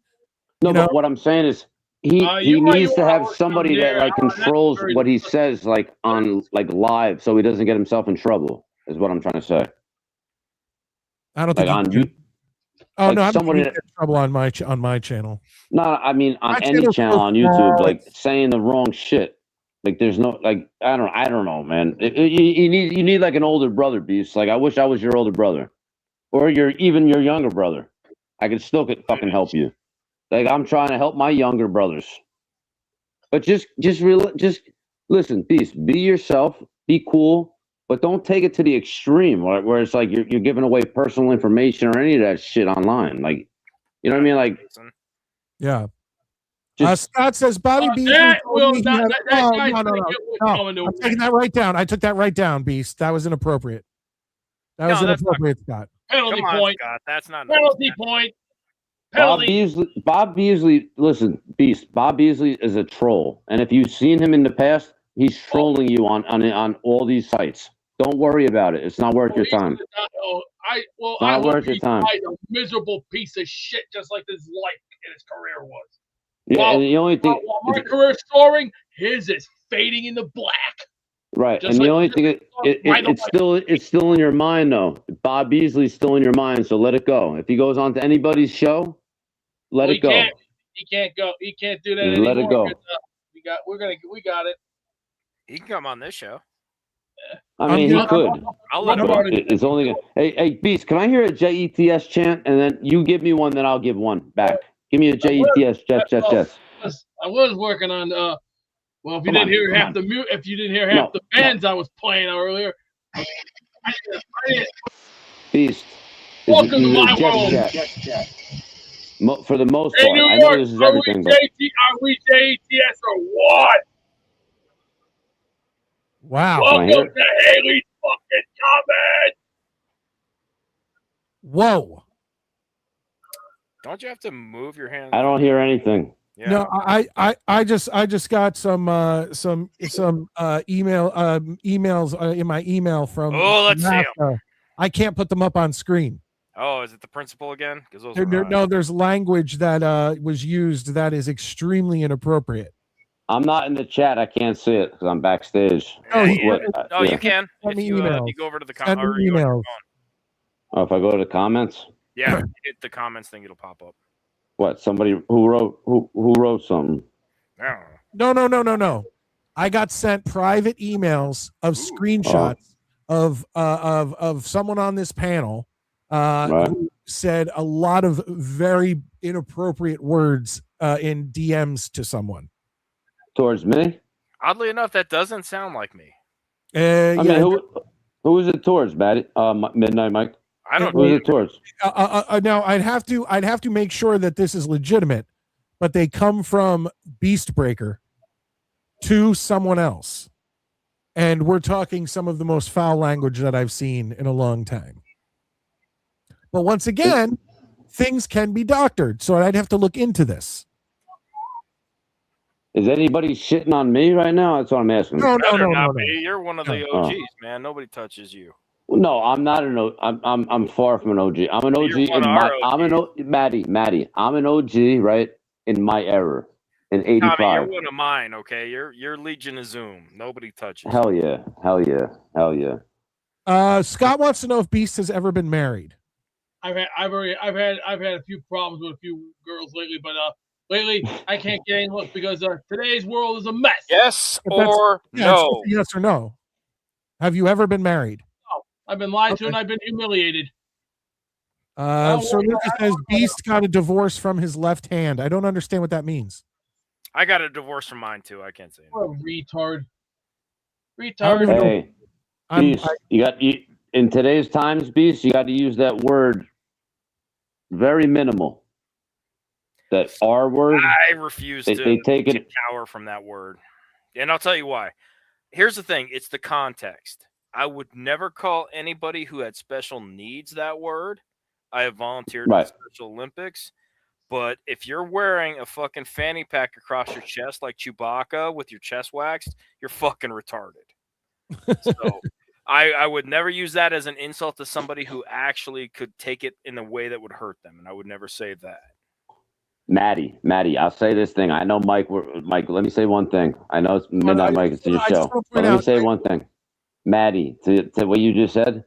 no, but what I'm saying is he You needs to are have working somebody on that there. like That's controls very what he says like on like live, so he doesn't get himself in trouble. Is what I'm trying to say. I don't Like think on you. you, Oh like no, I don't think somebody you that get in trouble on my channel. no, I mean on My any channel's channel so on YouTube, small. like saying the wrong shit. Like there's no like I don't know, man. You need like an older brother, Beast. Like I wish I was your older brother, or even your younger brother. I could still could fucking help you. Like I'm trying to help my younger brothers. But just listen, Beast. Be yourself. Be cool, but don't take it to the extreme where it's like you're giving away personal information or any of that shit online. Like, you know what I mean? Like, Yeah. just Scott says Bobby Beasley that told will me he not. had. That Oh guy's no, gonna get what's no! coming to I'm him. taking that right down. I took that right down, Beast. That was inappropriate. That was inappropriate, Scott. Penalty Come on, point. Scott. That's not Penalty point. Bob Penalty. Beasley. Listen, Beast. Bob Beasley is a troll, and if you've seen him in the past, he's trolling you on all these sites. Don't worry about it. It's not worth your time. I Not hope worth your he time. dies a miserable piece of shit, just like his life and his career was. Yeah, and the only thing, While my career's soaring, his is fading into black. right? Just And the like only thing, it's still in your mind though. Bob Beasley's still in your mind, so let it go. If he goes on to anybody's show, let it go. He can't go. He can't do that Just anymore. let it go. We got it. He can come on this show. I mean, he could. I'll let him. But it's only. Hey, Beast, can I hear a JETS chant, and then you give me one, then I'll give one back. Give me a JETS, Jets. I was working on. Well, if you Come didn't on, hear come half on. the if you didn't hear half No, the bands I was playing earlier. Beast. Welcome to my world. For the most Hey, part, New I know York, this is everything, but are we JETS or what? Wow. Can I hear Welcome it? to Haley's fucking comment. Whoa. Don't you have to move your hand? I don't hear anything. Yeah. No, I just got some emails in my email from Let's see 'em. NASA. I can't put them up on screen. Oh, is it the principal again? Because those are odd. No, there's language that was used that is extremely inappropriate. I'm not in the chat. I can't see it because I'm backstage. Oh, What- Oh, yeah. you can. Send If me you emails. go over to the Send or me you go on your emails. phone. Oh, if I go to the comments, Yeah, hit the comments thing, it'll pop up. what? Somebody who wrote something. Yeah. No. I got sent private emails of screenshots of someone on this panel who said a lot of very inappropriate words in DMs to someone. Towards me? Oddly enough, that doesn't sound like me. I mean, who is it towards, Matty? Midnight Mike. I don't Who is it towards? Now I'd have to make sure that this is legitimate, but they come from Beastbreaker to someone else, and we're talking some of the most foul language that I've seen in a long time. But once again, things can be doctored, so I'd have to look into this. Is anybody shitting on me right now? That's what I'm asking. No. You're one of the OGs, man. Nobody touches you. No, I'm not an OG. I'm far from an OG. I'm an OG You're one in of my. our I'm an Maddie. I'm an OG, right? In my era, in '85. Tommy, you're one of mine. Okay, you're Legion of Zoom. Nobody touches. Hell yeah. Scott wants to know if Beast has ever been married. I've had a few problems with a few girls lately, but lately I can't get any looks because today's world is a mess. Yes But that's- or yeah, no? it's yes or no. Have you ever been married? No, I've been lied to and I've been humiliated. So Lucas says Beast got a divorce from his left hand. I don't understand what that means. I got a divorce from mine too. I can't say What a retard. Hey, Beast, in today's times, Beast, you got to use that word very minimal. That R word. I refuse to take it. cower from that word, and I'll tell you why. Here's the thing: it's the context. I would never call anybody who had special needs that word. I have volunteered at the Special Olympics, but if you're wearing a fucking fanny pack across your chest like Chewbacca with your chest waxed, you're fucking retarded. So I would never use that as an insult to somebody who actually could take it in a way that would hurt them, and I would never say that. Maddie, I'll say this thing. I know Mike. Mike, let me say one thing. I know it's Midnight Mike. It's your show. But let me say one thing. Maddie, to what you just said,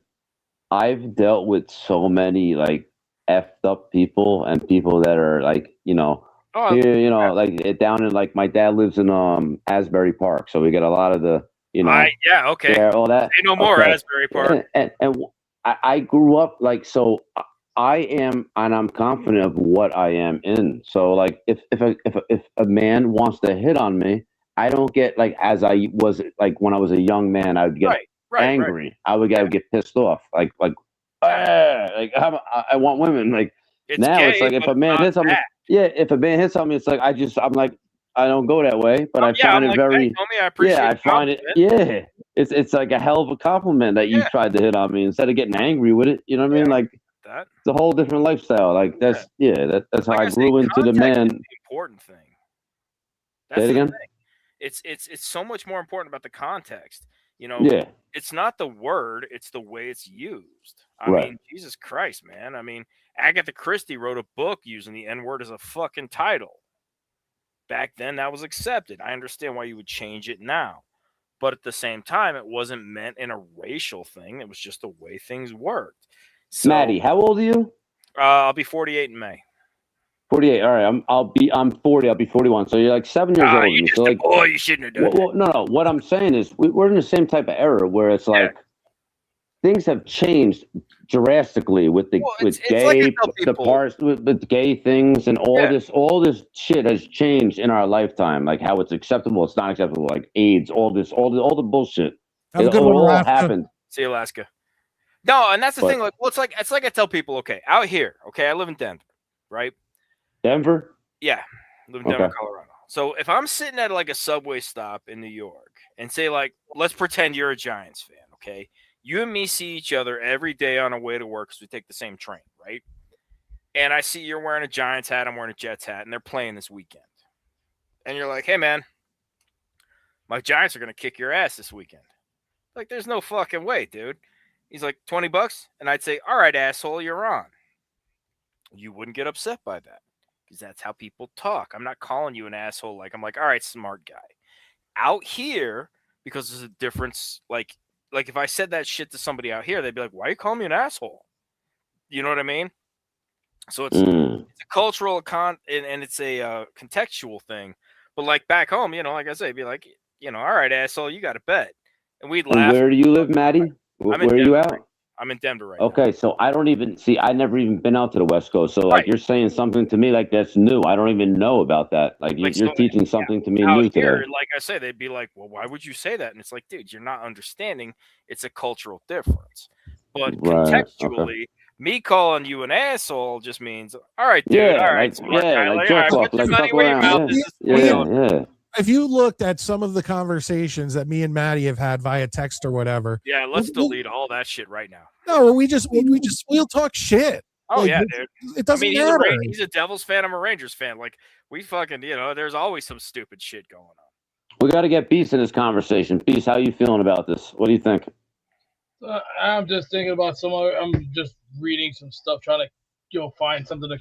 I've dealt with so many like effed up people and people that are like, like down in like my dad lives in Asbury Park, so we get a lot of the okay. there, all that. Say no more, okay. Asbury Park. And I grew up like so. I am, and I'm confident of what I am in. So, like, if a man wants to hit on me, I don't get like as I was like when I was a young man. I would get angry. I would get pissed off. Like I want women. Like now, gay, it's like if a man hits on me, if a man hits on me, it's like I'm like I don't go that way, but I find it very. I appreciate I find it. Yeah, it's like a hell of a compliment that you tried to hit on me instead of getting angry with it. You know what I mean? Like. It's a whole different lifestyle. Like that's that's how I grew into the man. The important thing. Say it again. It's so much more important about the context. It's not the word; it's the way it's used. I mean, Jesus Christ, man. I mean, Agatha Christie wrote a book using the N-word as a fucking title. Back then, that was accepted. I understand why you would change it now, but at the same time, it wasn't meant in a racial thing. It was just the way things worked. So, Maddie, how old are you? I'll be 48 in May. 48. All right, I'm 40. I'll be 41. So you're like 7 years older than me. So like, you shouldn't have done that. No. What I'm saying is we're in the same type of era where it's like things have changed drastically with the gay the parts with gay things and all this shit has changed in our lifetime. Like how it's acceptable, it's not acceptable. Like AIDS, all the bullshit. It all happened. See you, Alaska. No, and that's the thing. Like, well, it's like I tell people, okay, out here, okay, I live in Denver, right? Denver? Yeah, I live in Denver, Colorado. So if I'm sitting at like a subway stop in New York and say, like, let's pretend you're a Giants fan, okay? You and me see each other every day on our way to work because we take the same train, right? And I see you're wearing a Giants hat, I'm wearing a Jets hat, and they're playing this weekend. And you're like, hey, man, my Giants are going to kick your ass this weekend. Like, there's no fucking way, dude. He's like, $20? And I'd say, all right, asshole, you're on. You wouldn't get upset by that because that's how people talk. I'm not calling you an asshole. Like, I'm like, all right, smart guy. Out here, because there's a difference, like if I said that shit to somebody out here, they'd be like, why are you calling me an asshole? You know what I mean? So it's a cultural and it's a contextual thing. But like back home, like I say, it'd be like, all right, asshole, you got to bet. And we'd laugh. And where do you live, Maddie? Where are you at? I'm in Denver right now. Okay, so I don't even see. I never even been out to the West Coast. So like you're saying something to me like that's new. I don't even know about that. Like you're teaching something to me new today. Like I say, they'd be like, "Well, why would you say that?" And it's like, dude, you're not understanding. It's a cultural difference. But contextually, me calling you an asshole just means, all right, dude, all right, smart guy, like jerk off, like fuck around. Yeah. If you looked at some of the conversations that me and Maddie have had via text or whatever, let's delete all that shit right now. No, we'll talk shit. Oh like, dude. It doesn't matter. He's a Devils fan. I'm a Rangers fan. Like we fucking, there's always some stupid shit going on. We got to get Beast in this conversation. Beast, how you feeling about this? What do you think? I'm just thinking about I'm just reading some stuff, trying to find something to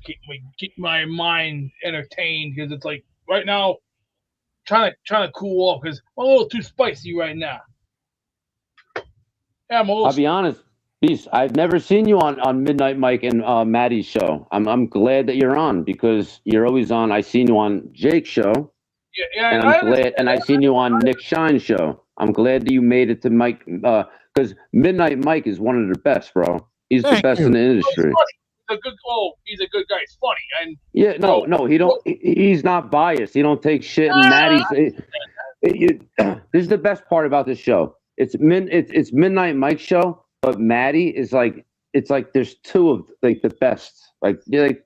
keep my mind entertained because it's like right now. Trying to cool off because I'm a little too spicy right now. Yeah, I'll be honest, Beast. I've never seen you on Midnite Mike and Maddie's show. I'm glad that you're on because you're always on. I seen you on Jake's show. Yeah, and I'm glad. And I seen you on Nick Shine's show. I'm glad that you made it to Mike because Midnite Mike is one of the best, bro. He's the best in the industry. He's a good guy. It's funny. And no, he don't. He's not biased. He don't take shit. And Maddie's. This is the best part about this show. It's Midnite Mike's show, but Maddie is like there's two of like the best. Like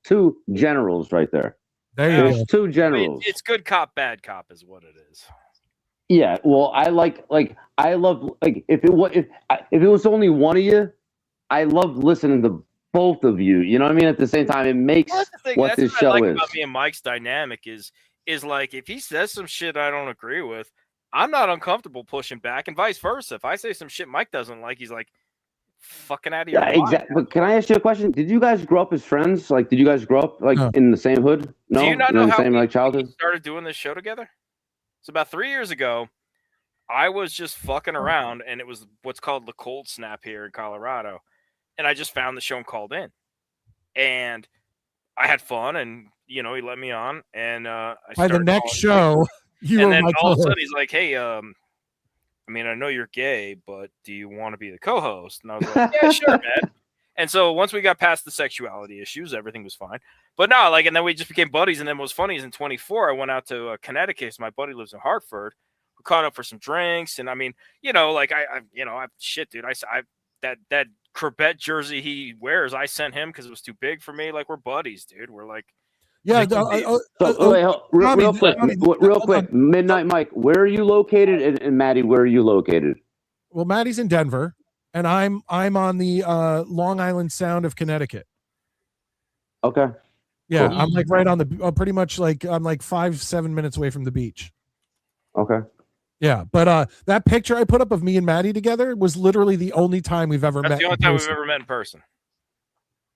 two generals right there. There's two generals. It's good cop, bad cop is what it is. Yeah. Well, I love if it was only one of you, I love listening to both of you, you know what I mean? At the same time, it makes what this show is. About me and Mike's dynamic is like if he says some shit I don't agree with, I'm not uncomfortable pushing back, and vice versa. If I say some shit Mike doesn't like, he's like, fucking out of your Yeah, mind. exactly. But can I ask you a question? Did you guys grow up as friends? Like, did you guys grow up like in the same hood? No, Do you not know in the how same we like childhood. started doing this show together? So about 3 years ago, I was just fucking around, and it was what's called the cold snap here in Colorado, and I just found the show and called in, and I had fun, and he let me on, and I By the started next calling show, you and were then my all of a co-host. sudden he's like, "Hey, I mean, I know you're gay, but do you want to be the co-host?" And I was like, "Yeah, sure, man." And so once we got past the sexuality issues, everything was fine. But no, and then we just became buddies. And then what was funny is in 24, I went out to Connecticut. My buddy lives in Hartford. We caught up for some drinks, and I mean, shit, dude. I that Corbett jersey he wears, I sent him because it was too big for me. Like, we're buddies, dude. We're like, yeah. Real quick, Midnight Mike, where are you located? And Maddie, where are you located? Well, Maddie's in Denver, and I'm on the Long Island Sound of Connecticut. Okay. Yeah, Cool. I'm like right on the pretty much like I'm like 5-7 minutes away from the beach. Okay. Yeah, but that picture I put up of me and Maddie together was literally the only time we've ever met. that's the only time we've ever met in person.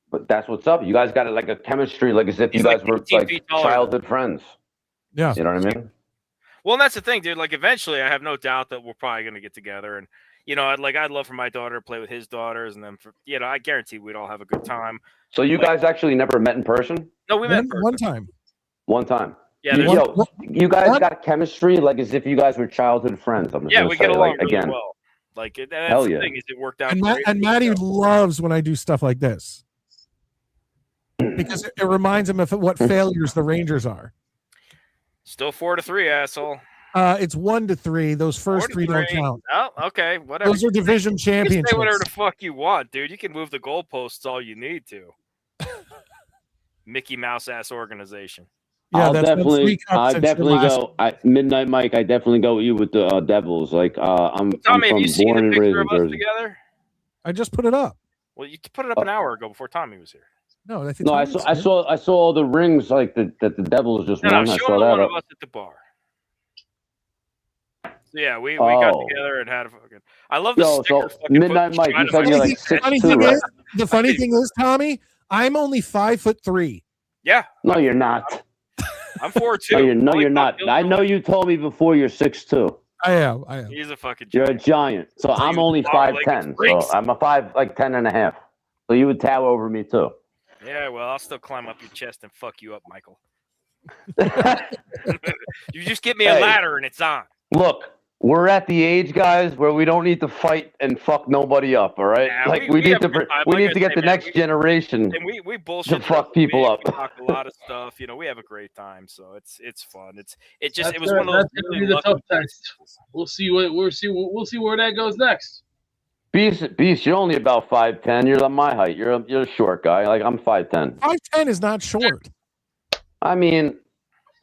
But that's what's up. You guys got like a chemistry, like as if you guys were like childhood friends. Yeah. You know what I mean? Well, and that's the thing, dude. Like, eventually, I have no doubt that we're probably going to get together, and I'd love for my daughter to play with his daughters, and then I guarantee we'd all have a good time. So you guys actually never met in person? No, we met one time. One time. Yeah, you guys got chemistry like as if you guys were childhood friends. I'm just gonna we say, get along like, really again. well. Like, that's Hell the yeah. thing is it worked out And, great. and Maddie loves when I do stuff like this because it reminds him of what failures the Rangers are. Still 4-3, asshole. It's 1-3. Those first 3 don't 4-3. count. Oh, okay, whatever. Those are division You can say championships. whatever the fuck you want, dude. You can move the goalposts all you need to. Mickey Mouse ass organization. Yeah, I that's definitely last go. Midnight Mike, I definitely go with you with the Devils. Like, I'm Tommy, have from you seen born the and raised picture in of us Jersey. together? I just put it up. Well, you put it up an hour ago before Tommy was here. No, I think No, I saw all the rings like that the Devils just No, won. I show saw the that one up. of us at the bar. So yeah, we got Oh. together and had a fucking. I love the Yo, sticker. so fucking Midnight put- Mike, trying you to said you're find- like 6'2", funny thing right? is, the funny thing is, Tommy, I'm only 5'3". Yeah, No, you're not. I'm 4'2". You're not. I know you told me before you're 6'2". I am. He's a fucking. You're a giant. So I'm only 5'10". So I'm a 5'10" and a half. So you would tower over me too. Yeah, well, I'll still climb up your chest and fuck you up, Michael. You just get me a Hey. ladder and it's on. Look, we're at the age, guys, where we don't need to fight and fuck nobody up. All right, Yeah, like we we need have to a good time. we Like need I to get say, the man, next generation And we bullshit to fuck people up. We talk a lot of stuff. We have a great time, so it's fun. It That's was one of those that's gonna really be the lucky tough test. We'll see where that goes next. Beast, you're only about 5'10". You're on my height. You're a short guy. Like I'm 5'10". 5'10" is not short. I mean,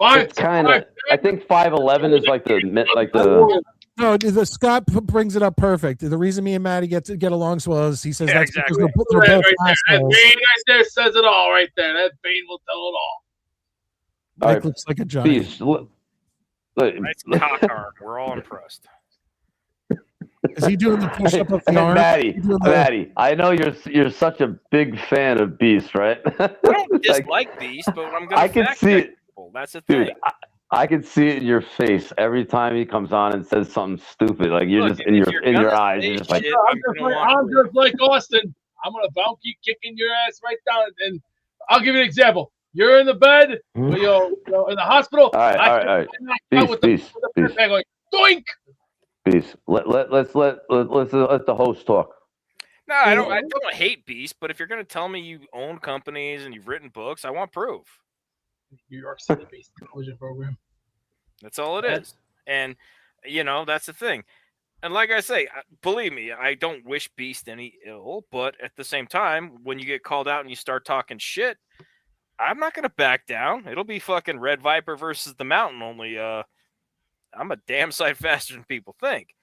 it's kind of. I think 5'11" is like the. No, the Scott brings it up perfect. The reason me and Maddie get along so well is he says that's because they're both Right there. That assholes. vein right there says it all. Right there. That vein will tell it all. Mike looks like a giant. Beast, Nice cock arm. We're all impressed. Is he doing the push up of the Hey, arm? Maddie, I know you're such a big fan of Beast, right? I don't dislike Beast, but I'm gonna. I can see it. People. That's the thing. Dude, I can see it in your face every time he comes on and says something stupid. Like you're Look, just in if your you're in your gonna eyes. say You're just like, shit, I'm just like Austin. I'm gonna keep kicking your ass right down. And I'll give you an example. You're in the bed, you're in the hospital. All right. Beast. Going, doink. Beast. Let's let the host talk. No, I don't hate Beast, but if you're gonna tell me you own companies and you've written books, I want proof. New York City based television program. That's all it is. And that's the thing. And like I say, believe me, I don't wish Beast any ill, but at the same time, when you get called out and you start talking shit, I'm not gonna back down. It'll be fucking Red Viper versus the Mountain, only I'm a damn sight faster than people think.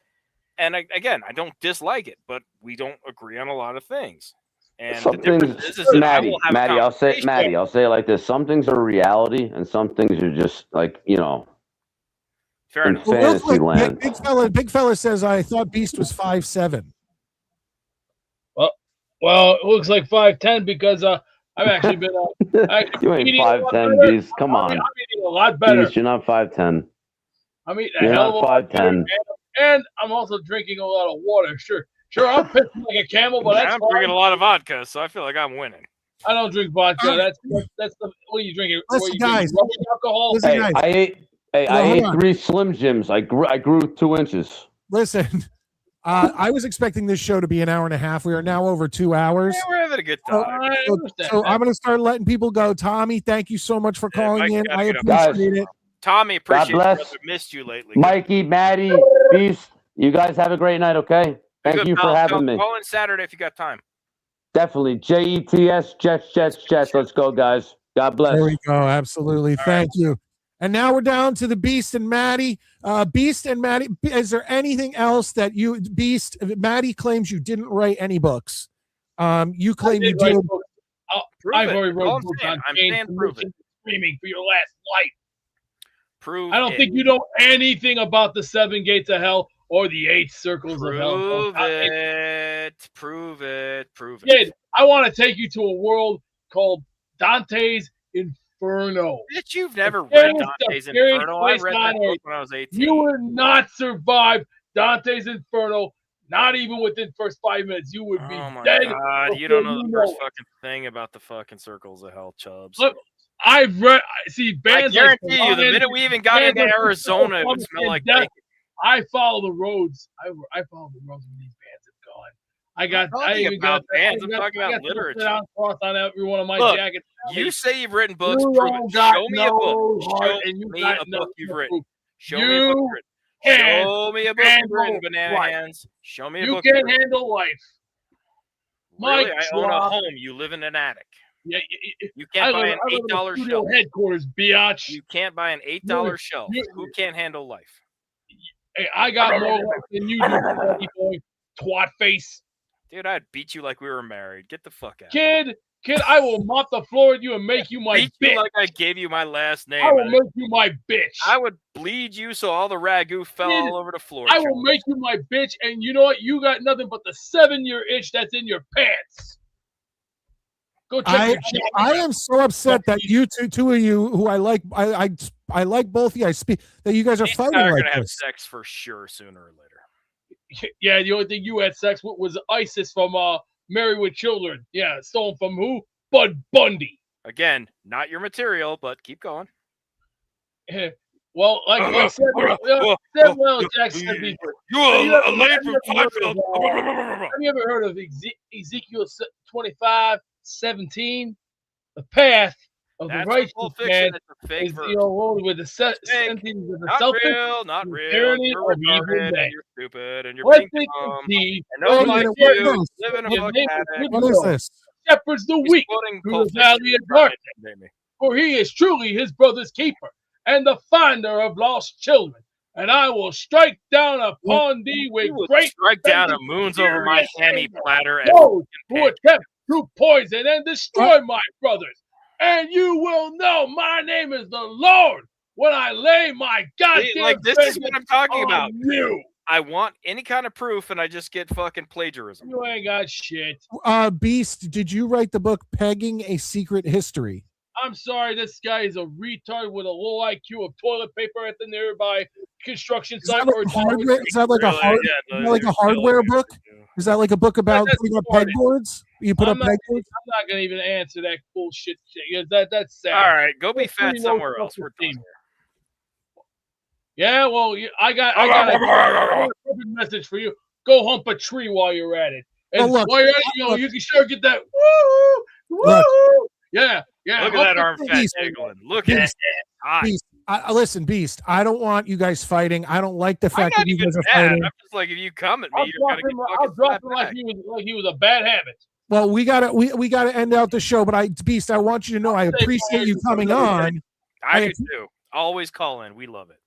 And again, I don't dislike it, but we don't agree on a lot of things. And Some the difference things, is that I Maddie, will have a I'll say conversation. I'll say it like this. Some things are reality and some things are just like, Fair in enough. fantasy land. Big fella says I thought Beast was 5'7". Well, Well, it looks like 5'10" because I've actually been You ain't eating a lot 5'10", better. Beast. Come on. I'm eating a lot better. Beast, you're not 5'10". I'm eating a You're hell of not a lot better, 5'10". and I'm also drinking a lot of water. Sure, I'm pissing like a camel, but that's I'm fine. drinking a lot of vodka, so I feel like I'm winning. I don't drink vodka. That's the. What are you drinking? What are Listen, you drinking? guys. Rubbing alcohol? Listen, guys. I hold ate on. 3 Slim Jims. I grew 2 inches. Listen, I was expecting this show to be an hour and a half. We are now over 2 hours. Yeah, we're having a good time. So I'm going to start letting people go. Tommy, thank you so much for calling Mike, in. gotta I get up. appreciate it. Tommy, appreciate you. bless. Brother. Missed you lately. Mikey, Maddie, Beast, you guys have a great night, okay? Thank Good, you for pal. having me. Call in Saturday if you got time. Definitely. JETS, Jets. Let's go, guys. God bless. There we go. Absolutely. Thank you. And now we're down to the Beast and Maddie. Beast and Maddie, is there anything else that you, Beast, Maddie claims you didn't write any books. You claim you did. I've already wrote books on I'm pain, saying prove it. screaming for your last life. Prove I don't it. think you know anything about the 7 gates of hell or the 8 circles of hell. Prove it. Prove it. Prove it. Kid, I want to take you to a world called Dante's Inferno. Bitch, you've never The read scariest Dante's scariest Inferno. I place read on that book earth. when I was 18. You would not survive Dante's Inferno, not even within first 5 minutes. You would be Oh my dead. god, you don't know the first fucking thing about the fucking circles of hell, Chubbs. Look, I've read, see, bands I like guarantee you, the minute we even got into Arizona, it would smell like bacon. I follow the roads. I follow the roads where these bands have gone. I talking about bands, I'm talking about literature. On every one of my Look, jackets. you say you've written books. You Prove don't it. got Show me a book. no heart Show and you me got a no book you've written. Show me a You book you've written. can't Show me a book you've written, handle banana life. hands. Show me a You book you've can't written. handle life. Really? Mike I own a drop. home. You live in an attic. Yeah, You can't buy an I live in $8 the studio shelf. headquarters, biatch. You can't buy an $8 shelf. Who can't handle life? Hey, I got more life than you do, buddy boy. Twat face. Dude, I'd beat you like we were married. Get the fuck out. Kid, I will mop the floor with you and make you my Beat you bitch. like I gave you my last name. I will make you my bitch. I would bleed you so all the ragu fell Kid, all over the floor. I will make you my bitch, and you know what? You got nothing but the 7-year itch that's in your pants. Go check your shit. I am so upset that you two of you who I like both of you. I speak that you guys are These fighting guys are like gonna have this. sex for sure sooner or later. Yeah, the only thing you had sex with was ISIS from Married with Children. Yeah, stolen from who? Bud Bundy. Again, not your material, but keep going. Well, like Samuel Jackson said before. You're a late Have you ever heard of Ezekiel 25:17? The path of That's the righteous Pulp Fiction. man It's a fake is verse. loaded with the Fake. sentence of the Not selfish, real, not real. tyranny You're of evil retarded, men. and you're stupid, and you're What being think dumb. indeed, And no one Wait a like minute, you what is live in a His fucking name is attic. good What is Lord. this? Shepherds the He's weak quoting through Pulp the valley Fiction. of darkness. Maybe. For he is truly his brother's keeper and the finder of lost children. And I will strike down upon thee with You will great strike down a vengeance, moons over my furious hammy anger. platter and Those who attempt to poison and destroy my brothers. And you will know my name is the Lord when I lay my goddamn See, like this is what I'm talking on about. you. I want any kind of proof, and I just get fucking plagiarism. You ain't got shit. Beast, did you write the book Pegging a Secret History? I'm sorry, this guy is a retard with a low IQ of toilet paper at the nearby construction Is site. that like a hardware, is that like a Really? hard, Yeah, is that like a hardware book? Is that like a book about that's putting up retarded. pegboards? You put I'm up not, pegboards? I'm not gonna even answer that bullshit shit. That's sad. All right, go be That's fat pretty low somewhere else. We're self-esteem. done. Yeah, well, I got a perfect message for you. Go hump a tree while you're at it. And Well, look, while you're at it, look. you can sure get that woo, woo. Yeah. Look at hump that the arm tree. fat jiggling. Look at Beast, it. Hot. Beast, listen, Beast, I don't want you guys fighting. I don't like the I'm fact not that you even guys are mad. fighting. I'm just like, if you come at me, I'll you're drop gonna him, get I'll fucking drop slapped him like back. he was a bad habit. Well, we gotta end out the show, but Beast, I want you to know I appreciate you coming on. I do too. Always call in. We love it.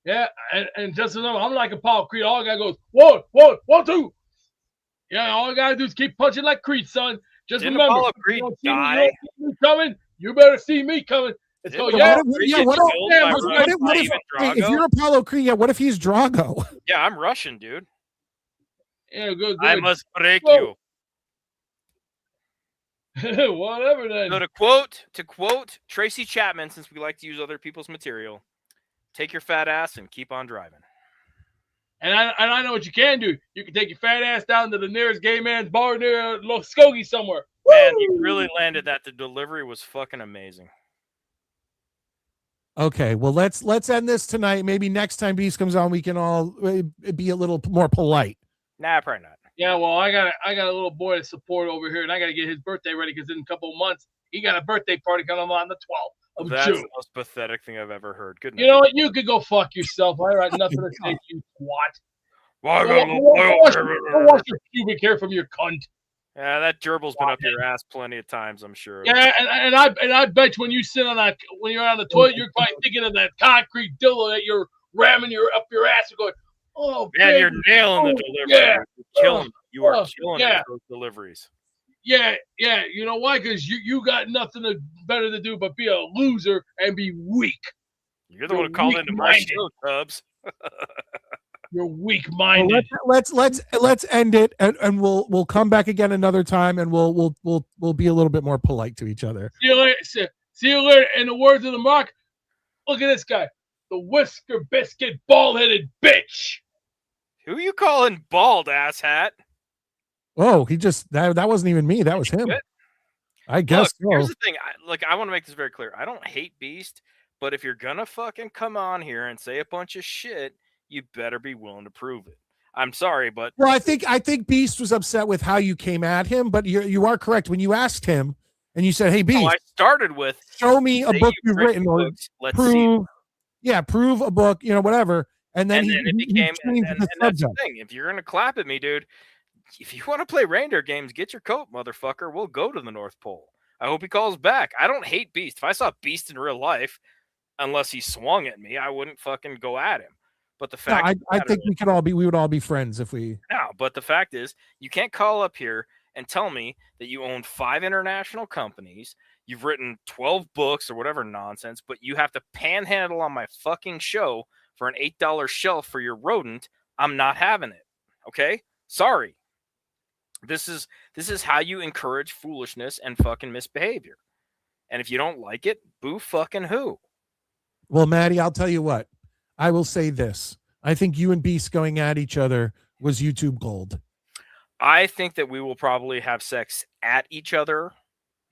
Yeah, and just remember, I'm like a Paul Creed. All I gotta go is 1, 1, 1, 2. Yeah, all I gotta do is keep punching like Creed, son. Just Didn't remember, Apollo Creed you don't see die? me coming. You better see me coming. It's Didn't going, yeah, Apollo Creed get killed by Russian Hey, if Drago? you're Apollo Creed, if he's Drago? Yeah, I'm Russian, dude. Yeah, good. I must break So, you. Whatever then. So to quote Tracy Chapman, since we like to use other people's material, take your fat ass and keep on driving. And I know what you can do. You can take your fat ass down to the nearest gay man's bar near Muskogee somewhere. Man, you really landed that. The delivery was fucking amazing. Okay, well let's end this tonight. Maybe next time Beast comes on, we can all be a little more polite. Nah, probably not. Yeah, well, I got a little boy to support over here, and I got to get his birthday ready because in a couple of months he got a birthday party coming on the 12th of That's June. the most pathetic thing I've ever heard. Good night. You know what? You could go fuck yourself. I got nothing to say to you, twat. Why Go wash your pubic hair from your cunt. Yeah, that gerbil's been up your ass plenty of times, I'm sure. Yeah, and I bet you when you sit on that, when you're on the toilet, you're probably thinking of that concrete dildo that you're ramming up your ass and going, oh, man, baby. you're nailing the delivery. Yeah. You're killing. You are killing yeah. it with those deliveries. Yeah. You know why? Because you got nothing better to do but be a loser and be weak. You're the one who called into my show, Tubbs. You're weak-minded. Well, let's end it, and we'll come back again another time, and we'll be a little bit more polite to each other. See you later. See you later. In the words of the Mark, look at this guy, the whisker biscuit bald-headed bitch. Who you calling bald, asshat? Oh, he just that wasn't even me. That was him. I guess. Look, here's the thing. I want to make this very clear. I don't hate Beast, but if you're gonna fucking come on here and say a bunch of shit, you better be willing to prove it. I'm sorry, but well, I think Beast was upset with how you came at him, but you are correct when you asked him and you said, "Hey, Beast, I started with show me a book you've written or let's prove, prove a book, whatever." And then it became and that's the thing. If you're gonna clap at me, dude, if you want to play reindeer games, get your coat, motherfucker. We'll go to the North Pole. I hope he calls back. I don't hate Beast. If I saw Beast in real life, unless he swung at me, I wouldn't fucking go at him. But the fact, I think we would all be friends if we. No, but the fact is, you can't call up here and tell me that you own 5 international companies, you've written 12 books or whatever nonsense, but you have to panhandle on my fucking show for an $8 shelf for your rodent. I'm not having it. Okay, sorry. This is how you encourage foolishness and fucking misbehavior. And if you don't like it, boo fucking who. Well, Maddie, I'll tell you what. I will say this. I think you and Beast going at each other was YouTube gold. I think that we will probably have sex at each other,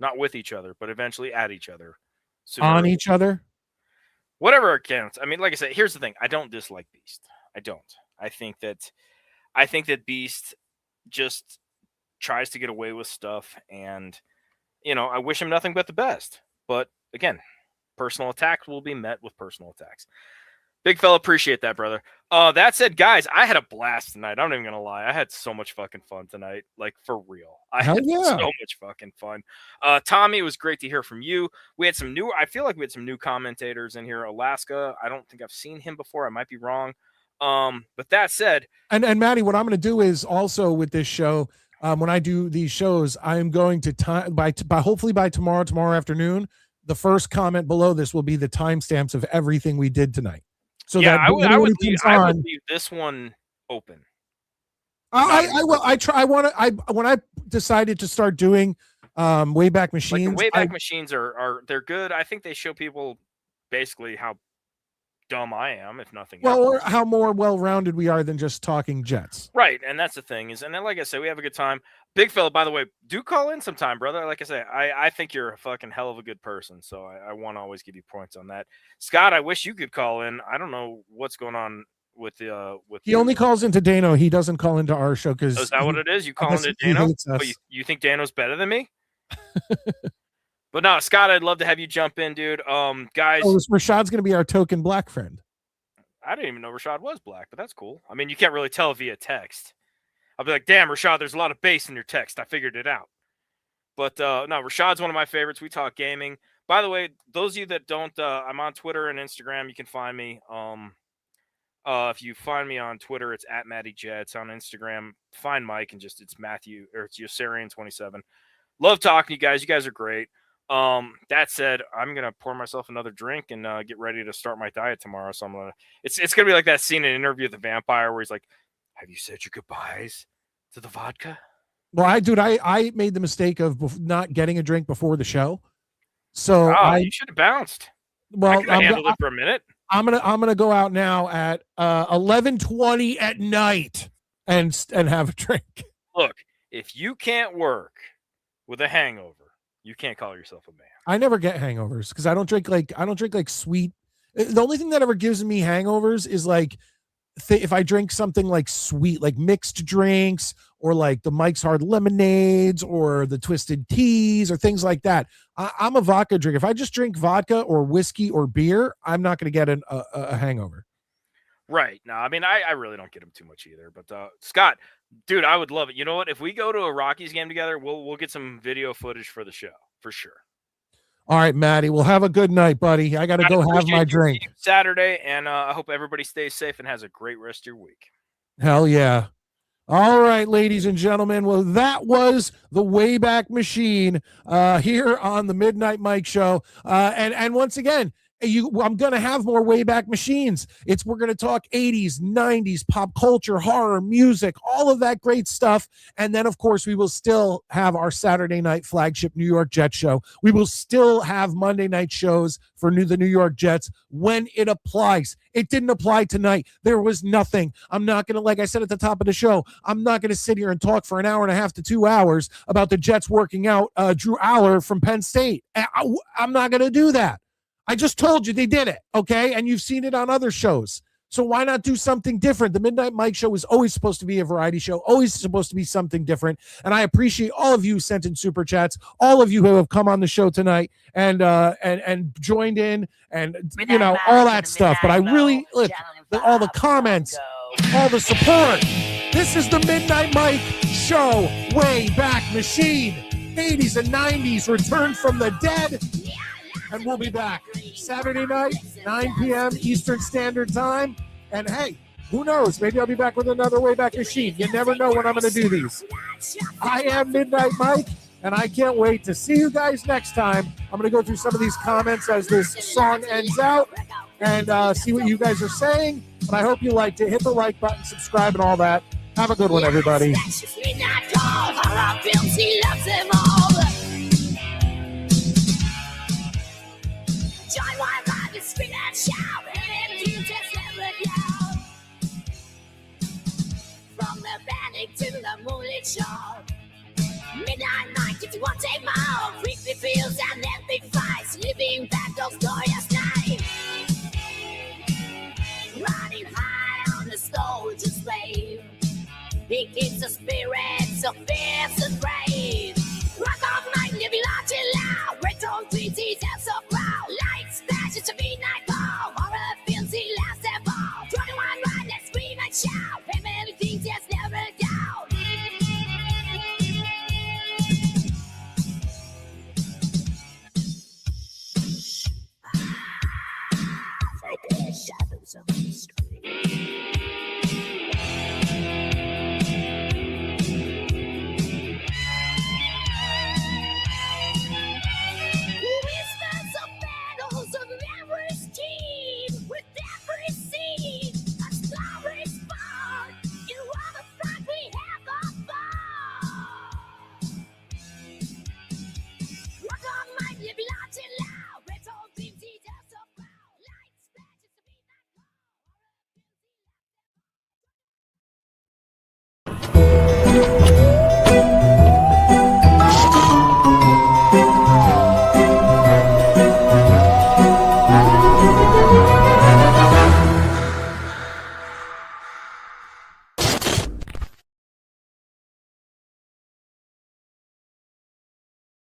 not with each other, but eventually at each other. On each other? Whatever it counts. I mean, like I said, here's the thing. I don't dislike Beast. I don't. I think that Beast just tries to get away with stuff, and I wish him nothing but the best. But again, personal attacks will be met with personal attacks. Big fella, appreciate that, brother. That said, guys, I had a blast tonight. I'm not even gonna lie. I had so much fucking fun tonight. Like, for real. I had so much fucking fun. Tommy, it was great to hear from you. I feel like we had some new commentators in here. Alaska, I don't think I've seen him before. I might be wrong. But that said, and Maddie, what I'm gonna do is also with this show, when I do these shows, I am going to hopefully by tomorrow afternoon, the first comment below this will be the timestamps of everything we did tonight. So yeah, that I would leave this one open. I will. When I decided to start doing Wayback Machines, like Wayback Machines they're good. I think they show people basically how dumb I am, if nothing else. Or how more well-rounded we are than just talking Jets. Right, and that's the thing and then, like I said, we have a good time. Big fella, by the way, do call in sometime, brother. Like I say, I think you're a fucking hell of a good person, so I want to always give you points on that. Scott, I wish you could call in. I don't know what's going on with he only calls into Dano. He doesn't call into our show because is that what it is? You call into Dano? You think Dano's better than me? But no, Scott, I'd love to have you jump in, dude. Guys, Rashad's gonna be our token black friend. I didn't even know Rashad was black, but that's cool. I mean, you can't really tell via text. I'll be like, damn, Rashad, there's a lot of bass in your text. I figured it out. But no, Rashad's one of my favorites. We talk gaming. By the way, those of you that don't, I'm on Twitter and Instagram. You can find me. If you find me on Twitter, it's at Matty Jets. On Instagram, find Mike and it's Matthew, or it's Yossarian27. Love talking to you guys. You guys are great. That said, I'm gonna pour myself another drink and get ready to start my diet tomorrow. So it's gonna be like that scene in Interview with the Vampire where he's like, "Have you said your goodbyes to the vodka?" Well, I made the mistake of not getting a drink before the show. So you should have bounced. Well, I could have handled it for a minute. I'm gonna go out now at 11:20 at night and have a drink. Look, if you can't work with a hangover, you can't call yourself a man. I never get hangovers because I don't drink like sweet. The only thing that ever gives me hangovers is like if I drink something like sweet, like mixed drinks or like the Mike's Hard Lemonades or the Twisted Teas or things like that. I'm a vodka drinker. If I just drink vodka or whiskey or beer, I'm not going to get a hangover. Right. No, I mean, I really don't get them too much either. But Scott, dude, I would love it. You know what? If we go to a Rockies game together, we'll get some video footage for the show for sure. All right, Maddie. Well, have a good night, buddy. I got to go have my drink. Saturday, and I hope everybody stays safe and has a great rest of your week. Hell yeah. All right, ladies and gentlemen. Well, that was the Wayback Machine here on the Midnite Mike Show. And once again, I'm going to have more Wayback Machines. We're going to talk 80s, 90s, pop culture, horror, music, all of that great stuff. And then, of course, we will still have our Saturday night flagship New York Jets show. We will still have Monday night shows for the New York Jets when it applies. It didn't apply tonight. There was nothing. I'm not going to, like I said at the top of the show, I'm not going to sit here and talk for an hour and a half to 2 hours about the Jets working out Drew Aller from Penn State. I'm not going to do that. I just told you they did it, okay? And you've seen it on other shows. So why not do something different? The Midnite Mike Show is always supposed to be a variety show, always supposed to be something different. And I appreciate all of you sent in super chats, all of you who have come on the show tonight and joined in and all that stuff. But I really all the comments, all the support. This is the Midnite Mike Show, Wayback Machine. 80s and 90s returned from the dead. And we'll be back Saturday night, 9 p.m. Eastern Standard Time. And hey, who knows? Maybe I'll be back with another Wayback Machine. You never know when I'm going to do these. I am Midnite Mike, and I can't wait to see you guys next time. I'm going to go through some of these comments as this song ends out and see what you guys are saying. But I hope you liked it. Hit the like button, subscribe, and all that. Have a good one, everybody. Join while I can scream and shout, and you just never doubt. From the panic to the moonlit shore, Midnite Mike, if you want to take my own, creepy fields and epic fights, living back those glorious nights. Riding high on the soldier's slave, he keeps the spirit so fierce and brave.